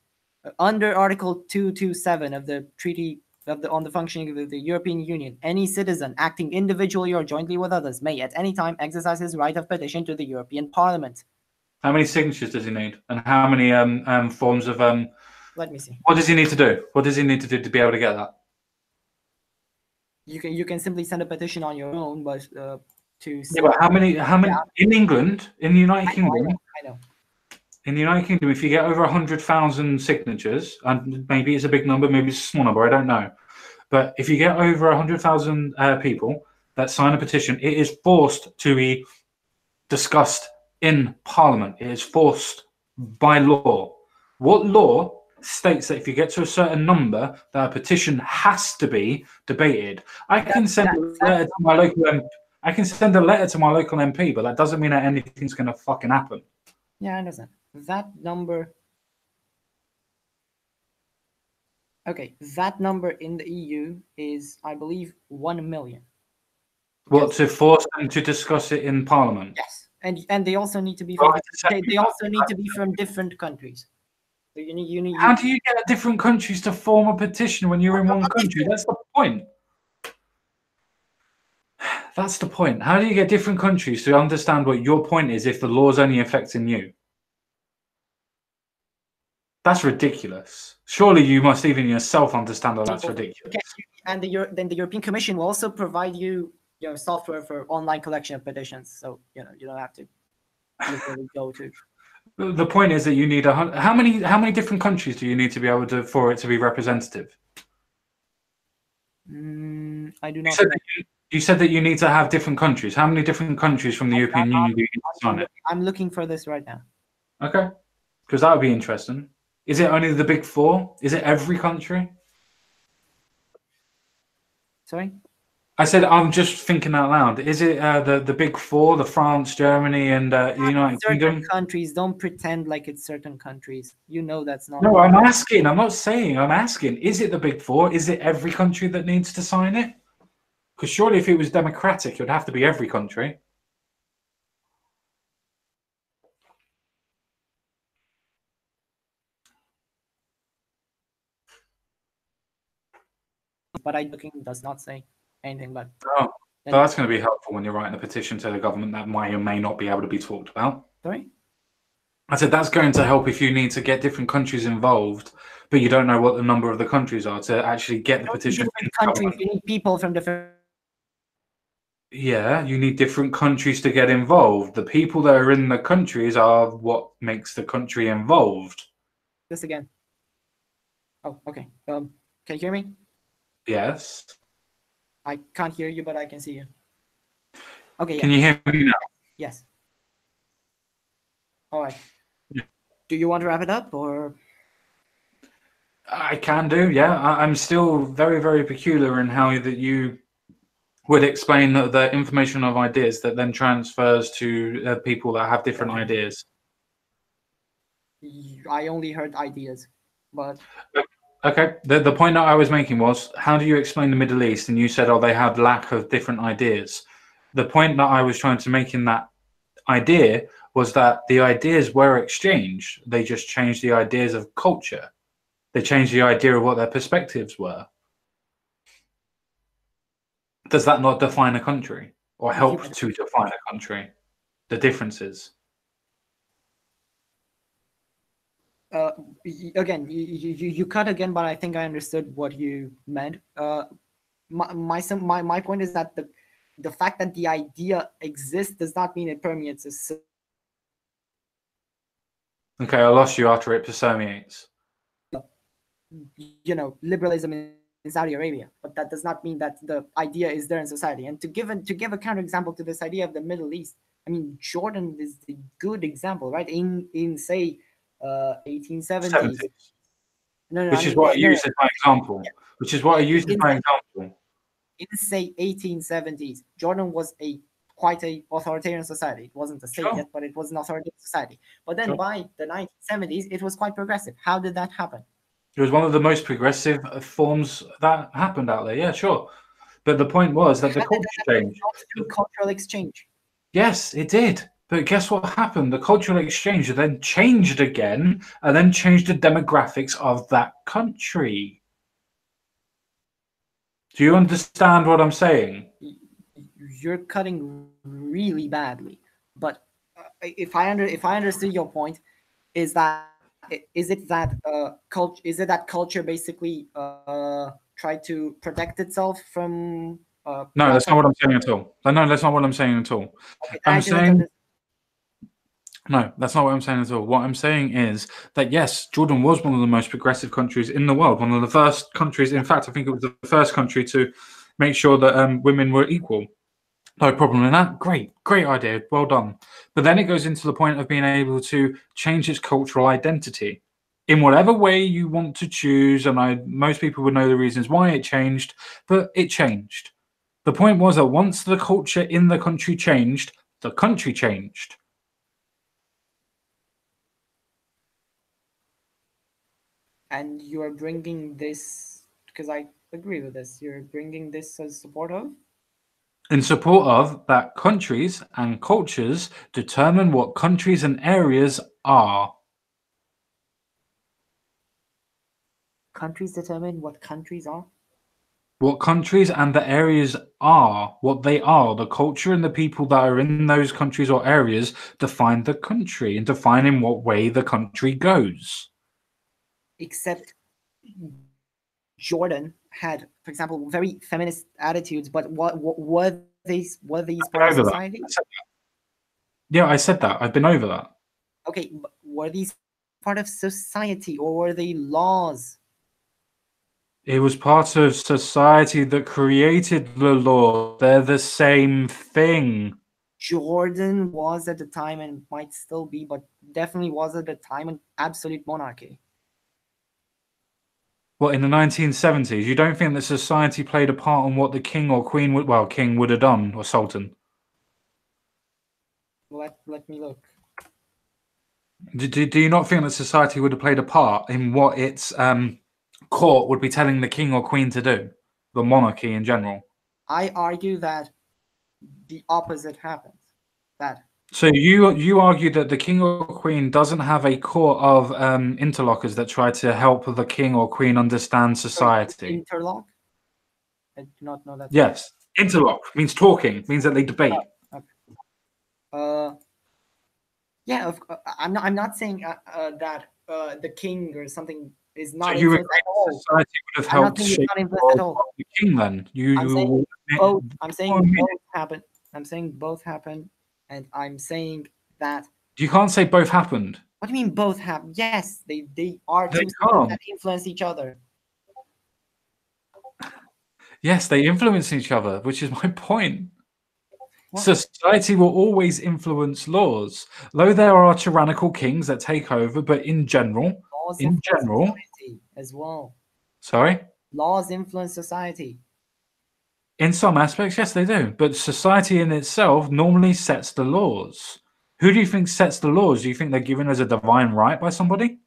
Under Article 227 of the Treaty on the Functioning of the European Union, any citizen acting individually or jointly with others may at any time exercise his right of petition to the European Parliament. How many signatures does he need, and how many forms of Let me see. What does he need to do? What does he need to do to be able to get that? You can simply send a petition on your own, but but how many in England, in the United Kingdom? I know. In the United Kingdom, if you get over 100,000 signatures, and maybe it's a big number, maybe it's a small number, I don't know. But if you get over 100,000 people that sign a petition, it is forced to be discussed in Parliament. It is forced by law. What law states that if you get to a certain number, that a petition has to be debated? I can send a letter to my local MP. I can send a letter to my local MP, but that doesn't mean that anything's going to fucking happen. Yeah, I understand. That number. Okay, that number in the EU is, I believe, 1 million. What, to force them to discuss it in Parliament? Yes, and they also need to be from, they also need to be from different countries. So you need. How do you get different countries to form a petition when you're in one country? That's the point. That's the point. How do you get different countries to understand what your point is if the law's only affecting you? That's ridiculous. Surely you must even yourself understand that that's ridiculous. Okay. And then the European Commission will also provide you software for online collection of petitions. So you don't have to literally go to. The point is that you need how many different countries do you need to be able to for it to be representative? I do not. You said that you need to have different countries. How many different countries from the European Union do you need to sign it? I'm looking for this right now. Okay, because that would be interesting. Is it only the big four? Is it every country? Sorry? I said I'm just thinking out loud. Is it the big four, the France, Germany, and the United Kingdom? Certain countries. Don't pretend like it's certain countries. You know that's not. No, I'm asking. I'm not saying. I'm asking. Is it the big four? Is it every country that needs to sign it? Because surely if it was democratic, it would have to be every country. But iLooking does not say anything but. Oh, but that's going to be helpful when you're writing a petition to the government that may or may not be able to be talked about. Sorry? I said that's going to help if you need to get different countries involved, but you don't know what the number of the countries are to actually get the petition. Different countries, you need people from different. Yeah, you need different countries to get involved. The people that are in the countries are what makes the country involved. This again. Oh, okay. Can you hear me? Yes. I can't hear you, but I can see you. Okay. Yeah. Can you hear me now? Yes. All right. Yeah. Do you want to wrap it up, or? I can do. Yeah, I'm still very, very peculiar in how that you would explain the information of ideas that then transfers to people that have different ideas. I only heard ideas. But Okay, the point that I was making was, how do you explain the Middle East? And you said, oh, they had lack of different ideas. The point that I was trying to make in that idea was that the ideas were exchanged. They just changed the ideas of culture. They changed the idea of what their perspectives were. Does that not define a country or help to define a country? The differences. Again, you cut again, but I think I understood what you meant. My point is that the fact that the idea exists does not mean it permeates a. Okay, I lost you after it permeates. You know, liberalism in Saudi Arabia, but that does not mean that the idea is there in society. And to give a counterexample to this idea of the Middle East, I mean, Jordan is a good example, right? In say 1870s. No, which is what I used as my example. Which is what I used as my example. In say 1870s, Jordan was quite a authoritarian society. It wasn't a state yet, but it was an authoritarian society. But then by the 1970s, it was quite progressive. How did that happen? It was one of the most progressive forms that happened out there. Yeah, sure. But the point was that the culture changed. Through cultural exchange. Yes, it did. But guess what happened? The cultural exchange then changed again, and then changed the demographics of that country. Do you understand what I'm saying? You're cutting really badly. But if I understood your point, is it that culture basically tried to protect itself from? No, that's not what I'm saying at all. No, that's not what I'm saying at all. Okay, I'm saying. No, that's not what I'm saying at all. What I'm saying is that, yes, Jordan was one of the most progressive countries in the world. One of the first countries, in fact, I think it was the first country to make sure that women were equal. No problem in that. Great idea. Well done. But then it goes into the point of being able to change its cultural identity in whatever way you want to choose. And most people would know the reasons why it changed, but it changed. The point was that once the culture in the country changed, the country changed. And you're bringing this, because I agree with this, you're bringing this as support of? In support of that countries and cultures determine what countries and areas are. Countries determine what countries are? What countries and the areas are, what they are. The culture and the people that are in those countries or areas define the country and define in what way the country goes. Except Jordan had, for example, very feminist attitudes, but what were these part of society? Yeah, I said that. I've been over that. Okay, but were these part of society or were they laws? It was part of society that created the law. They're the same thing. Jordan was at the time, and might still be, but definitely was at the time, an absolute monarchy. Well, in the 1970s, you don't think that society played a part on what the king or queen would have done, or sultan? Let me look. Do you not think that society would have played a part in what its court would be telling the king or queen to do, the monarchy in general? I argue that the opposite happens. So you argue that the king or queen doesn't have a court of interlocutors that try to help the king or queen understand society. Interlock? I do not know that. Yes, interlock means talking, means that they debate. Okay. Yeah, I'm not saying that the king or something is not. So you agree society would have helped shape the king? Then I'm saying both happen. I'm saying both happen. And I'm saying that you can't say both happened. What do you mean both happen? Yes, they are two that influence each other. Yes, they influence each other, which is my point. What? Society will always influence laws, though there are tyrannical kings that take over. But in general, as well. Sorry, laws influence society. In some aspects, yes, they do. But society in itself normally sets the laws. Who do you think sets the laws? Do you think they're given as a divine right by somebody?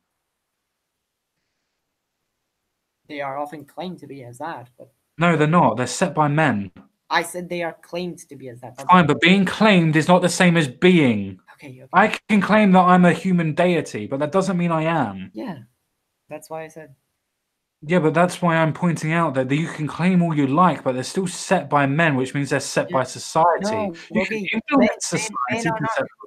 They are often claimed to be as that, but No, they're not. They're set by men. I said they are claimed to be as that. Fine, but being claimed is not the same as being. Okay. I can claim that I'm a human deity, but that doesn't mean I am. Yeah, that's why I said. Yeah, but that's why I'm pointing out that you can claim all you like, but they're still set by men, which means they're set by society. No, You okay. can influence society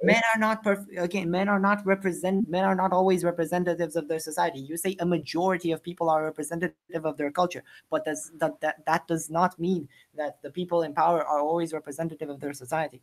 Men are not perfect. Again, men are not always representatives of their society. You say a majority of people are representative of their culture, but that does not mean that the people in power are always representative of their society.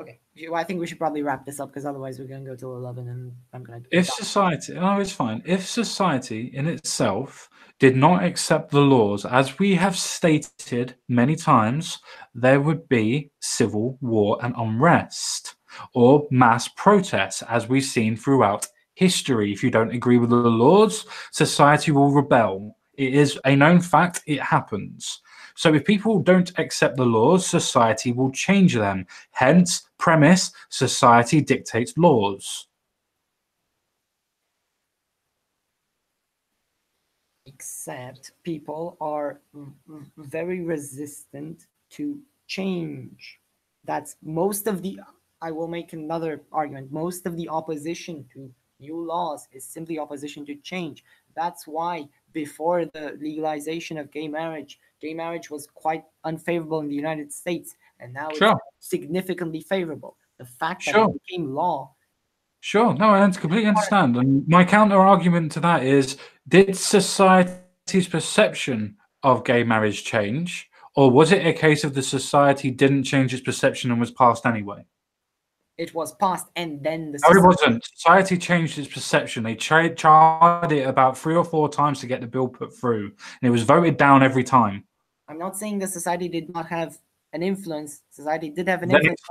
Okay, I think we should probably wrap this up because otherwise we're going to go till 11 and I'm going to... If society, it's fine. If society in itself did not accept the laws, as we have stated many times, there would be civil war and unrest or mass protests, as we've seen throughout history. If you don't agree with the laws, society will rebel. It is a known fact. It happens. So if people don't accept the laws, society will change them. Hence, premise, society dictates laws. Except people are very resistant to change. That's most of the... I will make another argument. Most of the opposition to new laws is simply opposition to change. That's why before the legalization of gay marriage was quite unfavorable in the United States, and now it's significantly favorable. The fact that it became law. Sure, no, I completely understand. And my counter argument to that is, did society's perception of gay marriage change, or was it a case of the society didn't change its perception and was passed anyway? It was passed, and then the... No, it wasn't. Society changed its perception. They tried it about 3 or 4 times to get the bill put through, and it was voted down every time. I'm not saying the society did not have an influence. Society did have an influence.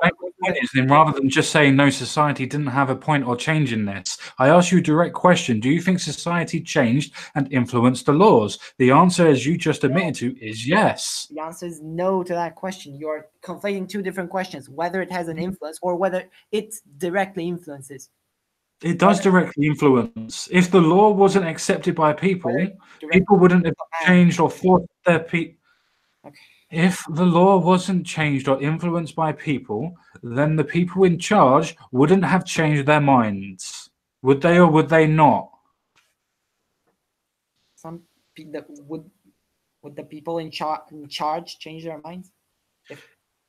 Then rather than just saying no, society didn't have a point or change in this, I ask you a direct question. Do you think society changed and influenced the laws? The answer, as you just admitted to, is yes. The answer is no to that question. You're conflating 2 different questions, whether it has an influence or whether it directly influences. It does directly influence. If the law wasn't accepted by people, people wouldn't have changed or forced their people. Okay. If the law wasn't changed or influenced by people, then the people in charge wouldn't have changed their minds. Would they or would they not? Some would the people in charge change their minds?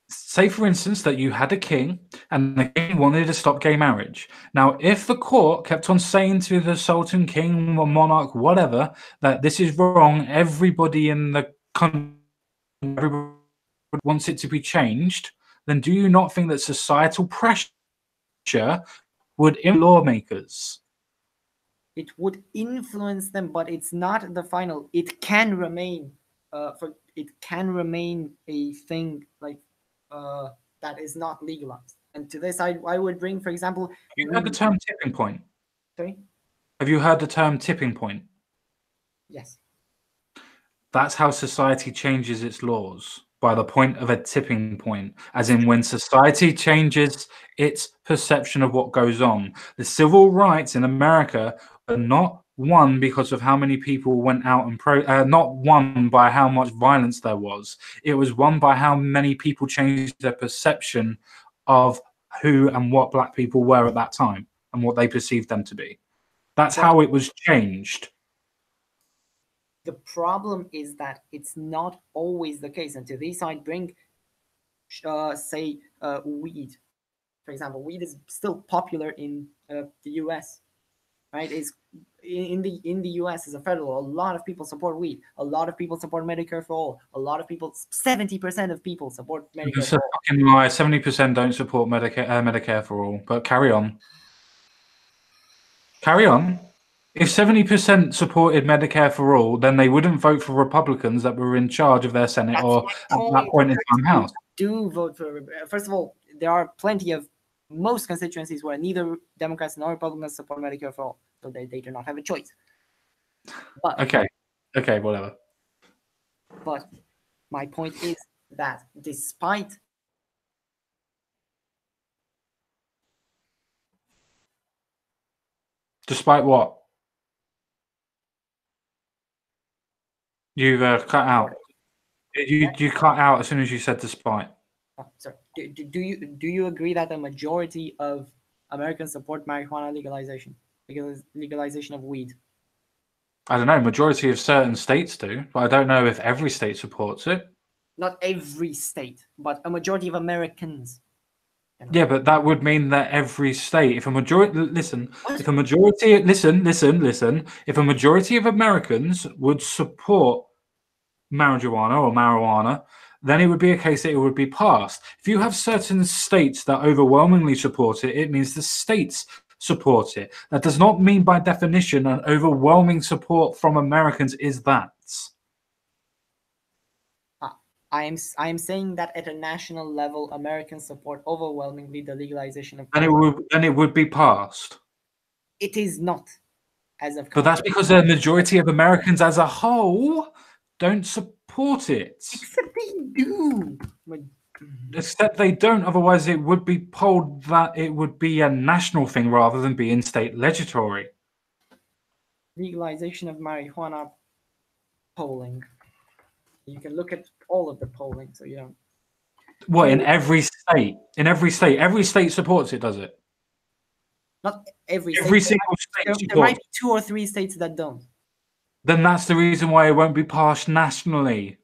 Say, for instance, that you had a king and the king wanted to stop gay marriage. Now, if the court kept on saying to the sultan, king, or monarch, whatever, that this is wrong, everybody in the country wants it to be changed, then do you not think that societal pressure would influence lawmakers? It would influence them, but it's not the final. It can remain a thing like that is not legalized. And to this, I would bring, for example... Have you heard the term tipping point? Sorry? Have you heard the term tipping point? Yes. That's how society changes its laws, by the point of a tipping point, as in when society changes its perception of what goes on. The civil rights in America are not won because of how many people went out and not won by how much violence there was. It was won by how many people changed their perception of who and what black people were at that time and what they perceived them to be. That's how it was changed. The problem is that it's not always the case. And to this, I'd bring, weed. For example, weed is still popular in the U.S., right? Is in the U.S. as a federal, a lot of people support weed. A lot of people support Medicare for all. A lot of people, 70% of people support Medicare It's for a all. fucking lie. 70% don't support Medicare for all. But carry on. Carry on. If 70% supported Medicare for all, then they wouldn't vote for Republicans that were in charge of their Senate or at that point in time House. Do vote for... First of all, there are plenty of most constituencies where neither Democrats nor Republicans support Medicare for all, so they do not have a choice. But okay, whatever. But my point is that despite what? You cut out. You cut out as soon as you said despite. Oh, sorry. Do you agree that the majority of Americans support marijuana legalization? Legalization of weed? I don't know. Majority of certain states do, but I don't know if every state supports it. Not every state, but a majority of Americans. Yeah, but that would mean that every state, if a majority, listen, What? if a majority, listen, if a majority of Americans would support marijuana, then it would be a case that it would be passed. If you have certain states that overwhelmingly support it, it means the states support it. That does not mean by definition an overwhelming support from Americans is that. I am saying that at a national level, Americans support overwhelmingly the legalization of. And it would be passed. It is not, as of. But that's because the majority of Americans as a whole don't support it. Except they do. Except they don't. Otherwise, it would be polled that it would be a national thing rather than being state legislatory. Legalization of marijuana polling. You can look at all of the polling, so you don't. What, in every state? In every state supports it, does it? Not every single state there might be 2 or 3 states that don't. Then that's the reason why it won't be passed nationally.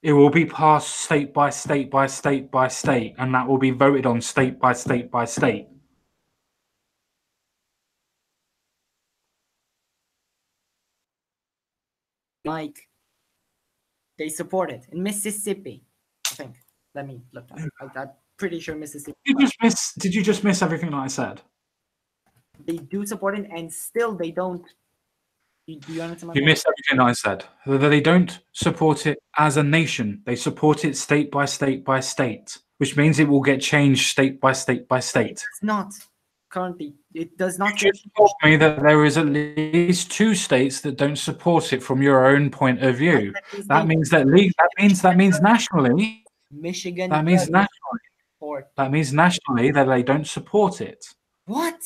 It will be passed state by state by state by state, and that will be voted on state by state by state. Like, they support it in Mississippi, I think. Let me look. I'm pretty sure Mississippi. Did you just miss everything that I said? They do support it, and still they don't. Do you understand? You missed everything I said. They don't support it as a nation. They support it state by state by state, which means it will get changed state by state by state. It's not currently. It does not. You just told me that there is at least 2 states that don't support it from your own point of view. That means nationally. Michigan. That means nationally. That means nationally that they don't support it. What?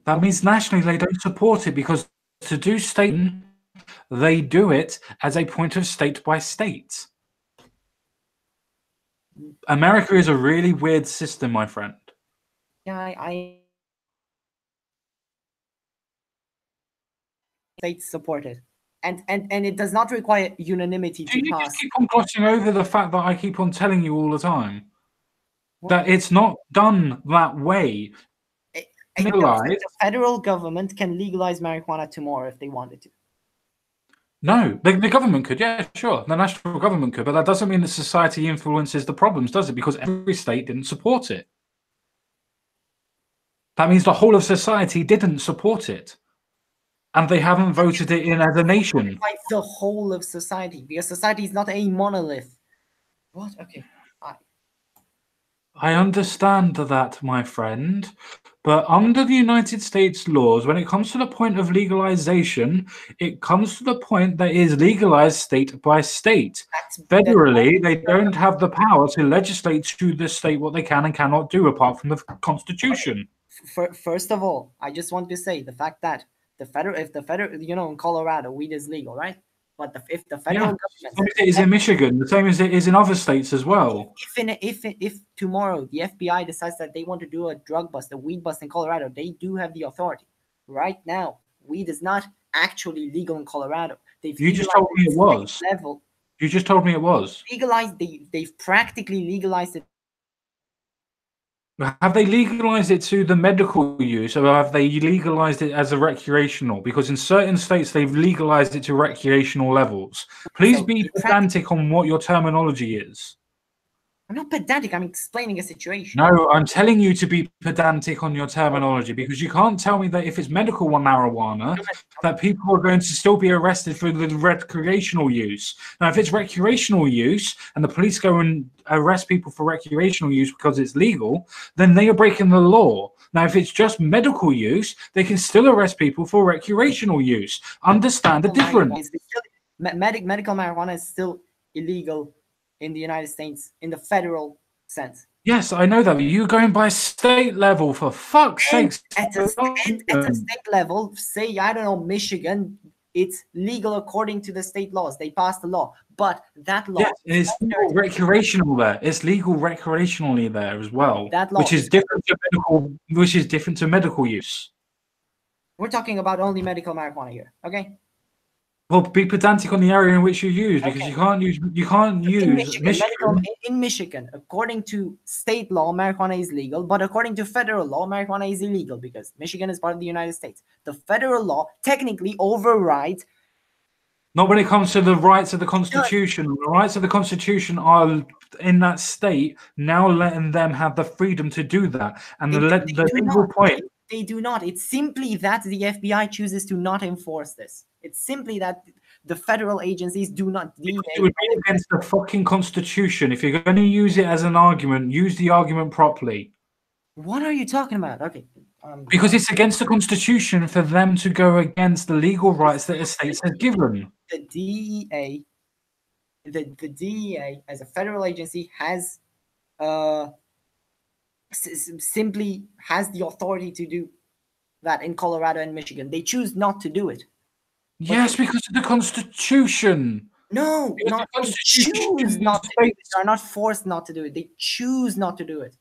That means nationally they don't support it because to do state, they do it as a point of state by state. America is a really weird system, my friend. Yeah, states support it, and it does not require unanimity to you pass. Just keep on glossing over the fact that I keep on telling you all the time that it's not done that way. The federal government can legalize marijuana tomorrow if they wanted to. No, the government could, yeah, sure. The national government could, but that doesn't mean that society influences the problems, does it? Because every state didn't support it. That means the whole of society didn't support it. And they haven't voted it in as a nation. Like the whole of society, because society is not a monolith. What? Okay. I understand that, my friend. But under the United States laws, when it comes to the point of legalization, it comes to the point that it is legalized state by state. Federally, they don't have the power to legislate to the state what they can and cannot do apart from the Constitution. First of all, I just want to say the fact that if the federal, in Colorado, weed is legal, right? But if the federal government, it is in Michigan, the same as it is in other states as well. If tomorrow the FBI decides that they want to do a drug bust, a weed bust in Colorado, they do have the authority. Right now, weed is not actually legal in Colorado. You just told me it was. You just told me it was. Legalized. They've practically legalized it. Have they legalized it to the medical use, or have they legalized it as a recreational? Because in certain states, they've legalized it to recreational levels. Please be pedantic on what your terminology is. I'm not pedantic. I'm explaining a situation. No, I'm telling you to be pedantic on your terminology, because you can't tell me that if it's medical marijuana, that people are going to still be arrested for the recreational use. Now, if it's recreational use and the police go and arrest people for recreational use because it's legal, then they are breaking the law. Now, if it's just medical use, they can still arrest people for recreational use. Understand the difference. Medical marijuana is still illegal in the United States in the federal sense. Yes, I know that. But you're going by state level, for fuck's sake. At a state level, say, I don't know, Michigan It's legal according to the state laws. They passed the law, but that law, Yes, and it's legal recreational there. It's legal recreationally there as well, That law which is different to medical use. we're talking about only medical marijuana here, okay? Well, be pedantic on the area in which you use, because Okay. you can't use In Michigan, according to state law, marijuana is legal, but according to federal law, marijuana is illegal because Michigan is part of the United States. The federal law technically overrides. Not when it comes to the rights of the Constitution. The rights of the Constitution are in that state now letting them have the freedom to do that. And the legal point. They do not. It's simply that the FBI chooses to not enforce this. It's simply that the federal agencies do not. It would be against the fucking Constitution. If you're going to use it as an argument, use the argument properly. What are you talking about? Okay. Because it's against the Constitution for them to go against the legal rights that the states have given. The DEA, the DEA as a federal agency has simply has the authority to do that in Colorado and Michigan. They choose not to do it. Yes, because of the Constitution. No, not they choose not to do it. They are not forced not to do it. They choose not to do it.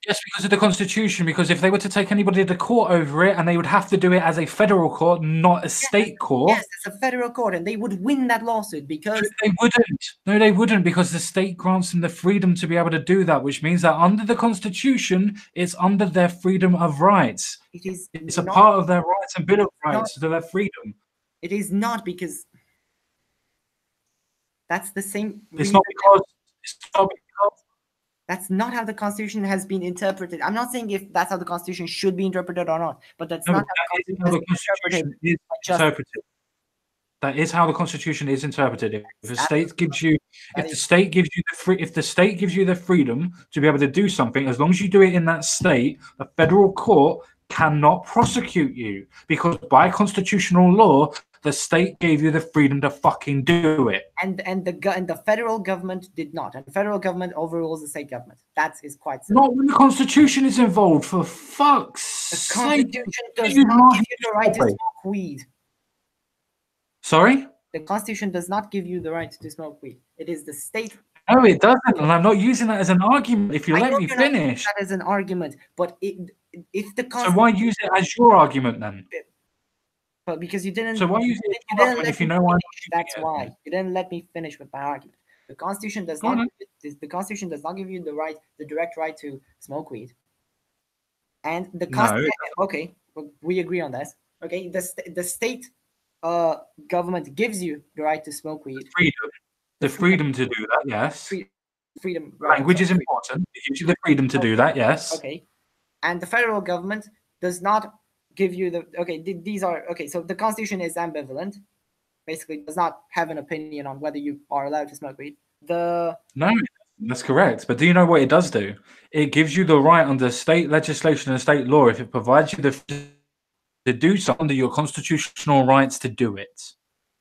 Yes, because of the Constitution. Because if they were to take anybody to court over it, and they would have to do it as a federal court, not a state court. Yes, it's a federal court, and they would win that lawsuit because they wouldn't. No, they wouldn't, because the state grants them the freedom to be able to do that, which means that under the Constitution, it's under their freedom of rights. It's a part of their rights and Bill of Rights to their freedom. It is not, because that's the same. It's not because. That's not how the Constitution has been interpreted. I'm not saying if that's how the Constitution should be interpreted or not, but that's not how the Constitution is interpreted. That is how the Constitution is interpreted. If the state gives you, if the state gives you the freedom to be able to do something, as long as you do it in that state, a federal court cannot prosecute you, because by constitutional law, the state gave you the freedom to fucking do it. And the federal government did not. And the federal government overrules the state government. That is quite simple. Not when the Constitution is involved, for fuck's sake. The Constitution does not give you the right to smoke weed. Sorry? The Constitution does not give you the right to smoke weed. It is the state. No, it doesn't. And I'm not using that as an argument. If you let me finish. That as an argument. But if the Constitution. So why use it as your argument then? But because you didn't. So why use it as your argument if you know why? That's why. You didn't let me finish with my argument. The Constitution does not. The Constitution does not give you the direct right to smoke weed. And the Constitution. No. Okay, we agree on that. Okay, the state government gives you the right to smoke weed. The freedom to do that, yes. Freedom. Language is important. It gives you the freedom to do that, yes. Okay, and the federal government does not give you the. Okay, these are okay. So the Constitution is ambivalent. Basically, does not have an opinion on whether you are allowed to smoke weed. No, that's correct. But do you know what it does do? It gives you the right under state legislation and state law, if it provides you to do something under your constitutional rights to do it.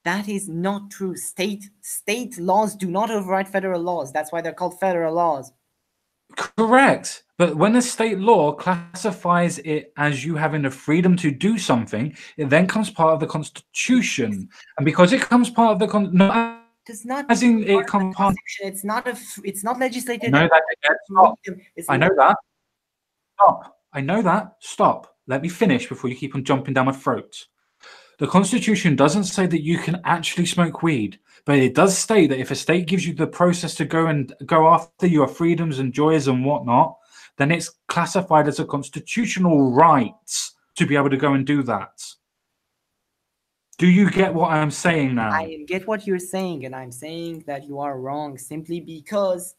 That is not true. State laws do not override federal laws. That's why they're called federal laws. Correct. But when a state law classifies it as you having the freedom to do something, it then comes part of the Constitution. And because it comes part of the does not as in it comes part. It's not legislated. I know that. Stop. I know that. Stop. I know that. Stop. Let me finish before you keep on jumping down my throat. The Constitution doesn't say that you can actually smoke weed, but it does state that if a state gives you the process to go after your freedoms and joys and whatnot, then it's classified as a constitutional right to be able to go and do that. Do you get what I'm saying now? I get what you're saying, and I'm saying that you are wrong simply because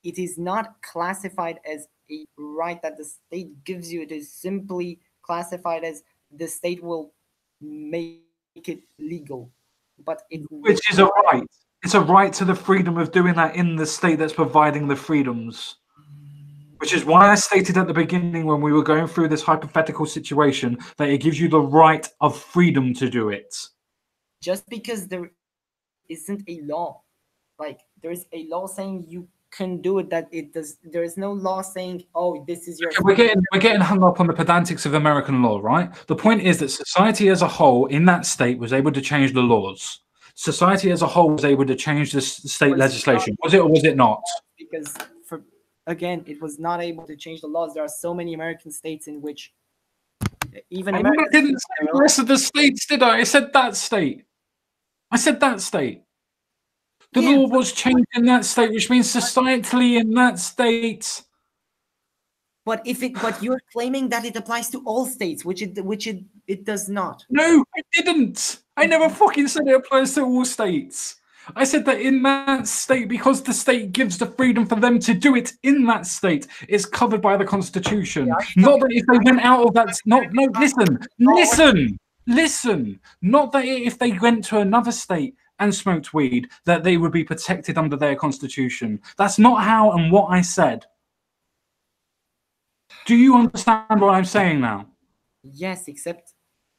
it is not classified as a right that the state gives you. It is simply classified as the state will make it legal. Which is a right. It's a right to the freedom of doing that in the state that's providing the freedoms. Which is why I stated at the beginning when we were going through this hypothetical situation that it gives you the right of freedom to do it. Just because there isn't a law, like there's a law saying you can do it. That it does. There is no law saying, "Oh, this is your." Okay, we're getting hung up on the pedantics of American law, right? The point is that society as a whole in that state was able to change the laws. Society as a whole was able to change the state legislation. Was it or was it not? Because again, it was not able to change the laws. There are so many American states in which even I American didn't say the rest of the states, did I? I said that state. I said that state. The Yeah, law was changed in that state, which means societally in that state. but you're claiming that it applies to all states, which it does not. No, I didn't. I never fucking said it applies to all states. I said that in that state, because the state gives the freedom for them to do it in that state, it's covered by the Constitution. Not that if they went out of that, listen. Not that if they went to another state and smoked weed, that they would be protected under their Constitution. That's not how and what I said. Do you understand what I'm saying now? Yes, except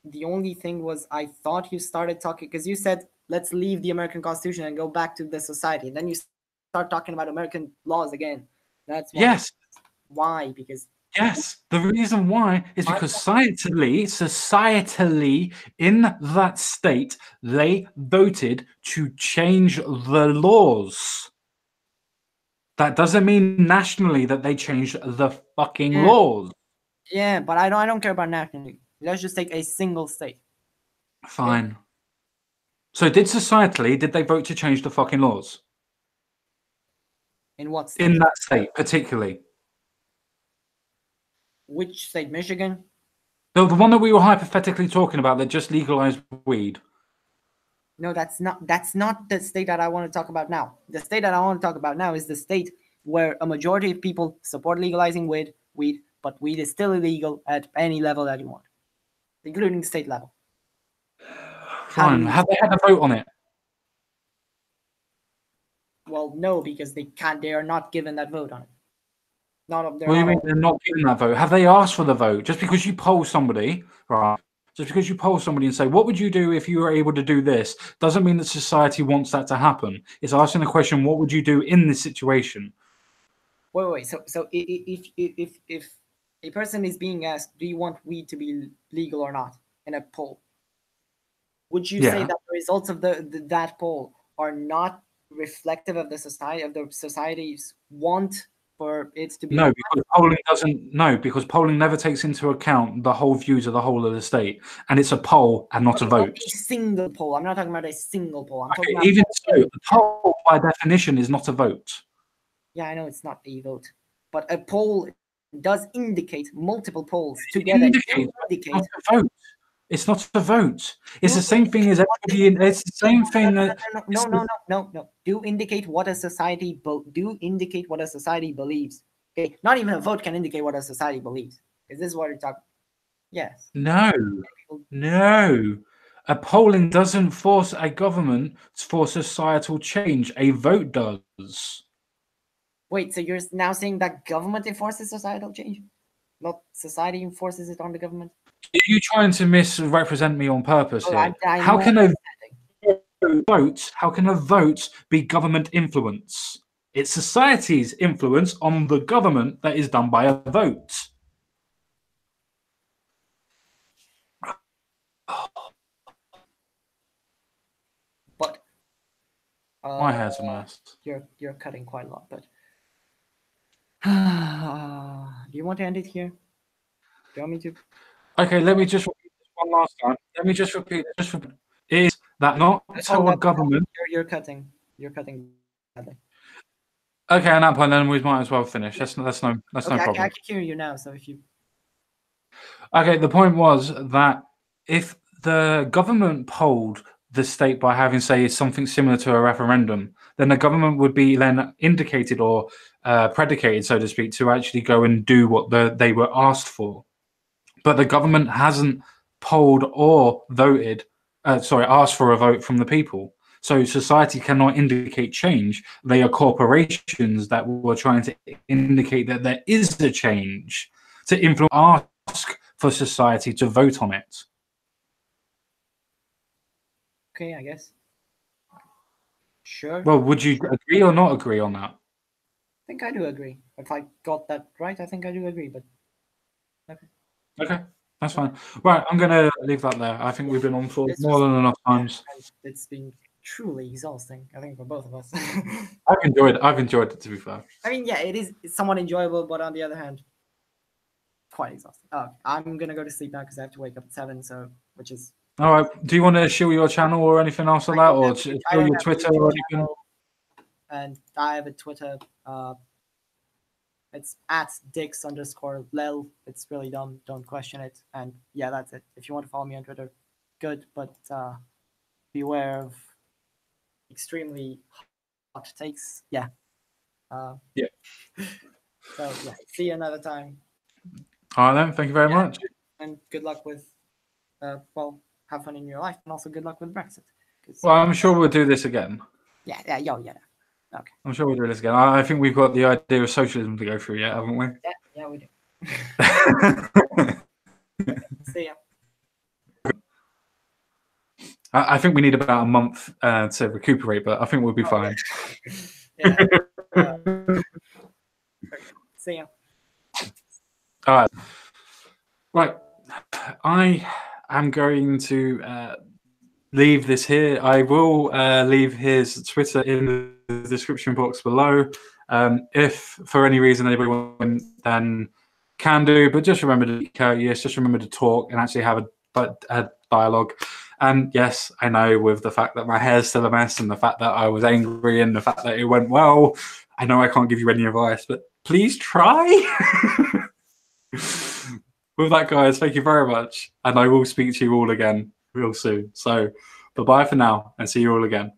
the only thing was I thought you started talking because you said let's leave the American Constitution and go back to the society. And then you start talking about American laws again. That's why. Yes. Why? Because yes, the reason why is because societally, in that state, they voted to change the laws. That doesn't mean nationally that they changed the fucking laws. Yeah, but I don't care about nationally. Let's just take a single state. Fine. So did they vote to change the fucking laws? In what state? In that state, particularly. Which state? Michigan? The one that we were hypothetically talking about that just legalized weed. No, that's not the state that I want to talk about now. The state that I want to talk about now is the state where a majority of people support legalizing weed, but weed is still illegal at any level that you want, including state level. Fine. Have they had a vote on it? Well, no, because they can't. They are not given that vote on it. What do you mean they're not given that vote? Have they asked for the vote? Just because you poll somebody, right? Just because you poll somebody and say, what would you do if you were able to do this, doesn't mean that society wants that to happen. It's asking the question, what would you do in this situation? Wait. So if a person is being asked, do you want weed to be legal or not in a poll, would you say that the results of that poll are not reflective of the society's want for it to be? No, because polling never takes into account the whole views of the whole of the state, and it's a poll and not a vote. Not a single poll. I'm not talking about a single poll. I'm talking about even so, a poll by definition is not a vote. Yeah, I know it's not a vote, but a poll does indicate multiple polls together. It's not a vote. It's not a vote. It's the same thing as everybody. It's the same thing that. No. Do indicate what a society believes. Okay, not even a vote can indicate what a society believes. Is this what you're talking? Yes. No. A polling doesn't force a government for societal change. A vote does. Wait, so you're now saying that government enforces societal change, not society enforces it on the government? Are you trying to misrepresent me on purpose here? How can a vote be government influence? It's society's influence on the government that is done by a vote. But my hair's a mess. You're cutting quite a lot, but do you want to end it here? Do you want me to? Okay, let me just repeat this one last time. Let me just repeat this. Is that not how a government? You're cutting. You're cutting badly. Okay, at that point, then we might as well finish. That's no problem. I can hear you now. So if you. Okay, the point was that if the government polled the state by having, say, something similar to a referendum, then the government would be then indicated or predicated, so to speak, to actually go and do what they were asked for. But the government hasn't polled or asked for a vote from the people. So society cannot indicate change. They are corporations that were trying to indicate that there is a change to influence, ask for society to vote on it. Okay, I guess. Sure. Well, would you agree or not agree on that? think I do agree. If I got that right, I think I do agree. But Okay, that's fine. Right, I'm going to leave that there. I think we've been on for This more was- than enough times. and it's been truly exhausting, I think, for both of us. I've enjoyed it, to be fair. I mean, yeah, it's somewhat enjoyable, but on the other hand, quite exhausting. Oh, I'm gonna go to sleep now because I have to wake up at 7. So, which is All right. Do you want to shill your channel or anything else like that, or I shill don't your have a Twitter YouTube or anything? channel, and I have a Twitter. It's at Dix_Lel. It's really dumb. Don't question it. And yeah, that's it. If you want to follow me on Twitter, good, but beware of extremely hot takes. Yeah. Yeah. So yeah, see you another time, All right then. Thank you very Yeah. much. and good luck with. Well, have fun in your life, and also good luck with Brexit. 'Cause- Well, I'm sure we'll do this again. yeah. Okay. I'm sure we'll do this again. I think we've got the idea of socialism to go through yet, haven't we? Yeah, we do. See ya. I think we need about a month to recuperate, but I think we'll be Oh, fine. Yeah. See ya. All right. Right. I am going to leave this here. I will leave his Twitter in the description box below. If for any reason anybody wants, then can do. But just remember to be courteous. Just remember to talk and actually have a dialogue. And yes, I know with the fact that my hair's still a mess and the fact that I was angry and the fact that it went well, I know I can't give you any advice, but please try. With that, guys, thank you very much. And I will speak to you all again real soon. So bye-bye for now and see you all again.